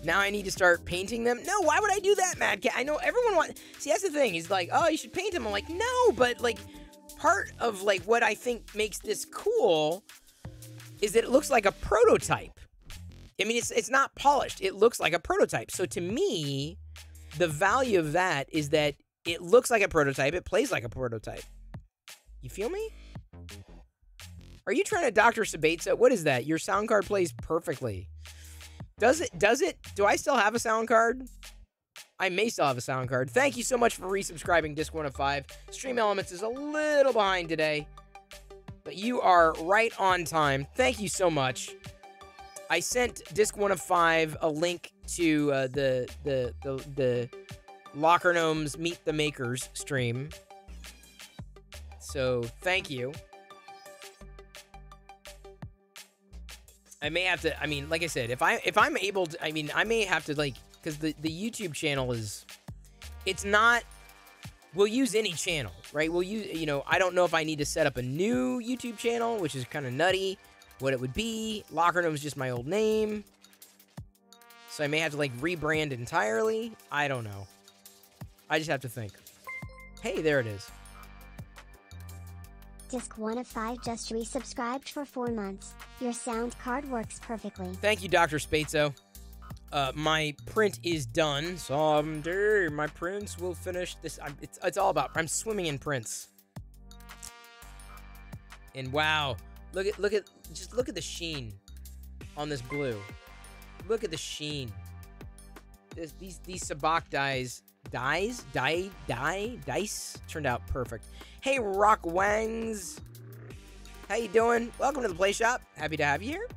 Now I need to start painting them? No, why would I do that, Mad Cat? I know everyone wants... See, that's the thing. He's like, oh, you should paint them. I'm like, no, but, like, part of, like, what I think makes this cool is that it looks like a prototype. I mean, it's not polished. It looks like a prototype. So, to me, the value of that is that it looks like a prototype. It plays like a prototype. You feel me? Are you trying to Dr. Sabatza? What is that? Your sound card plays perfectly. Does it? Do I still have a sound card? I may still have a sound card. Thank you so much for resubscribing, Disc 1 of 5. Stream Elements is a little behind today, but you are right on time. Thank you so much. I sent Disc 1 of 5 a link to the Locker Gnomes Meet the Makers stream. So thank you. I may have to, I mean, like I said, if I'm able to, I mean, I may have to, like, because the YouTube channel is, it's not, we'll use any channel, right? We'll use, you know, I don't know if I need to set up a new YouTube channel, which is kind of nutty, what it would be. Locker Room is just my old name. So I may have to, like, rebrand entirely. I don't know. I just have to think. Hey, there it is. Disc 1 of 5 just resubscribed for 4 months. Your sound card works perfectly. Thank you, Dr. Spatzo. My print is done. Someday my prints will finish this. It's all about, I'm swimming in prints. And wow, just look at the sheen on this blue. Look at the sheen. These Sabak dice turned out perfect. Hey, Rock Wangs. How you doing? Welcome to the Play Shop. Happy to have you here.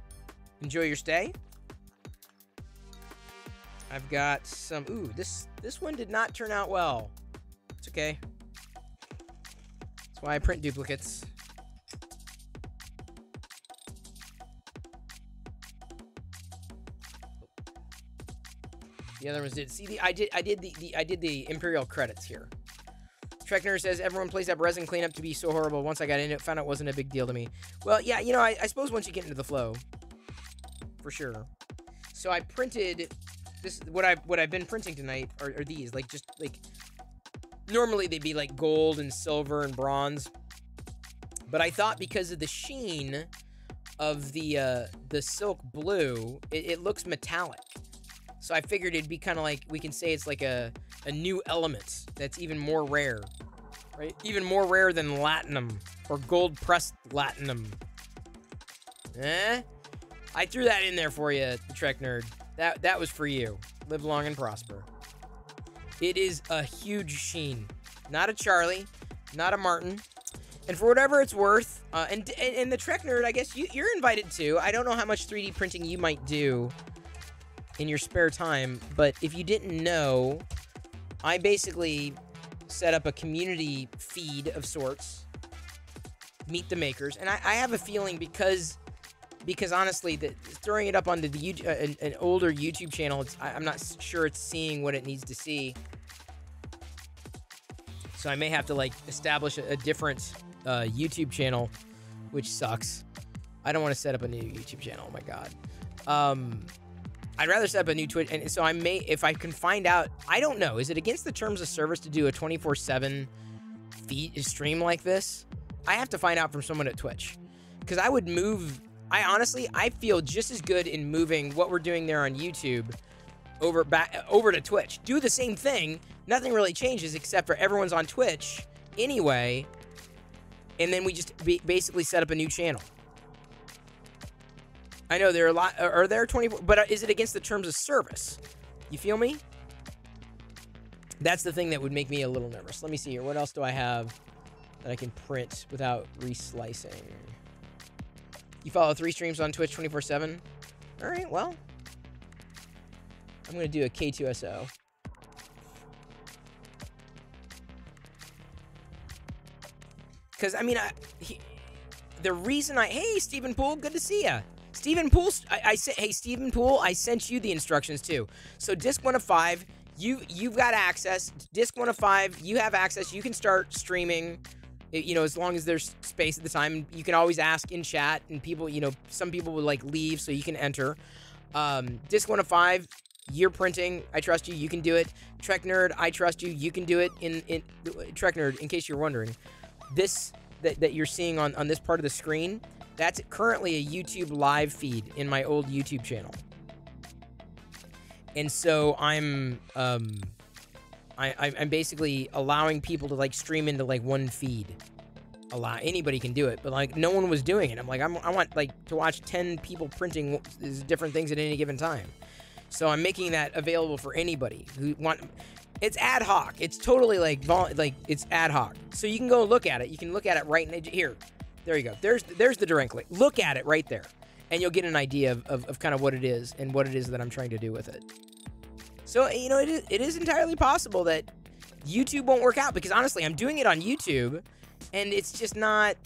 Enjoy your stay. I've got some... Ooh, this one did not turn out well. It's okay. That's why I print duplicates. The other ones did. See, I did the Imperial credits here. Trekner says, everyone plays up resin cleanup to be so horrible. Once I got into it, found out it wasn't a big deal to me. Well, yeah, you know, I suppose once you get into the flow, for sure. So I printed this. What I've been printing tonight are these, like, just like, normally they'd be like gold and silver and bronze, but I thought because of the sheen of the silk blue, it looks metallic. So I figured it'd be kind of like, we can say it's like a new element that's even more rare, right? Even more rare than latinum or gold pressed latinum. I threw that in there for you, the Trek Nerd. That was for you. Live long and prosper. It is a huge sheen. Not a Charlie, not a Martin. And for whatever it's worth, and the Trek Nerd, I guess you're invited too. I don't know how much 3D printing you might do in your spare time, but if you didn't know, I basically set up a community feed of sorts, Meet the Makers, and I have a feeling because honestly, throwing it up onto the an older YouTube channel, I'm not sure it's seeing what it needs to see. So I may have to, like, establish a different YouTube channel, which sucks. I don't want to set up a new YouTube channel. Oh my god. I'd rather set up a new Twitch, and so I may, if I can find out, I don't know, is it against the terms of service to do a 24/7 stream like this, I have to find out from someone at Twitch. Because I would move... I feel just as good in moving what we're doing there on YouTube over to Twitch. Do the same thing. Nothing really changes except for everyone's on Twitch anyway. And then we just basically set up a new channel. I know there are a lot... Are there 24... But is it against the terms of service? You feel me? That's the thing that would make me a little nervous. Let me see here. What else do I have that I can print without reslicing? You follow 3 streams on Twitch 24/7? All right, well. I'm going to do a K2SO. Because, I mean, the reason hey, Stephen Poole, good to see ya. Stephen Poole, hey, Stephen Poole, I sent you the instructions too. So disc 1 of 5, you've got access. Disc 1 of 5, you have access. You can start streaming, you know, as long as there's space at the time. You can always ask in chat, and people, you know, some people will like leave, so you can enter. Disc 1 of 5, you're printing. I trust you. You can do it. Trek Nerd, I trust you. You can do it. In Trek Nerd, in case you're wondering, this that you're seeing on this part of the screen, that's currently a YouTube live feed in my old YouTube channel. And so I'm basically allowing people to like stream into like one feed. Anybody can do it, but like no one was doing it. I'm like, I want like to watch 10 people printing different things at any given time. So I'm making that available for anybody who want. It's ad hoc. It's totally like it's ad hoc. So you can go look at it. You can look at it right here. There you go. There's the direct link. Look at it right there, and you'll get an idea of kind of what it is and what it is that I'm trying to do with it. So, you know, it is entirely possible that YouTube won't work out, because honestly, I'm doing it on YouTube, and it's just not...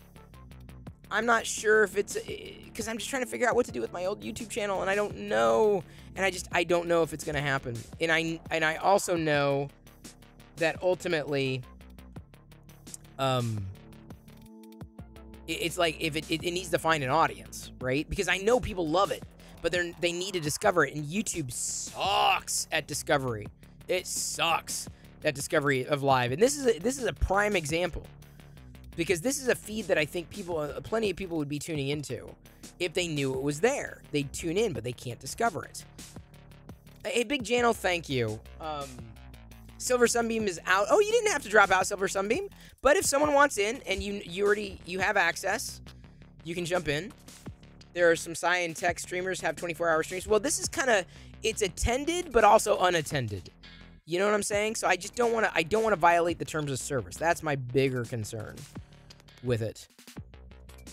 I'm not sure if it's... Because I'm just trying to figure out what to do with my old YouTube channel, and I don't know. And I don't know if it's going to happen. And I also know that ultimately... It's like if it needs to find an audience, right? Because I know people love it, but they need to discover it, and YouTube sucks at discovery. It sucks at discovery of live, and this is a prime example, because this is a feed that I think plenty of people would be tuning into if they knew it was there. They'd tune in, but they can't discover it. Hey, Big Jano, thank you. Silver Sunbeam is out. Oh, you didn't have to drop out, Silver Sunbeam. But if someone wants in and you have access, you can jump in. There are some Sci and Tech streamers have 24-hour streams. Well, this is kind of, it's attended but also unattended. You know what I'm saying? So I just don't want to violate the terms of service. That's my bigger concern with it.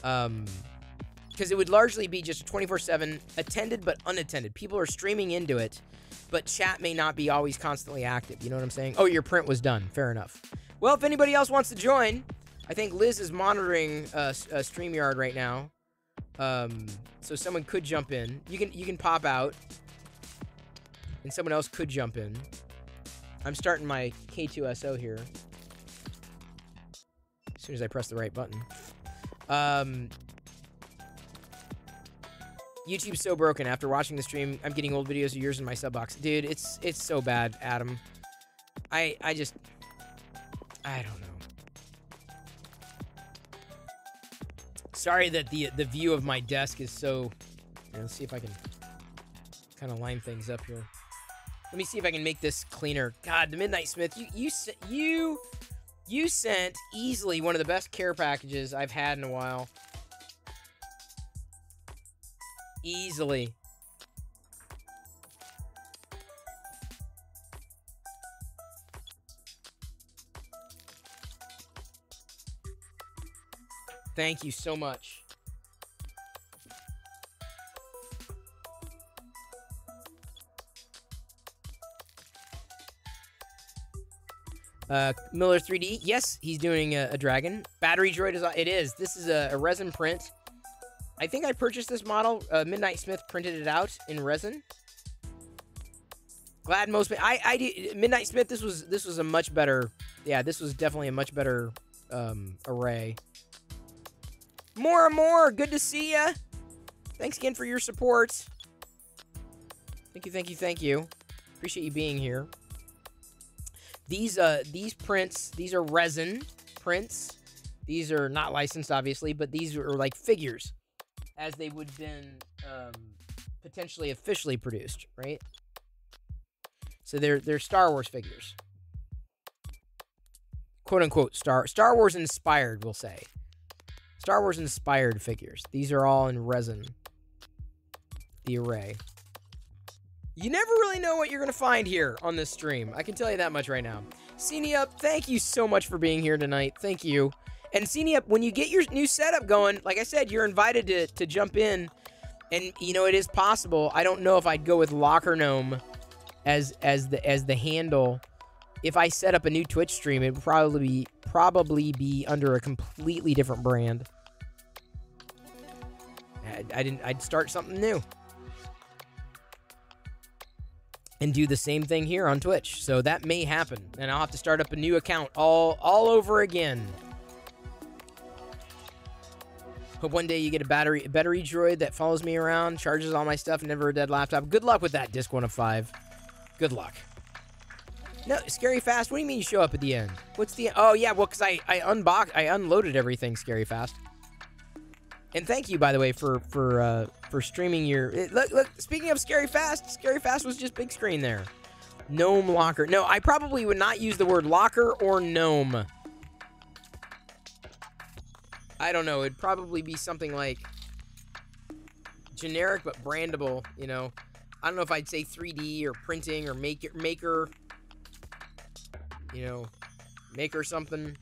Because it would largely be just 24/7 attended but unattended. People are streaming into it, but chat may not be always constantly active. You know what I'm saying? Oh, your print was done. Fair enough. Well, if anybody else wants to join, I think Liz is monitoring StreamYard right now. So someone could jump in. You can pop out, and someone else could jump in. I'm starting my K2SO here. As soon as I press the right button. YouTube's so broken. After watching the stream, I'm getting old videos of yours in my sub box. Dude, it's so bad, Adam. I don't know. Sorry that the view of my desk is so... Here, let's see if I can kind of line things up here. Let me see if I can make this cleaner. God, the Midnight Smith, you sent easily one of the best care packages I've had in a while. Easily. Thank you so much. Miller 3D, yes, he's doing a dragon. Battery Droid is, it is. This is a resin print. I think I purchased this model. Midnight Smith printed it out in resin. Glad most, Midnight Smith, this was a much better, yeah, this was definitely a much better array. More and more, good to see ya. Thanks again for your support. Thank you, thank you, thank you. Appreciate you being here. These prints, these are resin prints. These are not licensed, obviously, but these are like figures, as they would have been potentially officially produced, right? So they're Star Wars figures, quote unquote Star Wars inspired. We'll say Star Wars inspired figures. These are all in resin. The array. You never really know what you're gonna find here on this stream. I can tell you that much right now. Seniup, thank you so much for being here tonight. Thank you. And Seniup, when you get your new setup going, like I said, you're invited to jump in. And you know, it is possible. I don't know if I'd go with Locker Gnome as the handle. If I set up a new Twitch stream, it would probably be under a completely different brand. I'd start something new. And do the same thing here on Twitch. So that may happen. And I'll have to start up a new account all over again. Hope one day you get a battery droid that follows me around, charges all my stuff, never a dead laptop. Good luck with that, Disc 1 of 5. Good luck. No, Scary Fast, what do you mean you show up at the end? What's the... Oh, yeah, well, because I unloaded everything, Scary Fast. And thank you, by the way, for streaming your... Look, speaking of Scary Fast was just big screen there. Gnome locker. No, I probably would not use the word locker or gnome. I don't know. It'd probably be something like generic but brandable, you know. I don't know if I'd say 3D or printing or maker, you know, maker something.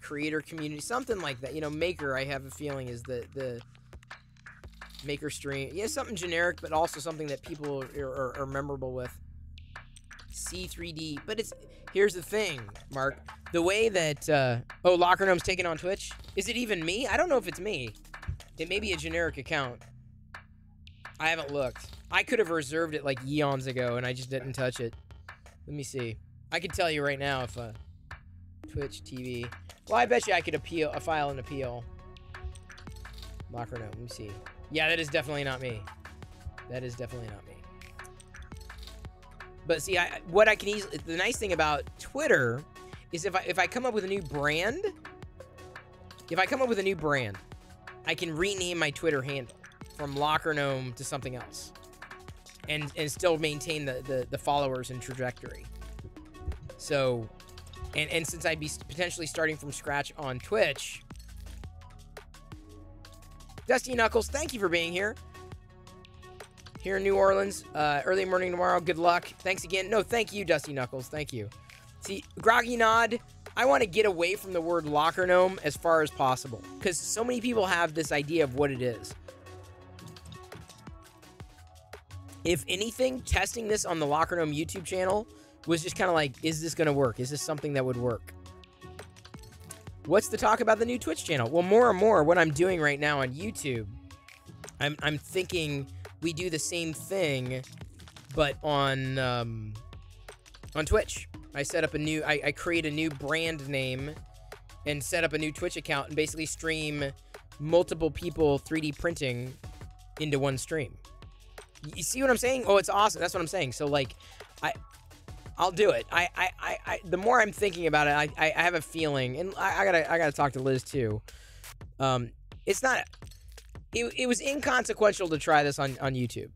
Creator community, something like that. You know, maker, I have a feeling, is the maker stream. Yeah, something generic, but also something that people are memorable with. C3D. But here's the thing, Mark. The way that, Locker Gnome's taken on Twitch, is it even me? I don't know if it's me. It may be a generic account. I haven't looked. I could have reserved it like eons ago, and I just didn't touch it. Let me see. I can tell you right now if, Twitch TV. Well, I bet you I could file an appeal. Locker Gnome, let me see. Yeah, that is definitely not me. That is definitely not me. But see, what I can easily... The nice thing about Twitter is if I come up with a new brand... If I come up with a new brand, I can rename my Twitter handle from Locker Gnome to something else. And still maintain the followers and trajectory. So... And since I'd be potentially starting from scratch on Twitch... Dusty Knuckles, thank you for being here. Here in New Orleans, early morning tomorrow. Good luck. Thanks again. No, thank you, Dusty Knuckles. Thank you. See, Groggy Nod, I want to get away from the word Locker Gnome as far as possible. Because so many people have this idea of what it is. If anything, testing this on the Locker Gnome YouTube channel was just kind of like, is this going to work? Is this something that would work? What's the talk about the new Twitch channel? Well, more and more, what I'm doing right now on YouTube, I'm thinking we do the same thing, but on Twitch. I set up a new, I create a new brand name and set up a new Twitch account and basically stream multiple people 3D printing into one stream. You see what I'm saying? Oh, it's awesome. That's what I'm saying. So like, I'll do it. The more I'm thinking about it, I have a feeling, and I gotta talk to Liz too. It's not. It was inconsequential to try this on YouTube.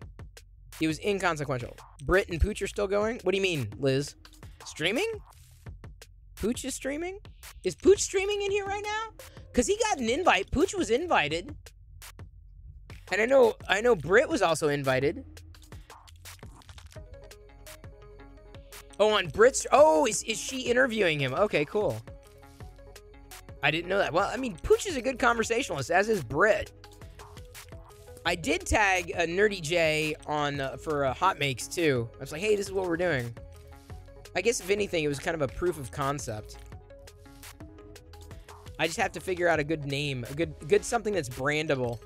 It was inconsequential. Britt and Pooch are still going. What do you mean, Liz? Streaming? Pooch is streaming? Is Pooch streaming in here right now? Cause he got an invite. Pooch was invited, and I know Britt was also invited. Oh, on Brit's... Oh, is she interviewing him? Okay, cool. I didn't know that. Well, I mean, Pooch is a good conversationalist, as is Brit. I did tag a Nerdy J on for Hot Makes, too. I was like, hey, this is what we're doing. I guess, if anything, it was kind of a proof of concept. I just have to figure out a good name. A good something that's brandable.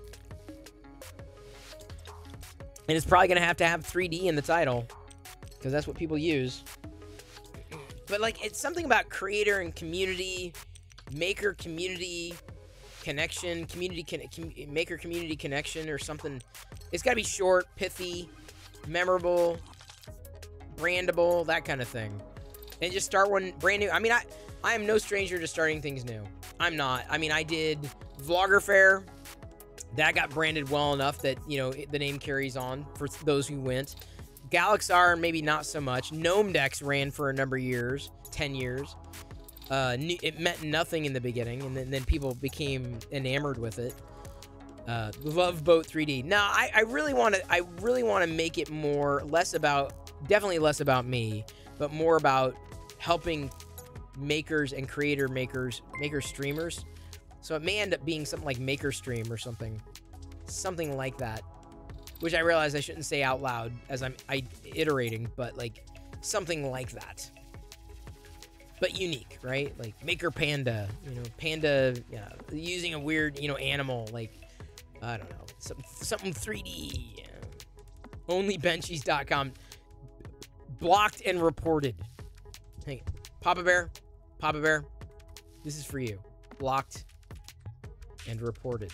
And it's probably going to have 3D in the title. Because that's what people use. But, like, it's something about creator and community, maker community connection, maker community connection or something. It's got to be short, pithy, memorable, brandable, that kind of thing. And just start one brand new. I mean, I am no stranger to starting things new. I'm not. I mean, I did Vlogger Fair. That got branded well enough that, you know, the name carries on for those who went. Galaxar, maybe not so much. Gnome Decks ran for a number of years, 10 years. It meant nothing in the beginning, and then people became enamored with it. Love Boat 3D. Now, I really want to make it less about me, but more about helping makers and maker streamers. So it may end up being something like Maker Stream or something like that, which I realize I shouldn't say out loud as I'm iterating, but like something like that. But unique, right? Like Maker Panda, you know, Panda, yeah, using a weird, you know, animal, like, I don't know, something 3D. Yeah. Onlybenchies.com. Blocked and reported. Hey, Papa Bear, this is for you. Blocked and reported.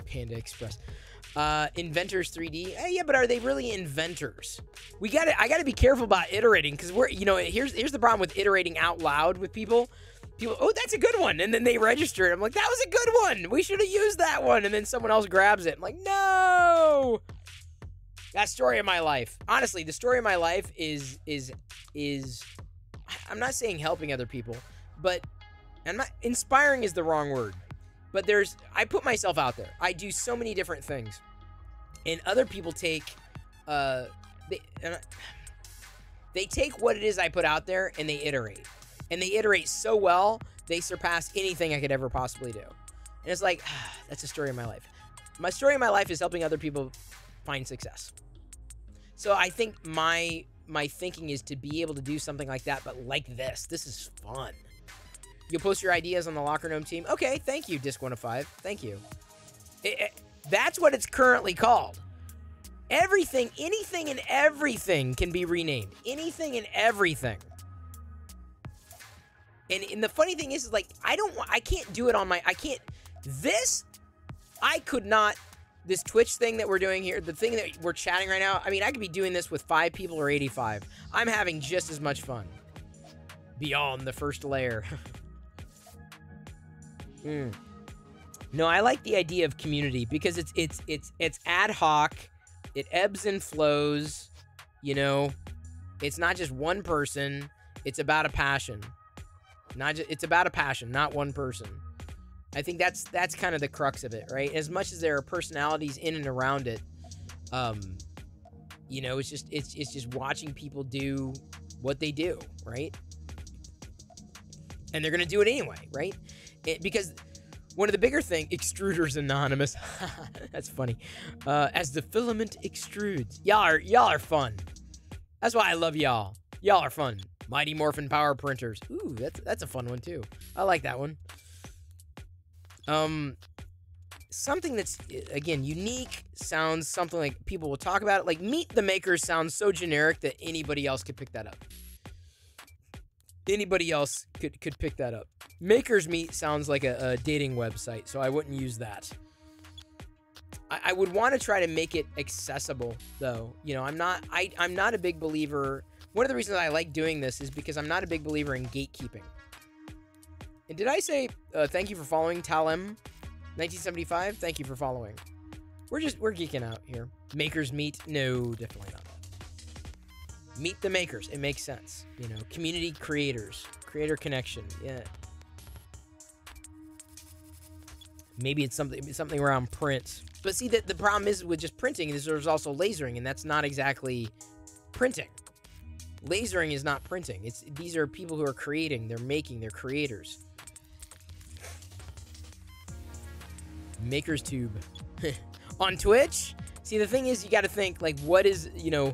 Panda Express. Inventors 3D. Yeah, but are they really inventors? I gotta be careful about iterating, because here's the problem with iterating out loud with people. Oh, that's a good one, and then they register it. I'm like, that was a good one. We should have used that one, and then someone else grabs it. I'm like, no. That story of my life. Honestly, the story of my life is I'm not saying helping other people, but inspiring is the wrong word. But I put myself out there. I do so many different things, and other people take they take what it is I put out there and they iterate. And they iterate so well, they surpass anything I could ever possibly do. And it's like, that's the story of my life. My story of my life is helping other people find success. So I think my thinking is to be able to do something like that, but like this. This is fun. You'll post your ideas on the Locker Gnome team. Okay, thank you, Disc105. Thank you. That's what it's currently called. Everything, anything and everything can be renamed. Anything and everything. And the funny thing is like, I can't do it on my, this Twitch thing that we're doing here, the thing that we're chatting right now, I mean, I could be doing this with 5 people or 85. I'm having just as much fun. Beyond the first layer. No, I like the idea of community because it's ad hoc. It ebbs and flows, you know. It's not just one person. It's about a passion. It's about a passion, not one person. I think that's kind of the crux of it, right? As much as there are personalities in and around it, you know, it's just watching people do what they do, right? And they're gonna do it anyway, right? Because one of the bigger things, Extruders Anonymous, that's funny. As the filament extrudes, y'all are fun. That's why I love y'all. Y'all are fun. Mighty Morphin Power Printers. Ooh, that's a fun one too. I like that one. Something that's, again, unique, sounds something like people will talk about it. Like Meet the Makers sounds so generic that anybody else could pick that up. Anybody else could pick that up. Makers Meet sounds like a dating website, so I wouldn't use that. I would want to try to make it accessible, though. You know, I'm not a big believer. One of the reasons I like doing this is because I'm not a big believer in gatekeeping. And did I say thank you for following Talem 1975? Thank you for following. We're geeking out here. Makers Meet? No, definitely not. Meet the makers. It makes sense. You know, community creators, creator connection. Yeah. Maybe it's something around print. But see, the problem is with just printing is there's also lasering, and that's not exactly printing. Lasering is not printing. These are people who are creating, they're making, they're creators. Makers Tube. On Twitch? See, the thing is, you got to think like, what is, you know,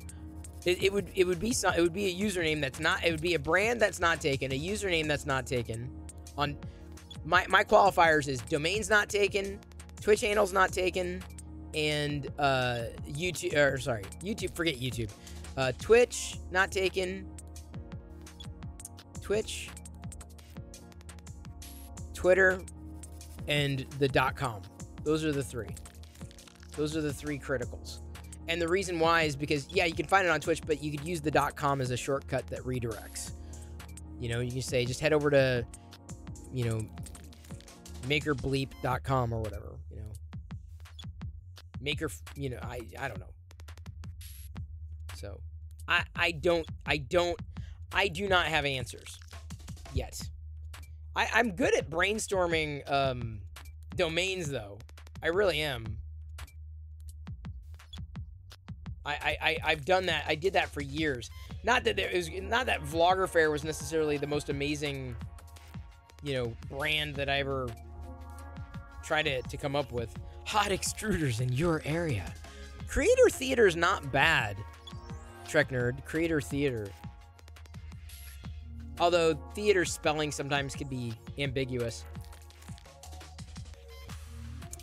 it would be a username that's not, it would be a brand that's not taken, a username that's not taken. On my qualifiers is domains not taken, Twitch handles not taken, and YouTube, forget YouTube. Twitch, not taken. Twitch, Twitter, and the .com. Those are the 3. Those are the 3 criticals. And the reason why is because, yeah, you can find it on Twitch, but you could use the .com as a shortcut that redirects. You know, you can say, just head over to, you know, makerbleep.com or whatever, you know. Maker, you know, I don't know. So, I do not have answers yet. I'm good at brainstorming domains, though. I really am. I've done that. I did that for years. Not that Vlogger Fair was necessarily the most amazing, you know, brand that I ever tried to come up with. Hot extruders in your area. Creator Theater's not bad. Trek Nerd. Creator Theater. Although theater spelling sometimes could be ambiguous.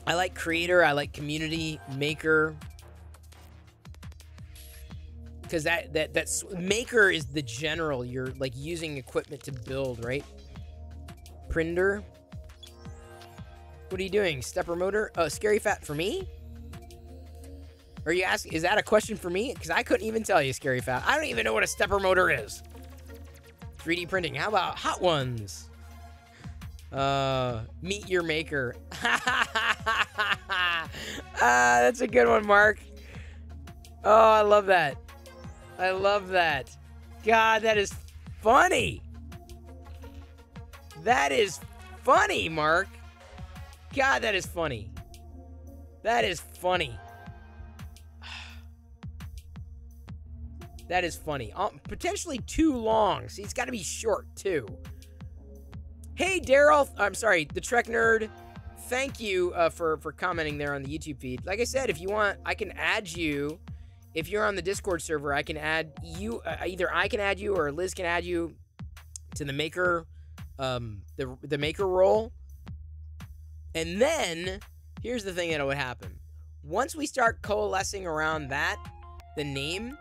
I like creator, I like community, maker. Because that's maker is the general. You're like using equipment to build, right? Printer. What are you doing? Stepper motor? Scary Fat for me? Are you asking? Is that a question for me? Because I couldn't even tell you, Scary Fat. I don't even know what a stepper motor is. 3D printing. How about hot ones? Meet your maker. That's a good one, Mark. Oh, I love that. I love that. God, that is funny. That is funny, Mark. God, that is funny. That is funny. That is funny. Potentially too long. See, it's got to be short, too. Hey, Daryl. I'm sorry, the Trek Nerd. Thank you for commenting there on the YouTube feed. Like I said, if you want, I can add you. If you're on the Discord server, I can add you. Either I can add you or Liz can add you to the maker, the maker role. And then, here's the thing that would happen. Once we start coalescing around that, the name,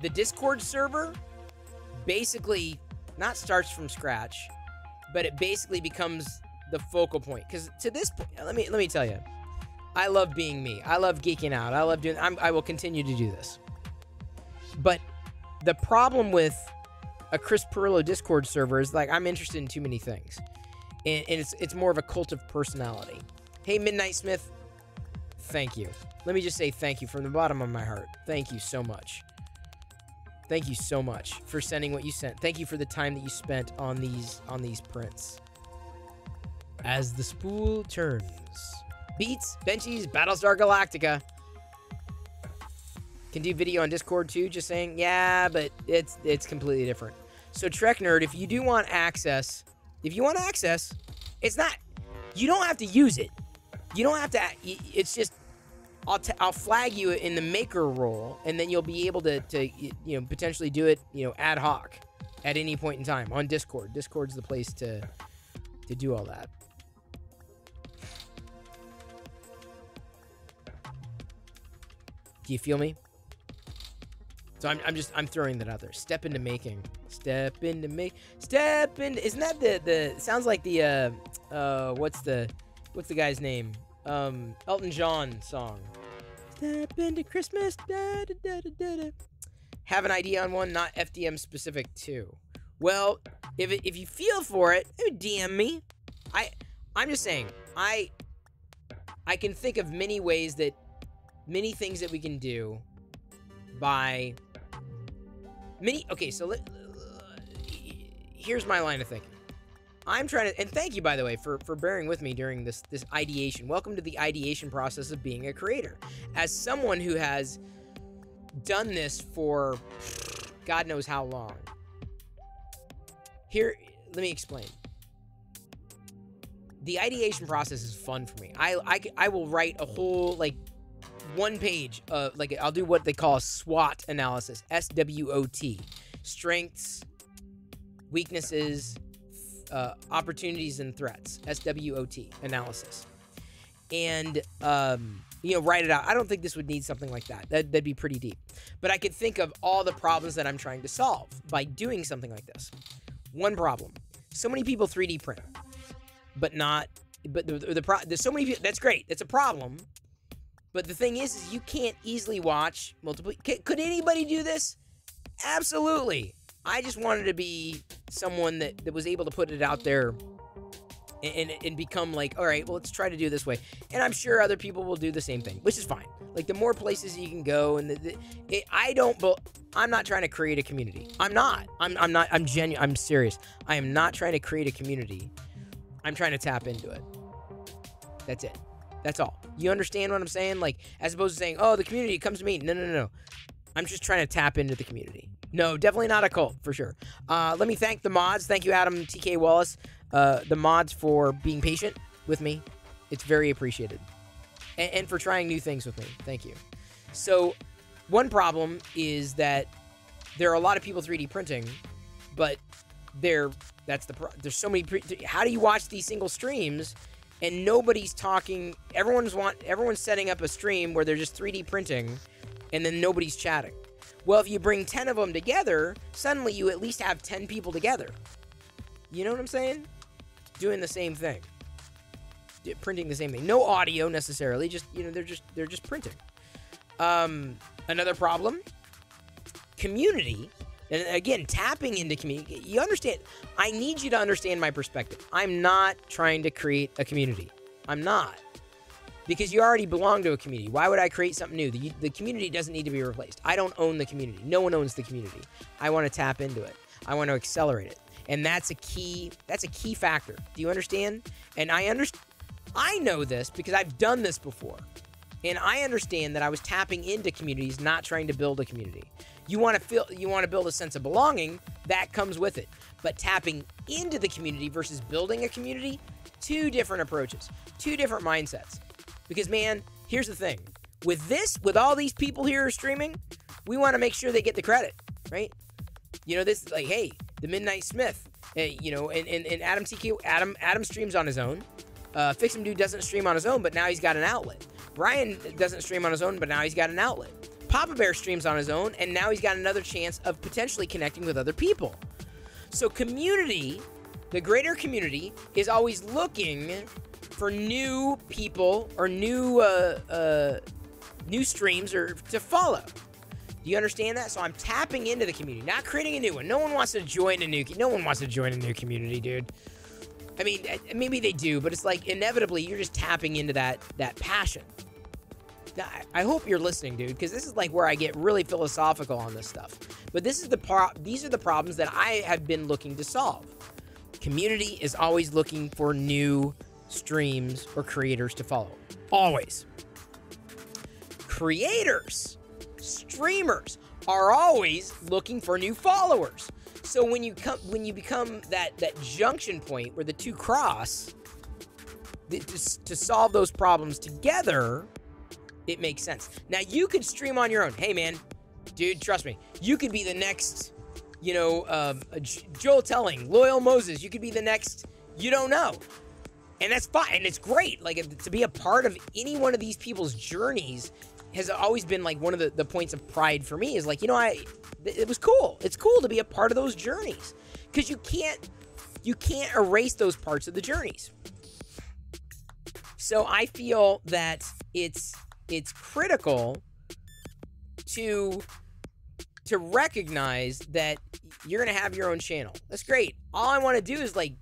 the Discord server basically not starts from scratch, but it basically becomes the focal point. Because to this point, let me tell you, I love being me. I love geeking out. I love doing. I will continue to do this. But the problem with a Chris Perilla Discord server is like I'm interested in too many things, and it's more of a cult of personality. Hey, Midnight Smith, thank you. Let me just say thank you from the bottom of my heart. Thank you so much. Thank you so much for sending what you sent. Thank you for the time that you spent on these prints. As the spool turns. Beats, Benchies, Battlestar Galactica. Can do video on Discord too, just saying. Yeah, but it's completely different. So Trek Nerd, if you do want access, it's not, you don't have to use it. You don't have to, it's just, I'll flag you in the maker role, and then you'll be able to potentially do it, ad hoc at any point in time on Discord. Discord's the place to do all that. Do you feel me? So I'm throwing that out there. Step into making. Isn't that the sounds like the what's the guy's name? Elton John song. Step into Christmas. Da, da, da, da, da. Have an idea on one, not FDM specific too. Well, if you feel for it, DM me. I'm just saying, I can think of many things that we can do by okay, so here's my line of thinking. I'm trying to, and thank you, by the way, for bearing with me during this ideation. Welcome to the ideation process of being a creator. As someone who has done this for God knows how long. Here, let me explain. The ideation process is fun for me. I will write a whole, one page of, I'll do what they call a SWOT analysis. SWOT. Strengths, weaknesses, opportunities and threats. SWOT analysis. And, write it out. I don't think this would need something like that. That'd be pretty deep. But I could think of all the problems that I'm trying to solve by doing something like this. One problem. So many people 3D print. But there's so many people. That's great. It's a problem. But the thing is you can't easily watch multiple. Could anybody do this? Absolutely. I just wanted to be someone that was able to put it out there and become like, all right, well, let's try to do it this way. And I'm sure other people will do the same thing, which is fine. Like, the more places you can go, and I'm not trying to create a community. I'm not. I'm genuine. I'm serious. I am not trying to create a community. I'm trying to tap into it. That's it. That's all. You understand what I'm saying? Like, as opposed to saying, oh, the community comes to me. No. I'm just trying to tap into the community. No, definitely not a cult, for sure. Let me thank the mods. Thank you, Adam TK Wallace. The mods for being patient with me. It's very appreciated. And for trying new things with me. Thank you. So, one problem is that there are a lot of people 3D printing, but there's so many. How do you watch these single streams and nobody's talking? Everyone's setting up a stream where they're just 3D printing, and then nobody's chatting. Well, if you bring 10 of them together, suddenly you at least have 10 people together. You know what I'm saying? Doing the same thing. Printing the same thing. No audio necessarily, just, they're just printing. Another problem, community. And again, tapping into community. You understand, I need you to understand my perspective. I'm not trying to create a community. I'm not. Because you already belong to a community. Why would I create something new? The community doesn't need to be replaced. I don't own the community. No one owns the community. I want to tap into it. I want to accelerate it. And that's a key factor. Do you understand? And I know this because I've done this before. And I understand that I was tapping into communities, not trying to build a community. You want to build a sense of belonging, that comes with it. But tapping into the community versus building a community, two different approaches, two different mindsets. Because, man, here's the thing. With all these people here streaming, we want to make sure they get the credit, right? This is like, hey, the Midnight Smith, and Adam TK, Adam streams on his own. Fix'em Dude doesn't stream on his own, but now he's got an outlet. Brian doesn't stream on his own, but now he's got an outlet. Papa Bear streams on his own, and now he's got another chance of potentially connecting with other people. So community, the greater community, is always looking for new people or new streams or to follow. Do you understand that? So I'm tapping into the community, not creating a new one. No one wants to join a new community, dude. I mean, maybe they do, but it's like inevitably you're just tapping into that passion. I hope you're listening, dude, because this is like where I get really philosophical on this stuff. But these are the problems that I have been looking to solve. Community is always looking for new streams or creators to follow. Always. Creators, streamers are always looking for new followers. So when you become that junction point where the two cross, to solve those problems together, it makes sense. Now you could stream on your own. Hey man, dude, trust me, you could be the next, Joel Telling, Loyal Moses. You could be the next. You don't know. And that's fine, and it's great. Like, to be a part of any one of these people's journeys has always been, like, one of the points of pride for me is, like, it was cool. It's cool to be a part of those journeys. Because you can't erase those parts of the journeys. So I feel that it's critical to recognize that you're going to have your own channel. That's great. All I want to do is, like,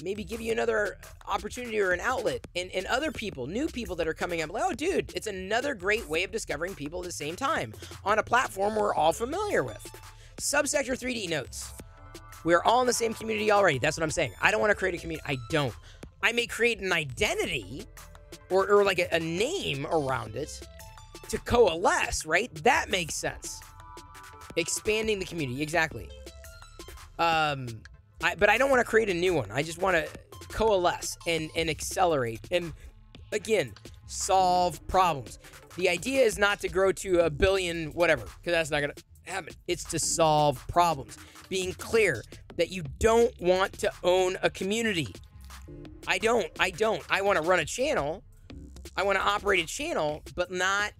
maybe give you another opportunity or an outlet, and other people, new people that are coming up, like, oh dude, it's another great way of discovering people at the same time on a platform we're all familiar with. Subsector 3D notes. We're all in the same community already. That's what I'm saying. I don't want to create a community. I don't. I may create an identity or like a name around it to coalesce, right? That makes sense. Expanding the community, exactly. But I don't want to create a new one. I just want to coalesce and accelerate and, again, solve problems. The idea is not to grow to 1 billion whatever, because that's not going to happen. It's to solve problems. Being clear that you don't want to own a community. I don't. I want to run a channel. I want to operate a channel, but not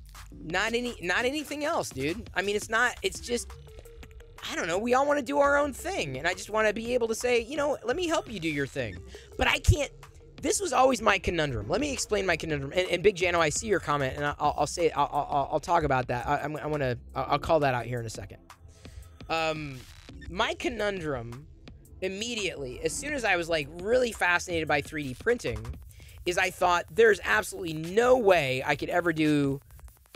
anything else, dude. I mean, it's just, I don't know, we all want to do our own thing, and I just want to be able to say, let me help you do your thing. But I can't this was always my conundrum. Let me explain my conundrum. And Big Jano, I see your comment, and I'll say I'll talk about that. I'll call that out here in a second. My conundrum immediately, as soon as I was like really fascinated by 3D printing, is I thought there's absolutely no way I could ever do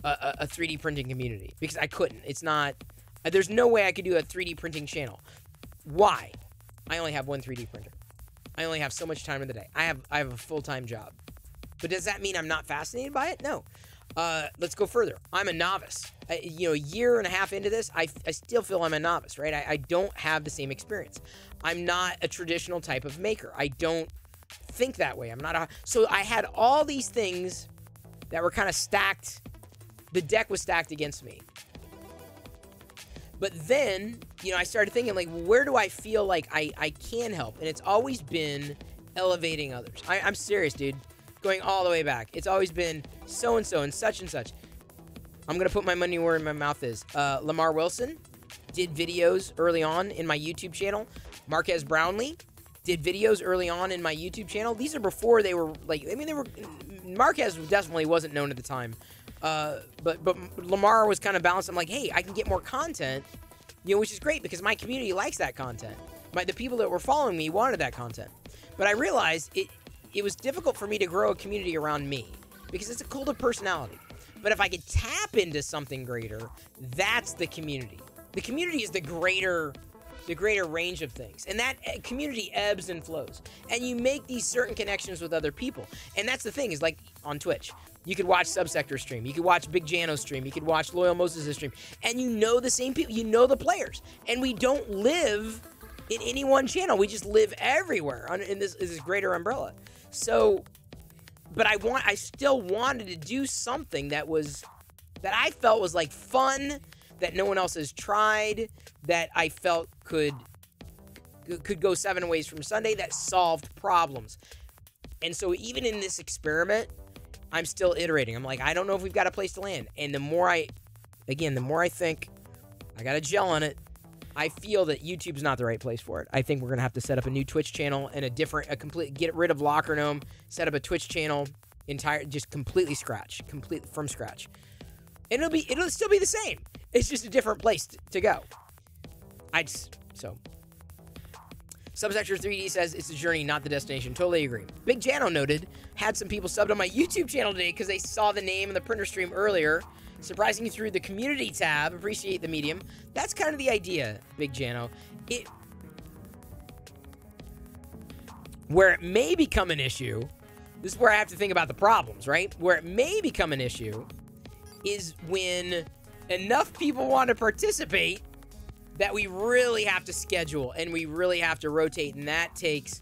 a 3D printing community, because I couldn't. It's not. There's no way I could do a 3D printing channel. Why? I only have one 3D printer. I only have so much time in the day. I have a full-time job. But does that mean I'm not fascinated by it? No. Let's go further. I'm a novice. A year and a half into this, I still feel I'm a novice, right? I don't have the same experience. I'm not a traditional type of maker. I don't think that way. I'm not a... So I had all these things that were kind of stacked. The deck was stacked against me. But then, I started thinking, like, where do I feel like I can help? And it's always been elevating others. I'm serious, dude. Going all the way back. It's always been so-and-so and such and such. I'm going to put my money where my mouth is. Lamar Wilson did videos early on in my YouTube channel. Marquez Brownlee did videos early on in my YouTube channel. These are before they were, like, Marquez definitely wasn't known at the time. But Lamar was kind of balanced. I'm like, hey, I can get more content, which is great because my community likes that content. The people that were following me wanted that content. But I realized it was difficult for me to grow a community around me because it's a cult of personality. But if I could tap into something greater, that's the community. The community is the greater range of things. And that community ebbs and flows. And you make these certain connections with other people. And that's the thing, is like on Twitch. You could watch Subsector stream. You could watch Big Jano stream. You could watch Loyal Moses' stream. And you know the same people. You know the players. And we don't live in any one channel. We just live everywhere in this greater umbrella. So, but I still wanted to do something that I felt was like fun, that no one else has tried, that I felt could go 7 ways from Sunday, that solved problems. And so even in this experiment, I'm still iterating. I'm like, I don't know if we've got a place to land. And the more I think I got to gel on it, I feel that YouTube's not the right place for it. I think we're going to have to set up a new Twitch channel and get rid of Locker Gnome, set up a Twitch channel, just completely from scratch. And it'll still be the same. It's just a different place to go. Subsector 3D says it's the journey, not the destination. Totally agree. Big Jano noted, had some people subbed on my YouTube channel today because they saw the name in the printer stream earlier. Surprising you through the community tab. Appreciate the medium. That's kind of the idea, Big Jano. Where it may become an issue, this is where I have to think about the problems, right? Where it may become an issue is when enough people want to participate that we really have to schedule and we really have to rotate, and that takes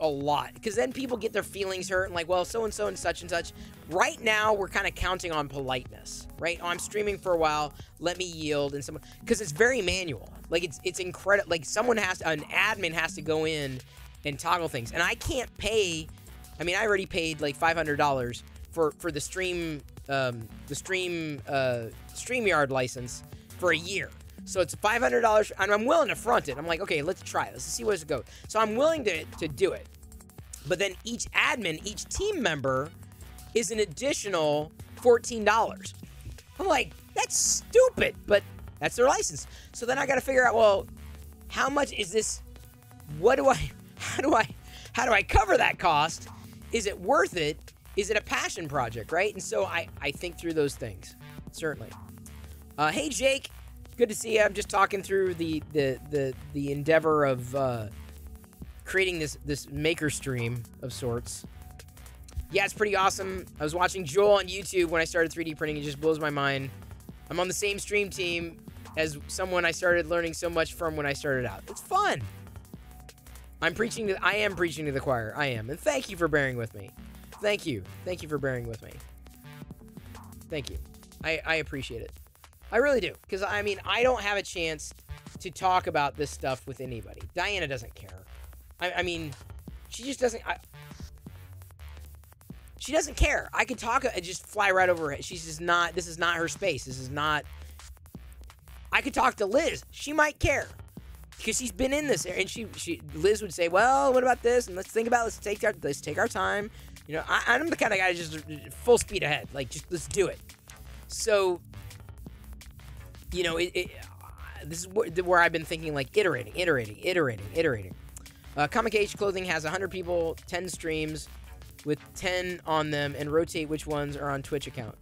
a lot, because then people get their feelings hurt and like, well, so-and-so and such and such. Right now, we're kind of counting on politeness, right? Oh, I'm streaming for a while, let me yield, and someone, because it's very manual. Like, it's incredible. Like, an admin has to go in and toggle things, and I can't pay. I mean, I already paid like $500 for the StreamYard license for a year. So it's $500, and I'm willing to front it. I'm like, okay, let's try it. Let's see where it goes. So I'm willing to do it. But then each admin, each team member is an additional $14. I'm like, that's stupid, but that's their license. So then I got to figure out, well, how much is this? How do I cover that cost? Is it worth it? Is it a passion project, right? And so I think through those things, certainly. Hey, Jake. Good to see you. I'm just talking through the endeavor of creating this maker stream of sorts. Yeah, it's pretty awesome. I was watching Joel on YouTube when I started 3D printing. It just blows my mind. I'm on the same stream team as someone I started learning so much from when I started out. It's fun. I am preaching to the choir. I am. And thank you for bearing with me. Thank you. Thank you for bearing with me. Thank you. I appreciate it. I really do. Because, I mean, I don't have a chance to talk about this stuff with anybody. Diana doesn't care. I mean, she just doesn't... She doesn't care. I could talk and just fly right over her head. She's just not... This is not her space. This is not... I could talk to Liz. She might care. because she's been in this, and Liz would say, well, what about this? And let's take our time. You know, I'm the kind of guy just full speed ahead, like just let's do it. So, you know, this is where I've been thinking, like iterating. Comic Age Clothing has 100 people, 10 streams with 10 on them, and rotate which ones are on Twitch account.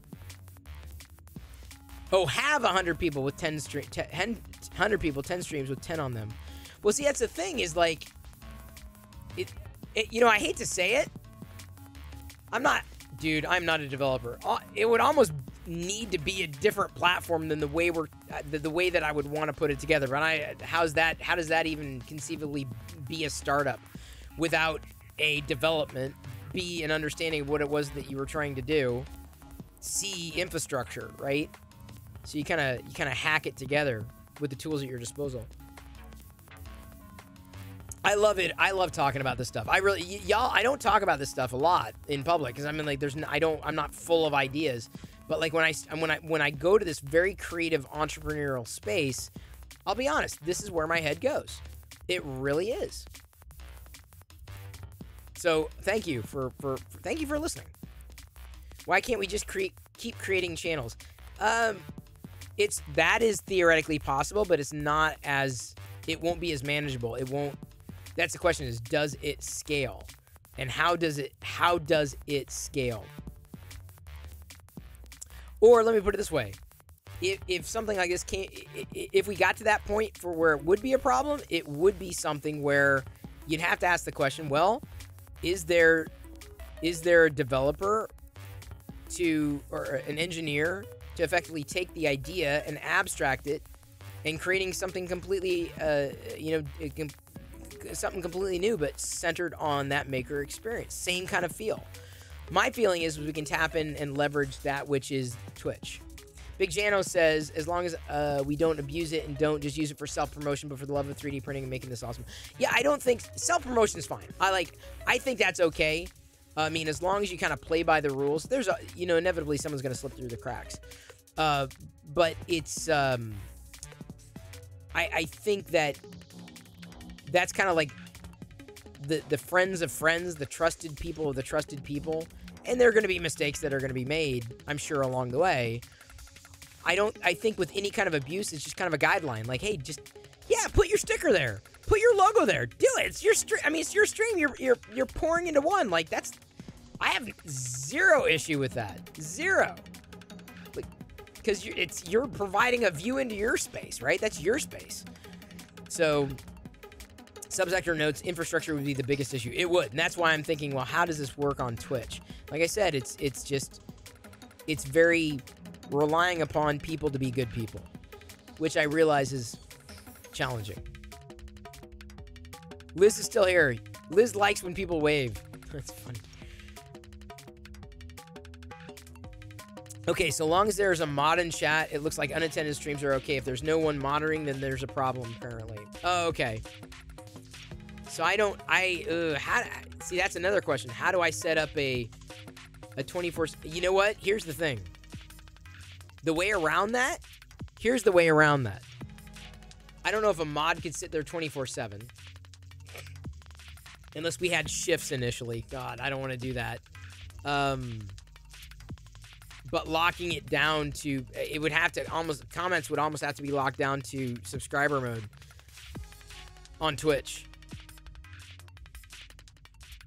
Oh, have 100 people with 100 people, 10 streams with 10 on them. Well, see, that's the thing is like, you know, I hate to say it. I'm not a developer. It would almost need to be a different platform than the way that I would want to put it together. But how does that even conceivably be a startup without a development, B, an understanding of what it was that you were trying to do, C, infrastructure, right? So you kind of hack it together with the tools at your disposal. I love it. I love talking about this stuff. I don't talk about this stuff a lot in public because I mean, like, I'm not full of ideas. But like when I go to this very creative entrepreneurial space, I'll be honest, this is where my head goes. It really is. So thank you for listening. Why can't we just keep creating channels? That is theoretically possible, but it won't be as manageable. It won't. That's the question: is does it scale, and how does it scale? Or let me put it this way: if something like this if we got to that point for where it would be a problem, it would be something where you'd have to ask the question: well, is there a developer or an engineer to effectively take the idea and abstract it and creating something completely, something completely new, but centered on that maker experience. Same kind of feel. My feeling is we can tap in and leverage that, which is Twitch. Big Jano says, as long as we don't abuse it and don't just use it for self-promotion, but for the love of 3D printing and making this awesome. Yeah, I don't think self-promotion is fine. I think that's okay. I mean, as long as you kind of play by the rules, there's inevitably someone's going to slip through the cracks. But it's, I think that's kind of like the friends of friends, the trusted people of the trusted people. And there are going to be mistakes that are going to be made, I'm sure, along the way. I think with any kind of abuse, it's just kind of a guideline. Like, hey, put your sticker there. Put your logo there. Do it. It's your stream. I mean, it's your stream. You're pouring into one. Like, I have zero issue with that. Zero. Like, because you're providing a view into your space, right? That's your space. So, Subsector notes infrastructure would be the biggest issue. It would, and that's why I'm thinking, well, how does this work on Twitch? Like I said, it's very relying upon people to be good people, which I realize is challenging. Liz is still here. Liz likes when people wave. That's funny. Okay, so long as there's a mod in chat, it looks like unattended streams are okay. If there's no one monitoring, then there's a problem, apparently. Oh, okay. So see, that's another question. How do I set up a 24... You know what? Here's the thing. The way around that? Here's the way around that. I don't know if a mod could sit there 24/7. Unless we had shifts initially. God, I don't want to do that. But locking it down to... It would have to comments would almost have to be locked down to subscriber mode on Twitch.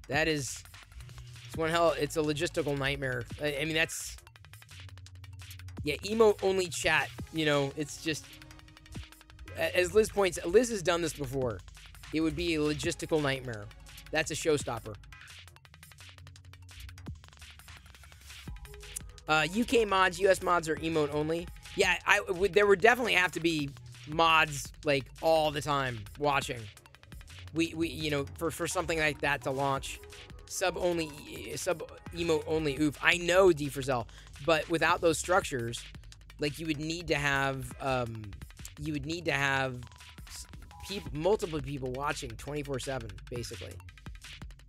That is... It's a logistical nightmare. I mean, that's... Yeah, emote-only chat. It's just... As Liz points... Liz has done this before. It would be a logistical nightmare. That's a showstopper. UK mods, US mods are emote only. Yeah, there would definitely have to be mods, like, all the time watching. For something like that to launch. Sub emote only. Oof. I know, D Frizzell, but without those structures, like, you would need to have multiple people watching 24/7, basically.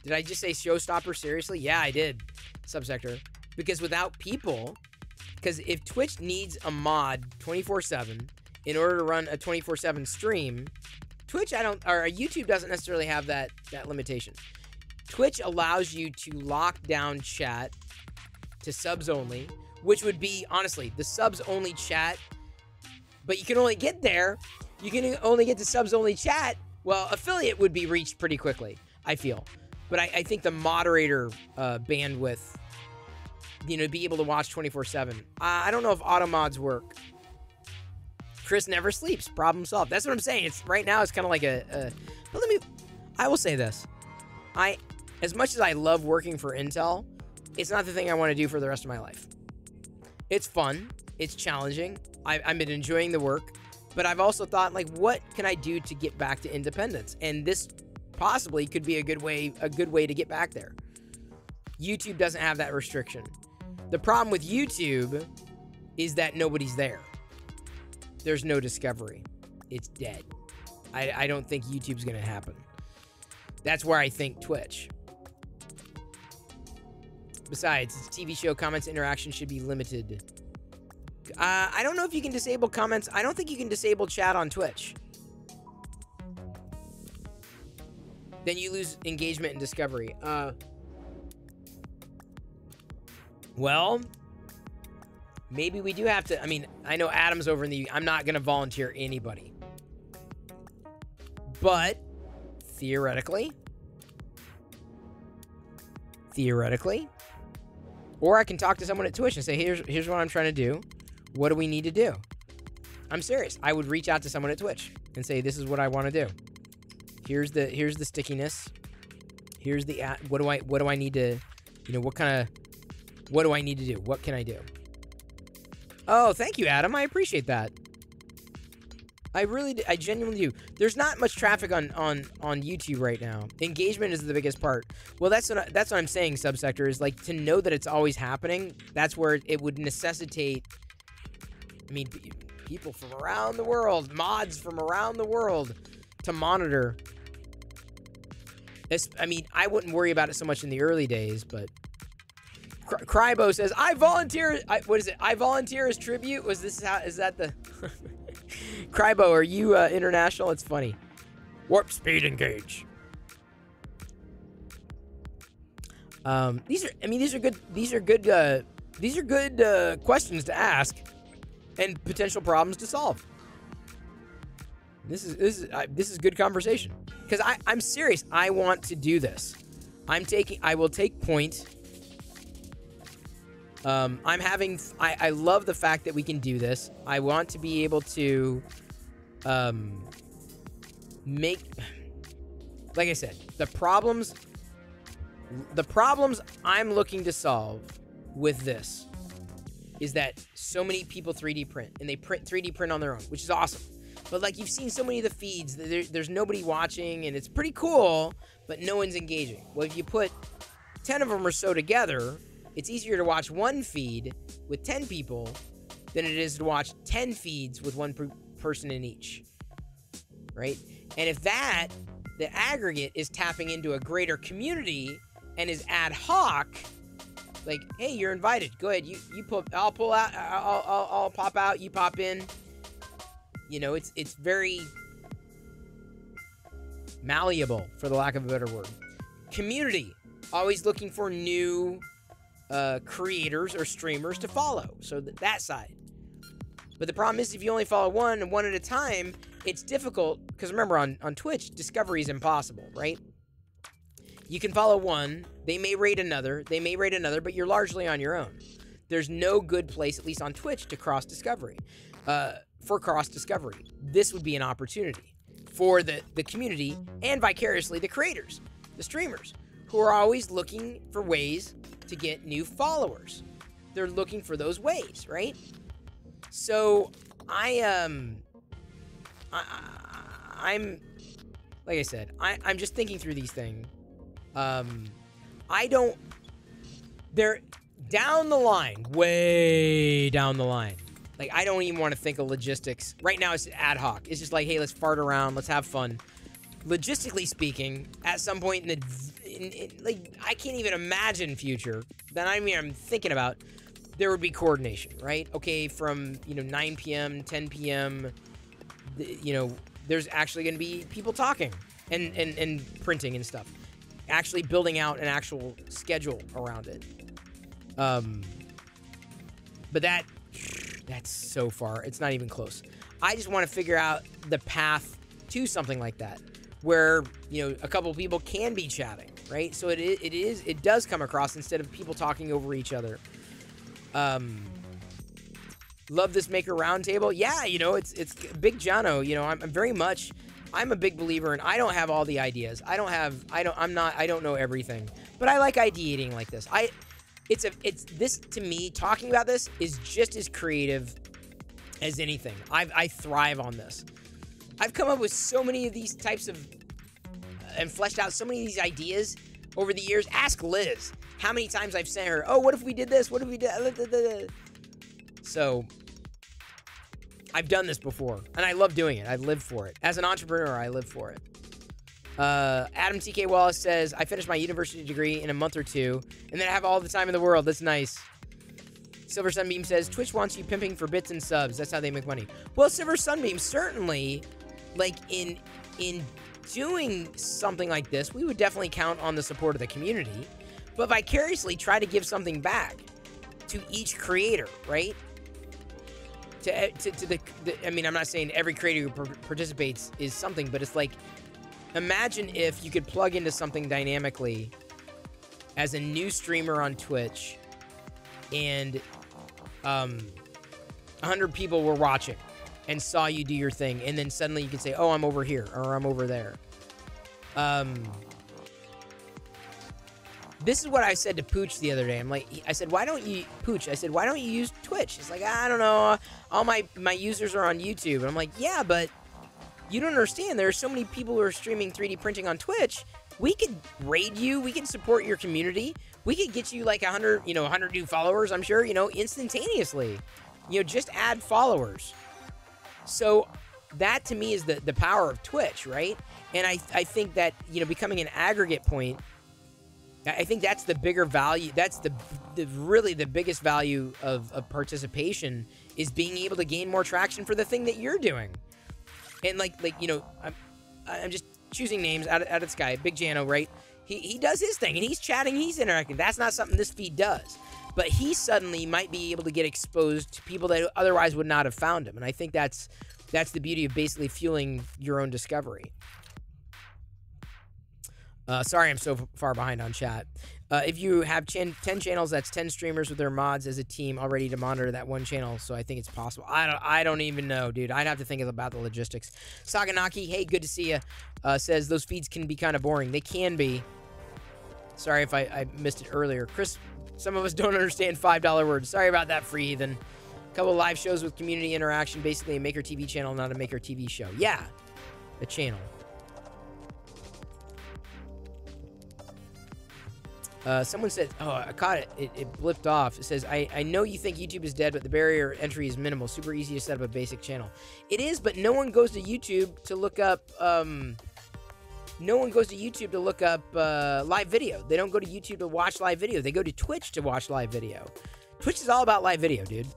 Did I just say showstopper? Seriously? Yeah, I did. Subsector. Because without people, because if Twitch needs a mod 24/7 in order to run a 24/7 stream, Twitch, or YouTube doesn't necessarily have that limitation. Twitch allows you to lock down chat to subs only, which would be, honestly, the subs only chat, but you can only get there. You can only get to subs only chat. Well, affiliate would be reached pretty quickly, I feel. But I think the moderator bandwidth, you know, be able to watch 24/7. I don't know if auto mods work. Chris never sleeps. Problem solved. That's what I'm saying. It's right now. It's kind of like but I will say this. As much as I love working for Intel, it's not the thing I want to do for the rest of my life. It's fun. It's challenging. I've been enjoying the work, but I've also thought, like, what can I do to get back to independence? And this possibly could be a good way to get back there. YouTube doesn't have that restriction. The problem with YouTube is that nobody's there. There's no discovery. It's dead. I don't think YouTube's going to happen. That's where I think Twitch. Besides, it's a TV show, comments interaction should be limited. I don't know if you can disable comments. I don't think you can disable chat on Twitch. Then you lose engagement and discovery. Well, maybe we do have to. I mean, I know Adam's over in the... I'm not going to volunteer anybody. But, theoretically... Or I can talk to someone at Twitch and say, here's what I'm trying to do. What do we need to do? I'm serious. I would reach out to someone at Twitch and say, this is what I want to do. Here's the stickiness. Here's the what do I need to, you know, what do I need to do? What can I do? Oh, thank you, Adam. I appreciate that. I genuinely do. There's not much traffic on YouTube right now. Engagement is the biggest part. Well, that's what I'm saying, Subsector, is like to know that it's always happening. That's where it would necessitate, I mean, people from around the world, mods from around the world to monitor. I mean, I wouldn't worry about it so much in the early days, but Crybo says, I volunteer. What is it? I volunteer as tribute. Is that the... Crybo, are you international? It's funny. Warp speed engage. These are good questions to ask and potential problems to solve. This is good conversation because I'm serious. I want to do this. I will take point. I love the fact that we can do this. I want to be able to make, like I said, the problems I'm looking to solve with this is that so many people 3D print, and they 3D print on their own, which is awesome. But like you've seen so many of the feeds, there's nobody watching, and it's pretty cool, but no one's engaging. Well, if you put 10 of them or so together, it's easier to watch one feed with 10 people than it is to watch 10 feeds with one person in each, right? And if the aggregate is tapping into a greater community and is ad hoc, like, hey, you're invited. Go ahead, you pull. I'll pull out. I'll pop out. You pop in. You know, it's very malleable, for the lack of a better word. Community, always looking for new creators or streamers to follow. So that side. But the problem is if you only follow one at a time, it's difficult because remember on Twitch, discovery is impossible, right? You can follow one, they may raid another, but you're largely on your own. There's no good place, at least on Twitch, to cross discovery. For cross discovery, this would be an opportunity for the community and vicariously the creators, the streamers, who are always looking for ways to get new followers. They're looking for those ways, right? So I'm like I said, I'm just thinking through these things. They're down the line, way down the line. Like, I don't even want to think of logistics. Right now, it's ad hoc. It's just like, hey, let's fart around. Let's have fun. Logistically speaking, at some point like, I can't even imagine future that I'm thinking about, there would be coordination, right? Okay, from, 9 p.m., 10 p.m., there's actually going to be people talking and printing and stuff. Actually building out an actual schedule around it. But that's so far. It's not even close. I just want to figure out the path to something like that, where, you know, a couple of people can be chatting, right? So it does come across instead of people talking over each other. Love this maker roundtable. Yeah, you know, it's Big Jono. You know, I'm a big believer, and I don't have all the ideas. I don't know everything, but I like ideating like this. It's this, to me, talking about this is just as creative as anything. I thrive on this. I've come up with so many of these types of, and fleshed out so many of these ideas over the years. Ask Liz how many times I've sent her, oh, what if we did this? What if we did? So, I've done this before, and I love doing it. I live for it. As an entrepreneur, I live for it. Adam TK Wallace says, I finished my university degree in a month or two, and then I have all the time in the world. That's nice. Silver Sunbeam says, Twitch wants you pimping for bits and subs. That's how they make money. Well, Silver Sunbeam, certainly, like, in doing something like this, we would definitely count on the support of the community, but vicariously try to give something back to each creator, right? I mean, I'm not saying every creator who participates is something, but it's like, imagine if you could plug into something dynamically as a new streamer on Twitch, and 100 people were watching and saw you do your thing, and then suddenly you could say, oh, I'm over here, or I'm over there. This is what I said to Pooch the other day. I said, why don't you use Twitch? He's like, I don't know, all my users are on YouTube. And I'm like, yeah, but you don't understand. There are so many people who are streaming 3D printing on Twitch. We could raid you. We can support your community. We could get you like 100 new followers, I'm sure, instantaneously. Just add followers. So that to me is the power of Twitch, right? And I think that, becoming an aggregate point, I think that's the bigger value. That's really the biggest value of participation, is being able to gain more traction for the thing that you're doing. And I'm just choosing names out of the sky. Big Jano, right? He does his thing, and he's chatting, he's interacting. That's not something this feed does. But he suddenly might be able to get exposed to people that otherwise would not have found him. And I think that's the beauty of basically fueling your own discovery. Sorry I'm so far behind on chat. If you have 10 channels, that's 10 streamers with their mods as a team all ready to monitor that one channel, so I think it's possible. I don't even know, dude. I'd have to think about the logistics. Saganaki, hey, good to see you, says those feeds can be kind of boring. They can be. Sorry if I missed it earlier. Chris, some of us don't understand $5 words. Sorry about that, free heathen. A couple of live shows with community interaction, basically a Maker TV channel, not a Maker TV show. Yeah, a channel. Someone said, oh, I caught it. It blipped off. It says, I know you think YouTube is dead, but the barrier entry is minimal. Super easy to set up a basic channel. It is, but no one goes to YouTube to look up, live video. They don't go to YouTube to watch live video. They go to Twitch to watch live video. Twitch is all about live video, dude.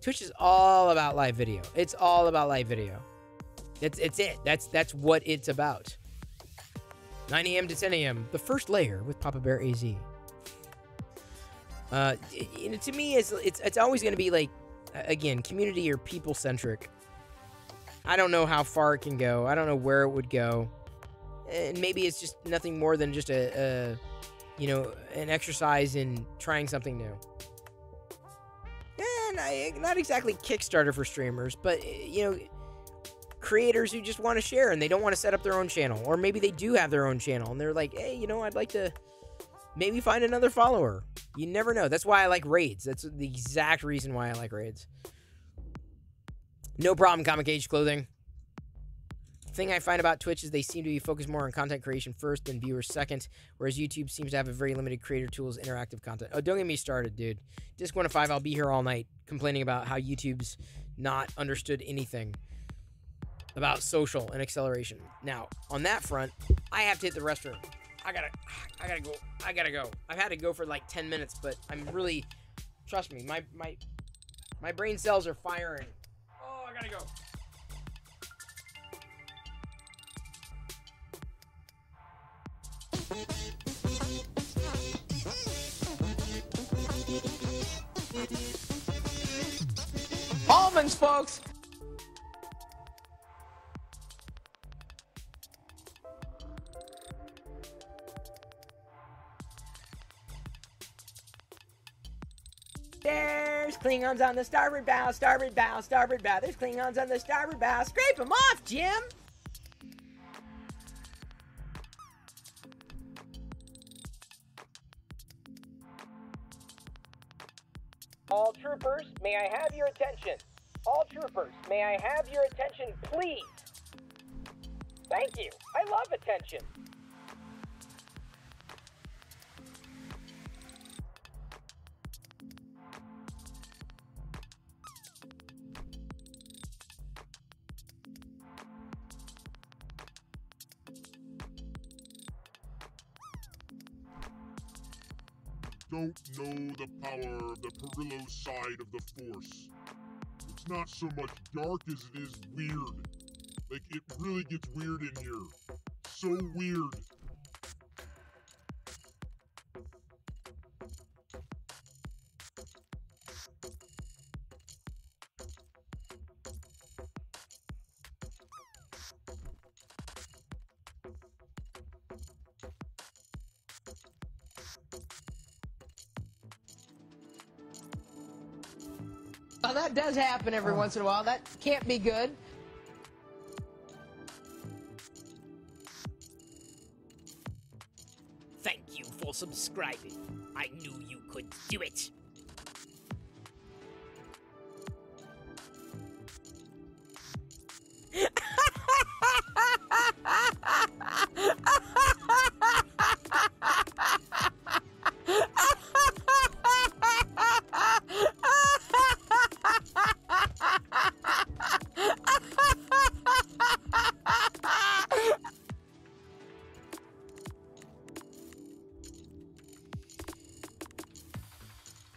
Twitch is all about live video. It's all about live video. It's it. That's what it's about. 9 a.m. to 10 a.m. The first layer with Papa Bear AZ. To me, it's always going to be like, again, community or people centric. I don't know how far it can go. I don't know where it would go. And maybe it's just nothing more than just an exercise in trying something new. And not exactly Kickstarter for streamers, but creators who just want to share and they don't want to set up their own channel, or maybe they do have their own channel and they're like, hey, I'd like to maybe find another follower. You never know. That's why I like raids. That's the exact reason why I like raids. No problem, Comic Cage Clothing. Thing I find about Twitch is they seem to be focused more on content creation first and viewers second, whereas YouTube seems to have a very limited creator tools, interactive content. Oh, don't get me started, dude. Disc 1 to 5, I'll be here all night complaining about how YouTube's not understood anything about social and acceleration. Now, on that front, I have to hit the restroom. I gotta go. I've had to go for like 10 minutes, but I'm really, trust me, my brain cells are firing. Oh, I gotta go. Almonds, folks! There's Klingons on the starboard bow, starboard bow, starboard bow. There's Klingons on the starboard bow. Scrape them off, Jim! All troopers, may I have your attention? All troopers, may I have your attention, please? Thank you. I love attention. Don't know the power of the Perilla side of the Force. It's not so much dark as it is weird. Like, it really gets weird in here. So weird. Well, that does happen every once in a while. That can't be good. Thank you for subscribing. I knew you could do it.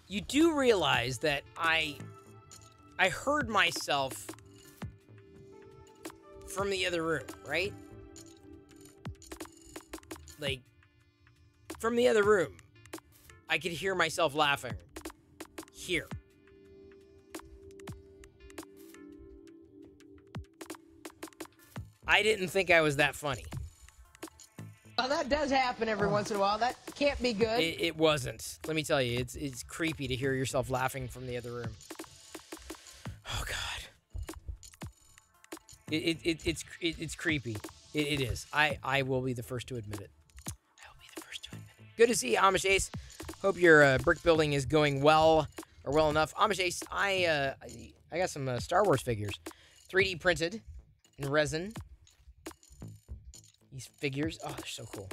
You do realize that I heard myself from the other room, right? Like, from the other room, I could hear myself laughing. Here. I didn't think I was that funny. Well, that does happen every once in a while. That can't be good. It wasn't. Let me tell you, it's creepy to hear yourself laughing from the other room. Oh God. It's creepy. It is. I will be the first to admit it. I will be the first to admit it. Good to see you, Amish Ace. Hope your brick building is going well or well enough. Amish Ace, I got some Star Wars figures, 3D printed in resin. These figures, oh, they're so cool.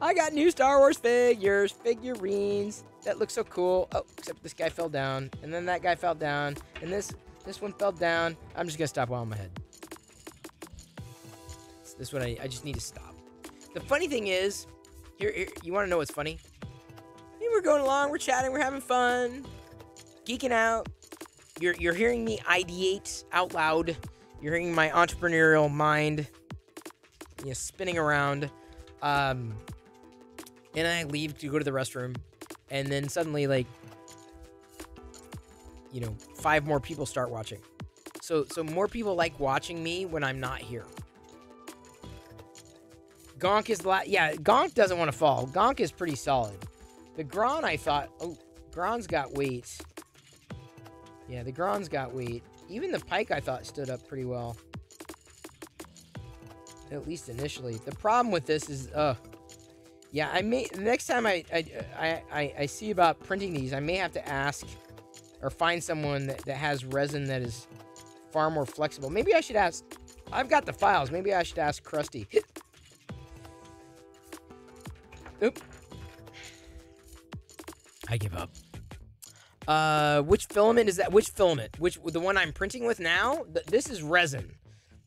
I got new Star Wars figurines. That looks so cool. Oh, except this guy fell down, and then that guy fell down, and this one fell down. I'm just gonna stop while I'm ahead. This one, I just need to stop. The funny thing is, here you want to know what's funny? Hey, we're going along, we're chatting, we're having fun, geeking out. You're hearing me ideate out loud. You're hearing my entrepreneurial mind, spinning around. And I leave to go to the restroom, and then suddenly, 5 more people start watching. So more people like watching me when I'm not here. Gonk is Gonk doesn't want to fall. Gonk is pretty solid. The Gron, I thought, Gron's got weight. Yeah, the Gron's got weight. Even the Pike, I thought, stood up pretty well. At least initially. The problem with this is, yeah, next time I see about printing these, I may have to ask or find someone that has resin that is far more flexible. Maybe I should ask, I've got the files, maybe I should ask Krusty. Oop. I give up. Which filament is that? Which filament? The one I'm printing with now? This is resin.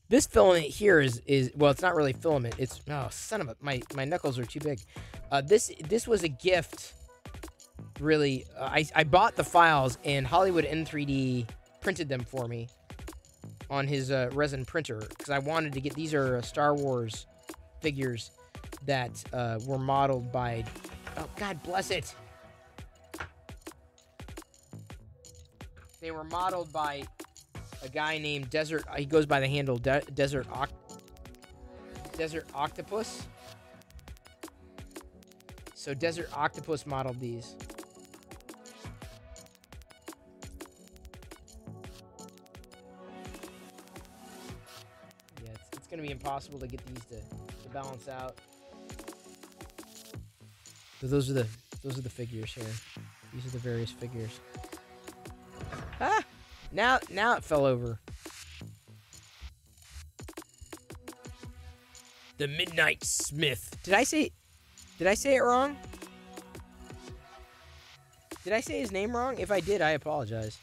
This filament here is well, it's not really filament. It's, oh, son of a, my knuckles are too big. This was a gift, really. I bought the files, and Hollywood N3D printed them for me on his resin printer, because I wanted to get, these are Star Wars figures that were modeled by... Oh, God bless it. They were modeled by a guy named Desert... He goes by the handle Desert Octopus. So Desert Octopus modeled these. Yeah, it's going to be impossible to get these to balance out. So those are the figures here. These are the various figures. Ah! Now it fell over. The Midnight Smith. Did I say it wrong? Did I say his name wrong? If I did, I apologize.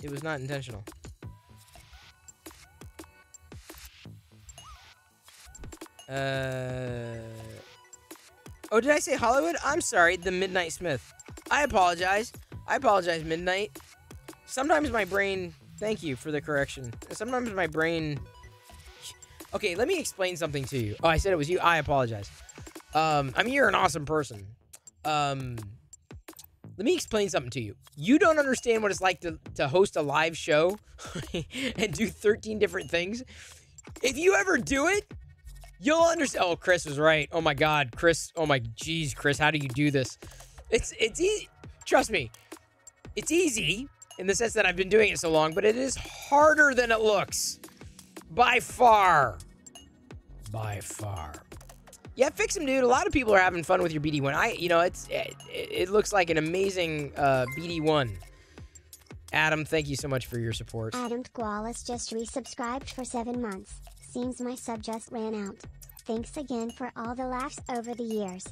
It was not intentional. Oh, did I say Hollywood? I'm sorry, the Midnight Smith. I apologize. I apologize, Midnight. Sometimes my brain... Thank you for the correction. Sometimes my brain... Okay, let me explain something to you. Oh, I said it was you. I apologize. I mean, you're an awesome person. Let me explain something to you. You don't understand what it's like to host a live show and do 13 different things. If you ever do it, you'll understand. Oh, Chris was right. Oh my God, Chris. Oh my geez, Chris, how do you do this? It's easy. Trust me. It's easy in the sense that I've been doing it so long, but it is harder than it looks. By far. By far. Yeah, fix him, dude. A lot of people are having fun with your BD1. It looks like an amazing BD1. Adam, thank you so much for your support. Adam Wallace just resubscribed for 7 months. Seems my sub just ran out. Thanks again for all the laughs over the years.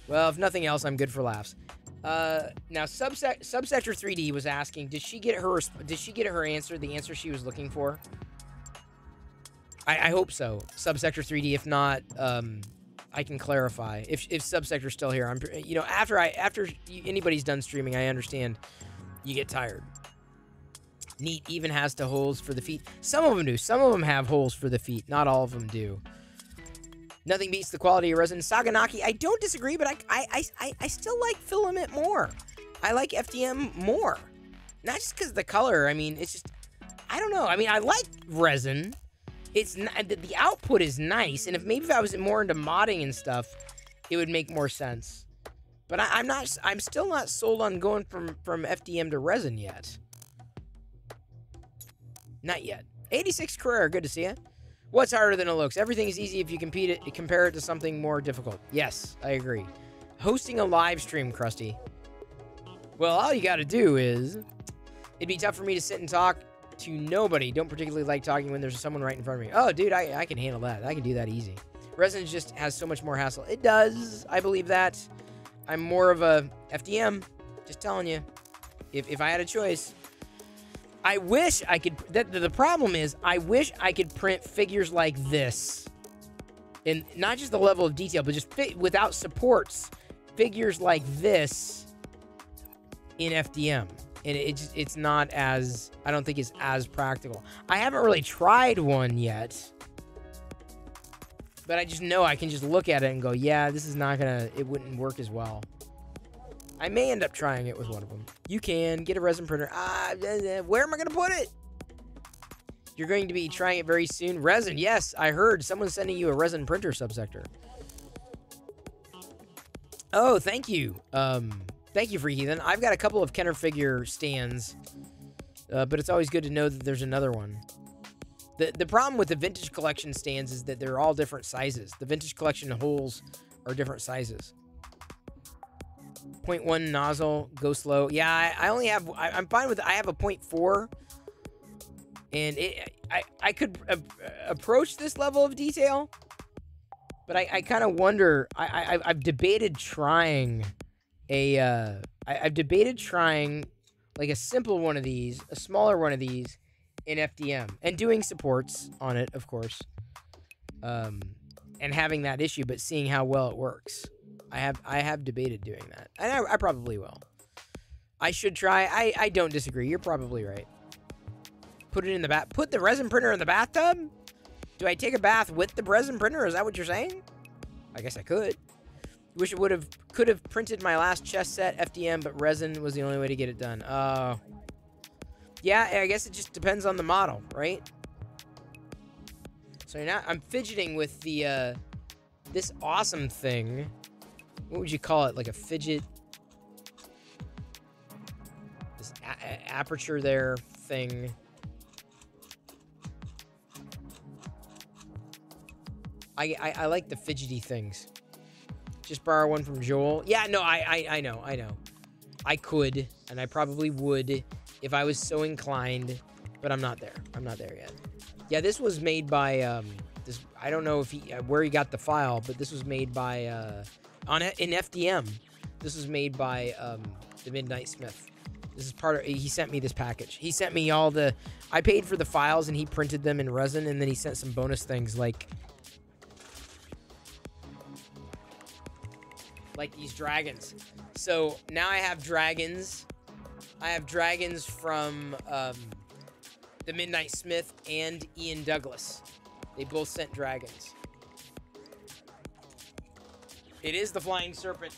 Well, if nothing else, I'm good for laughs. Now Subsector 3D was asking, did she get her answer, the answer she was looking for? I hope so. Subsector 3D. If not, I can clarify. If Subsector's still here, after anybody's done streaming, I understand you get tired. Neat even has the holes for the feet. Some of them do. Some of them have holes for the feet. Not all of them do. Nothing beats the quality of resin. Saganaki, I don't disagree, but I still like filament more. I like FDM more. Not just because of the color. I mean, it's just, I don't know. I mean, I like resin. It's the output is nice, and if I was more into modding and stuff, it would make more sense. But I'm still not sold on going from FDM to resin yet. Not yet. 86 Carrera, good to see you. What's harder than it looks? Everything is easy if you compare it to something more difficult. Yes, I agree. Hosting a live stream, Krusty. Well, all you got to do is, it'd be tough for me to sit and talk to nobody. Don't particularly like talking when there's someone right in front of me. Oh, dude, I can handle that. I can do that easy. Resin just has so much more hassle. It does. I believe that. I'm more of a FDM. Just telling you. If I had a choice. I wish I could... The problem is, I wish I could print figures like this. And not just the level of detail, but just without supports. Figures like this in FDM. And it's not as... I don't think it's as practical. I haven't really tried one yet. But I just know I can just look at it and go, yeah, this is not gonna... It wouldn't work as well. I may end up trying it with one of them. You can get a resin printer. Where am I going to put it? You're going to be trying it very soon. Resin, yes, I heard. Someone's sending you a resin printer, Subsector. Oh, thank you. Thank you, Free Heathen. I've got a couple of Kenner figure stands. But it's always good to know that there's another one. The problem with the Vintage Collection stands is that they're all different sizes. The Vintage Collection holes are different sizes. 0.1 nozzle, go slow. Yeah, I only have... I'm fine with... I have a 0.4. And I could approach this level of detail. But I kind of wonder... I've debated trying a... I've debated trying like a simple one of these, a smaller one of these in FDM. And doing supports on it, of course. And having that issue, but seeing how well it works. I have debated doing that. And I probably will. I should try. I don't disagree. You're probably right. Put it in the bath. Put the resin printer in the bathtub? Do I take a bath with the resin printer? Is that what you're saying? I guess I could. Wish it could have printed my last chess set FDM, but resin was the only way to get it done. Yeah, I guess it just depends on the model, right? So now I'm fidgeting with the this awesome thing. What would you call it? Like a fidget? This aperture there thing. I like the fidgety things. Just borrow one from Joel. Yeah, no, I know. I could, and I probably would if I was so inclined, but I'm not there. I'm not there yet. Yeah, this was made by this. I don't know if where he got the file, but this was made by in FDM. This was made by the Midnight Smith. This is part of. He sent me this package. He sent me all the. I paid for the files, and he printed them in resin, and then he sent some bonus things like these dragons. So now I have dragons. I have dragons from the Midnight Smith and Ian Douglas. They both sent dragons. It is the Flying Serpent.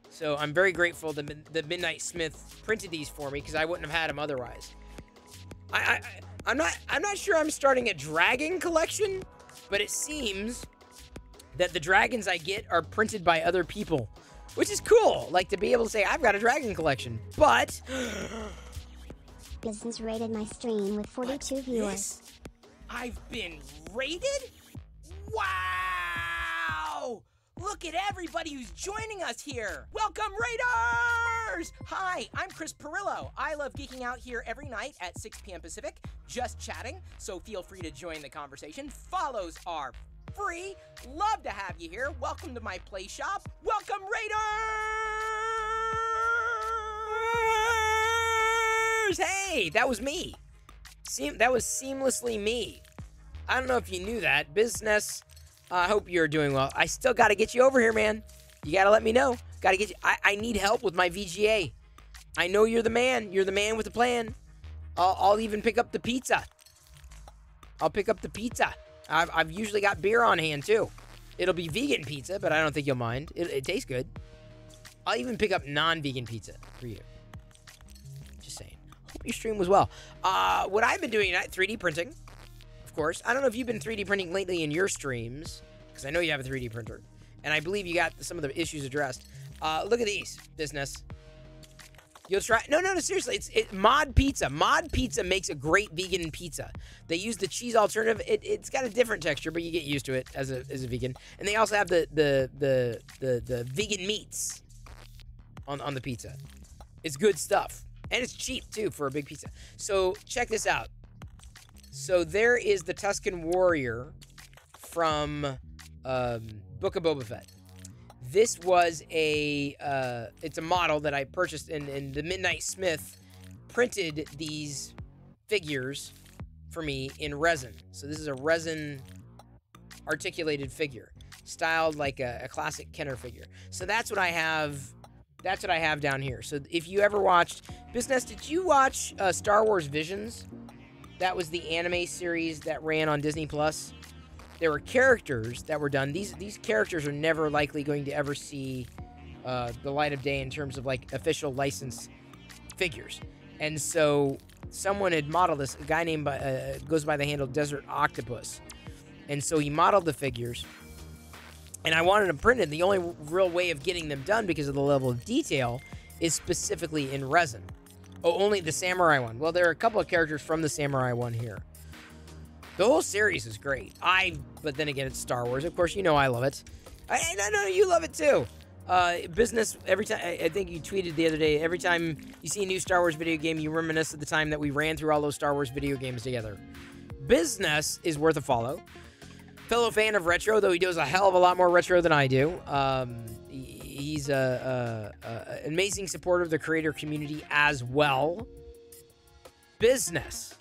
So I'm very grateful that the Midnight Smith printed these for me because I wouldn't have had them otherwise. I'm not sure I'm starting a dragon collection, but it seems that the dragons I get are printed by other people, which is cool. Like to be able to say I've got a dragon collection, but Business rated my stream with 42 viewers. I've been rated? Wow! Look at everybody who's joining us here. Welcome, Raiders! Hi, I'm Chris Perilla. I love geeking out here every night at 6 p.m. Pacific, just chatting, so feel free to join the conversation. Follows are free. Love to have you here. Welcome to my play shop. Welcome, Raiders! Hey, that was me. That was seamlessly me. I don't know if you knew that. Business, I hope you're doing well. I still got to get you over here, man. You got to let me know. Got to get you. I need help with my VGA. I know you're the man. You're the man with the plan. I'll even pick up the pizza. I'll pick up the pizza. I've usually got beer on hand, too. It'll be vegan pizza, but I don't think you'll mind. It tastes good. I'll even pick up non-vegan pizza for you. Just saying. Hope your stream was well. What I've been doing tonight, 3D printing, of course. I don't know if you've been 3D printing lately in your streams, because I know you have a 3D printer. And I believe you got some of the issues addressed. Look at these, business. You'll try. No, seriously. It's Mod Pizza. Mod Pizza makes a great vegan pizza. They use the cheese alternative. It's got a different texture, but you get used to it as a vegan. And they also have the vegan meats on the pizza. It's good stuff, and it's cheap too for a big pizza. So check this out. So there is the Tusken Warrior from Book of Boba Fett. This was it's a model that I purchased, and the Midnight Smith printed these figures for me in resin. So this is a resin articulated figure, styled like a classic Kenner figure. So that's what I have. That's what I have down here. So if you ever watched Business, did you watch Star Wars Visions? That was the anime series that ran on Disney Plus. There were characters that were done. These characters are never likely going to ever see the light of day in terms of like official licensed figures. And so someone had modeled this. A guy named goes by the handle Desert Octopus. And so he modeled the figures. And I wanted them printed. The only real way of getting them done because of the level of detail is specifically in resin. Oh, only the Samurai one. Well, there are a couple of characters from the Samurai one here. The whole series is great. But then again, it's Star Wars. Of course, you know I love it. I know you love it too. Business, every time, I think you tweeted the other day, every time you see a new Star Wars video game, you reminisce of the time that we ran through all those Star Wars video games together. Business is worth a follow. Fellow fan of retro, though he does a hell of a lot more retro than I do. He's an amazing supporter of the creator community as well. Business.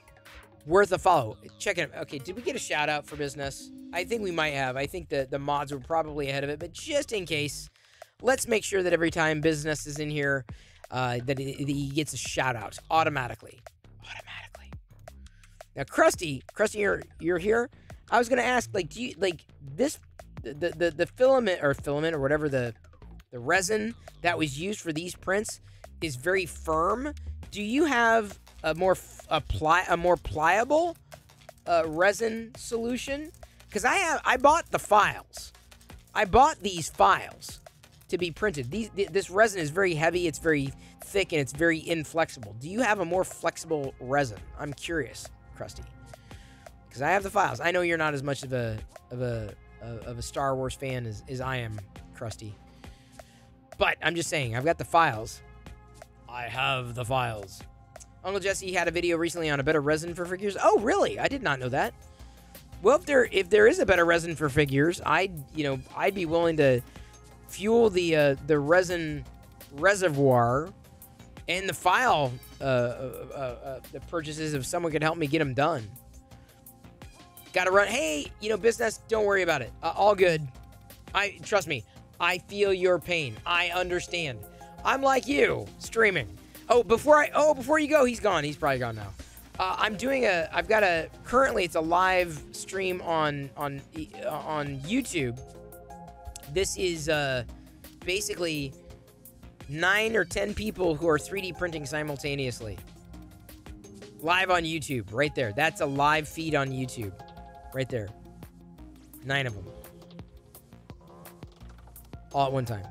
Worth a follow. Check it out. Okay, did we get a shout out for Business? I think we might have. I think the mods were probably ahead of it, but just in case, let's make sure that every time Business is in here, that he gets a shout out automatically. Now, Krusty, you're here. I was gonna ask, like, do you like this? The filament or whatever the resin that was used for these prints is very firm. Do you have a more pliable resin solution? Because I bought the files. I bought these files to be printed. This resin is very heavy. It's very thick and it's very inflexible. Do you have a more flexible resin? I'm curious, Krusty. Because I have the files. I know you're not as much of a Star Wars fan as I am, Krusty. But I'm just saying, I've got the files. I have the files. Uncle Jesse had a video recently on a better resin for figures. Oh, really? I did not know that. Well, if there is a better resin for figures, I'd be willing to fuel the resin reservoir and the file the purchases if someone could help me get them done. Got to run. Hey, business, don't worry about it. All good. Trust me. I feel your pain. I understand. I'm like you, streaming. Oh, before you go, he's gone. He's probably gone now. Currently it's a live stream on YouTube. This is basically 9 or 10 people who are 3D printing simultaneously. Live on YouTube, right there. That's a live feed on YouTube. Right there. 9 of them. All at one time.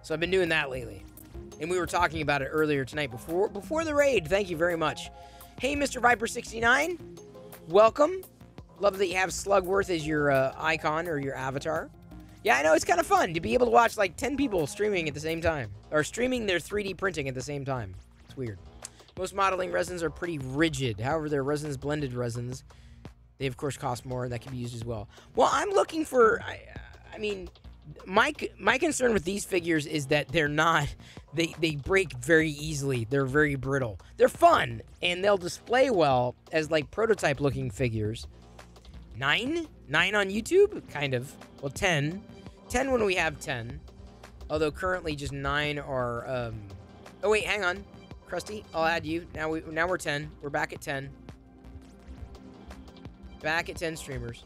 So I've been doing that lately. And we were talking about it earlier tonight before the raid. Thank you very much. Hey, Mr. Viper69. Welcome. Love that you have Slugworth as your icon or your avatar. Yeah, I know. It's kind of fun to be able to watch like 10 people streaming at the same time. Or streaming their 3D printing at the same time. It's weird. Most modeling resins are pretty rigid. However, they're resins, blended resins. They, of course, cost more, and that can be used as well. Well, I'm looking for... I mean... My concern with these figures is that they're not, they break very easily. They're very brittle. They're fun, and they'll display well as, like, prototype-looking figures. 9? 9 on YouTube? Kind of. Well, 10. 10 when we have 10. Although currently just 9 are, Oh, wait, hang on. Krusty, I'll add you. Now we're 10. We're back at 10. Back at 10 streamers.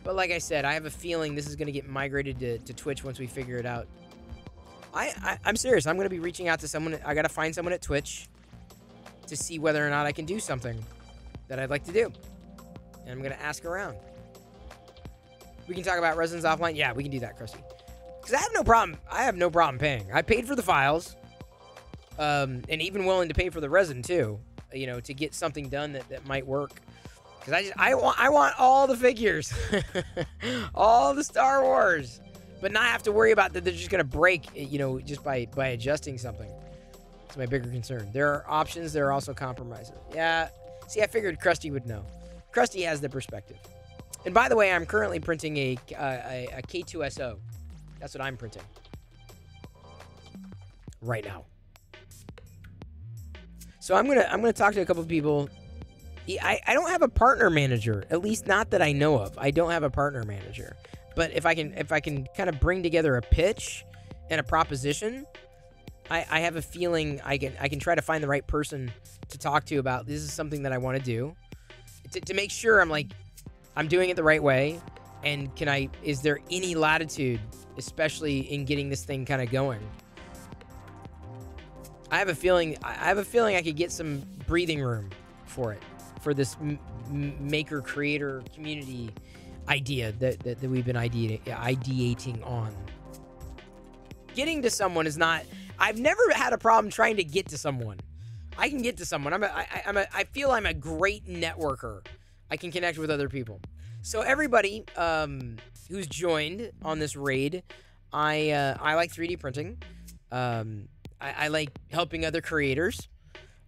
But like I said, I have a feeling this is going to get migrated to Twitch once we figure it out. I'm serious. I'm going to be reaching out to someone. I got to find someone at Twitch to see whether or not I can do something that I'd like to do. And I'm going to ask around. We can talk about resins offline. Yeah, we can do that, Krusty. Because I have no problem. I have no problem paying. I paid for the files. And even willing to pay for the resin, too. To get something done that might work. Because I want all the figures. All the Star Wars. But not have to worry about that they're just going to break, just by adjusting something. That's my bigger concern. There are options. There are also compromises. Yeah. See, I figured Krusty would know. Krusty has the perspective. And by the way, I'm currently printing a K2SO. That's what I'm printing. Right now. So I'm gonna talk to a couple of people. I don't have a partner manager, at least not that I know of. I don't have a partner manager. But if I can kind of bring together a pitch and a proposition, I have a feeling I can try to find the right person to talk to about this is something that I want to do. To make sure I'm doing it the right way, and is there any latitude, especially in getting this thing kind of going? I have a feeling I could get some breathing room for it. For this maker creator community idea that we've been ideating on. Getting to someone is not. I've never had a problem trying to get to someone. I can get to someone. I feel I'm a great networker. I can connect with other people. So everybody who's joined on this raid, I like 3D printing. I like helping other creators.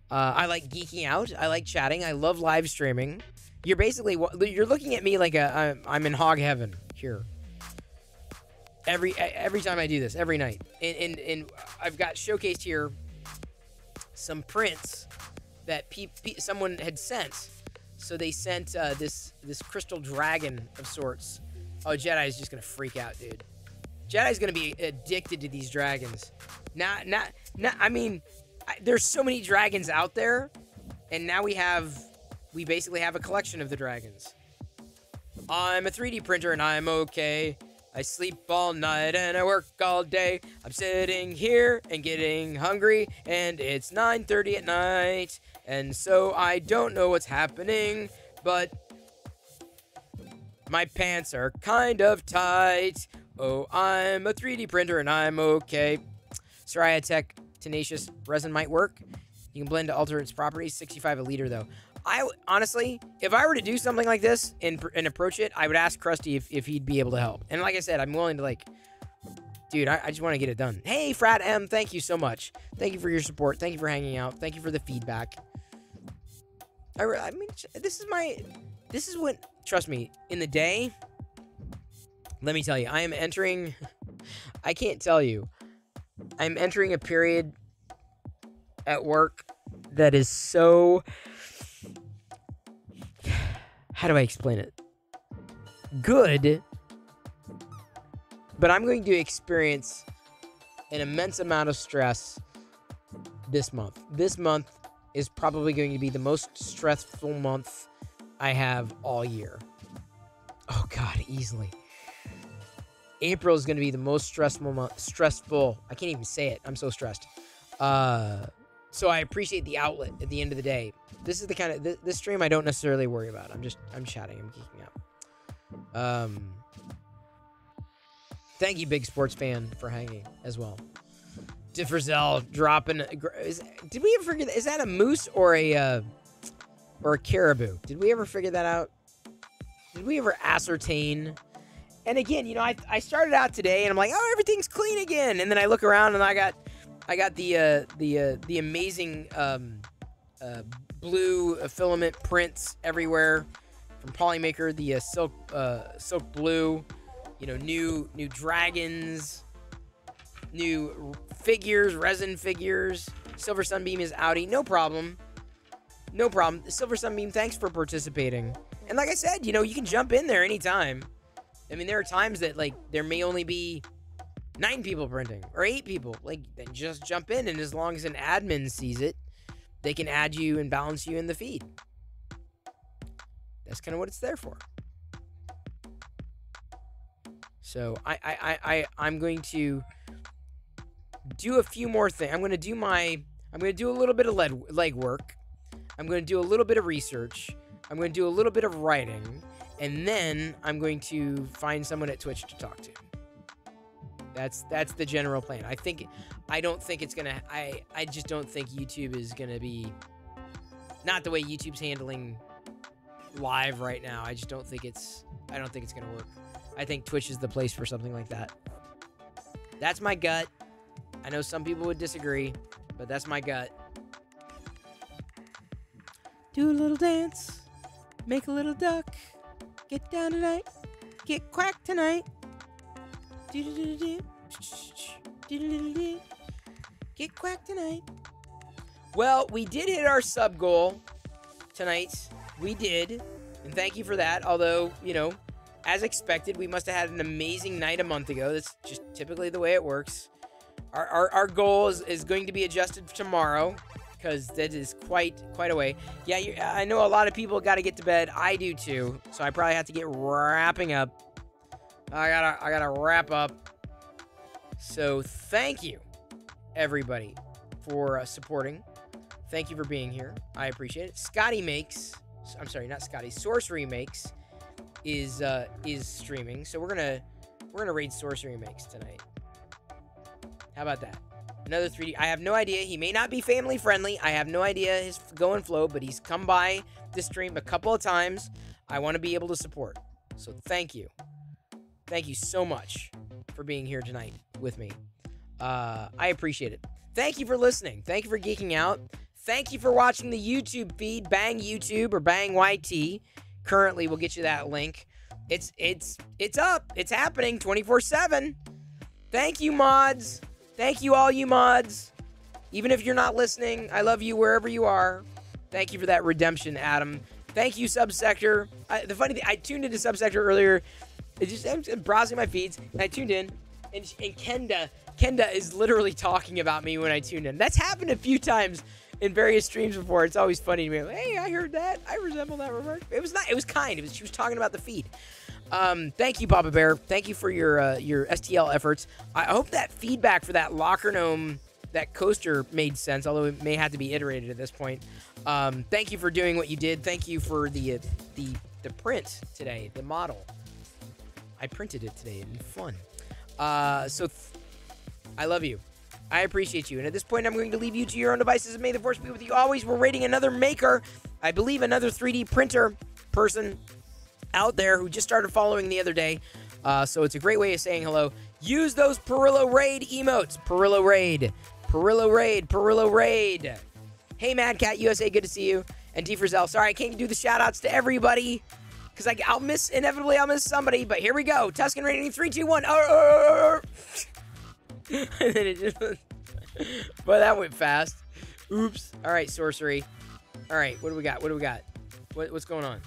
I like geeking out. I like chatting. I love live streaming. You're looking at me like I'm in hog heaven here. Every time I do this, every night, and I've got showcased here some prints that someone had sent. So they sent this crystal dragon of sorts. Oh, Jedi's just gonna freak out, dude. Jedi's gonna be addicted to these dragons. I mean. There's so many dragons out there, and now we basically have a collection of the dragons. I'm a 3D printer and I'm okay. I sleep all night and I work all day. I'm sitting here and getting hungry, and it's 9:30 at night. And so I don't know what's happening, but my pants are kind of tight. Oh, I'm a 3D printer and I'm okay. Soraya Tech Tenacious Resin might work. You can blend to alter its properties. 65 a liter, though. Honestly, if I were to do something like this and approach it, I would ask Krusty if he'd be able to help. And like I said, I'm willing to, like, dude, I just want to get it done. Hey, Frat M, thank you so much. Thank you for your support. Thank you for hanging out. Thank you for the feedback. I mean, this is what, trust me, in the day, let me tell you, I am entering, I can't tell you, I'm entering a period at work that is so, how do I explain it? Good, but I'm going to experience an immense amount of stress this month. This month is probably going to be the most stressful month I have all year. Oh God, easily. April is going to be the most stressful month. Stressful. I can't even say it. I'm so stressed. So I appreciate the outlet at the end of the day. This is the kind of this stream I don't necessarily worry about. I'm chatting. I'm geeking out. Thank you, big sports fan, for hanging as well. Differzell dropping. Did we ever figure that? Is that a moose or a caribou? Did we ever figure that out? Did we ever ascertain? And again, you know, I started out today and I'm like, oh, everything's clean again. And then I look around and I got the amazing blue filament prints everywhere from Polymaker. The silk blue, you know, new dragons, new figures, resin figures. Silver Sunbeam is outie. No problem. No problem. Silver Sunbeam, thanks for participating. And like I said, you know, you can jump in there anytime. I mean, there are times that, like, there may only be 9 people printing or 8 people. Like, then just jump in, and as long as an admin sees it, they can add you and balance you in the feed. That's kind of what it's there for. So I'm going to do a few more things. I'm going to do a little bit of leg work. I'm going to do a little bit of research. I'm going to do a little bit of writing. And then I'm going to find someone at Twitch to talk to. That's the general plan. I don't think it's gonna. I just don't think YouTube is gonna be, not the way YouTube's handling live right now. I don't think it's gonna work. I think Twitch is the place for something like that. That's my gut. I know some people would disagree, but that's my gut. Do a little dance, make a little duck, get down tonight, get quacked tonight. Do-do-do-do-do. Do-do-do-do-do. Get quacked tonight. Well, we did hit our sub goal tonight. We did. And thank you for that. Although, you know, as expected, we must have had an amazing night a month ago. That's just typically the way it works. Our goal is going to be adjusted tomorrow, because that is quite a way. Yeah, I know a lot of people got to get to bed. I do too. So I probably have to get wrapping up. I gotta wrap up. So thank you, everybody, for supporting. Thank you for being here. I appreciate it. Scotty Makes, I'm sorry, not Scotty. Sorcery Makes is streaming. So we're gonna raid Sorcery Makes tonight. How about that? Another 3D. I have no idea. He may not be family friendly. I have no idea his go and flow, but he's come by this stream a couple of times. I want to be able to support. So thank you. Thank you so much for being here tonight with me. I appreciate it. Thank you for listening. Thank you for geeking out. Thank you for watching the YouTube feed. Bang YouTube or Bang YT. Currently, we'll get you that link. It's up. It's happening 24/7. Thank you, mods. Thank you, all you mods. Even if you're not listening, I love you wherever you are. Thank you for that redemption, Adam. Thank you, Subsector. The funny thing, I tuned into Subsector earlier. I'm browsing my feeds, and I tuned in, And Kenda is literally talking about me when I tune in. That's happened a few times in various streams before. It's always funny to me. Like, hey, I heard that. I resemble that remark. It was not. It was kind. She was talking about the feed. Thank you, Papa Bear. Thank you for your STL efforts. I hope that feedback for that locker gnome, that coaster made sense, although it may have to be iterated at this point. Thank you for doing what you did. Thank you for the print today, the model. I printed it today and fun. I love you. I appreciate you. And at this point, I'm going to leave you to your own devices. And may the force be with you always. We're rating another maker. I believe another 3D printer person out there who just started following the other day. So it's a great way of saying hello. Use those Perilla Raid emotes. Perilla Raid. Perilla Raid. Perilla Raid. Hey, Mad Cat USA. Good to see you. And D Frizzell. Sorry, I can't do the shout-outs to everybody. Because inevitably I'll miss somebody. But here we go. Tuscan rating 3, 2, 1. And then it just... But that went fast. Oops. All right, sorcery. All right, what do we got? What do we got? What's going on?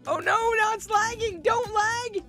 Oh no, now it's lagging! Don't lag!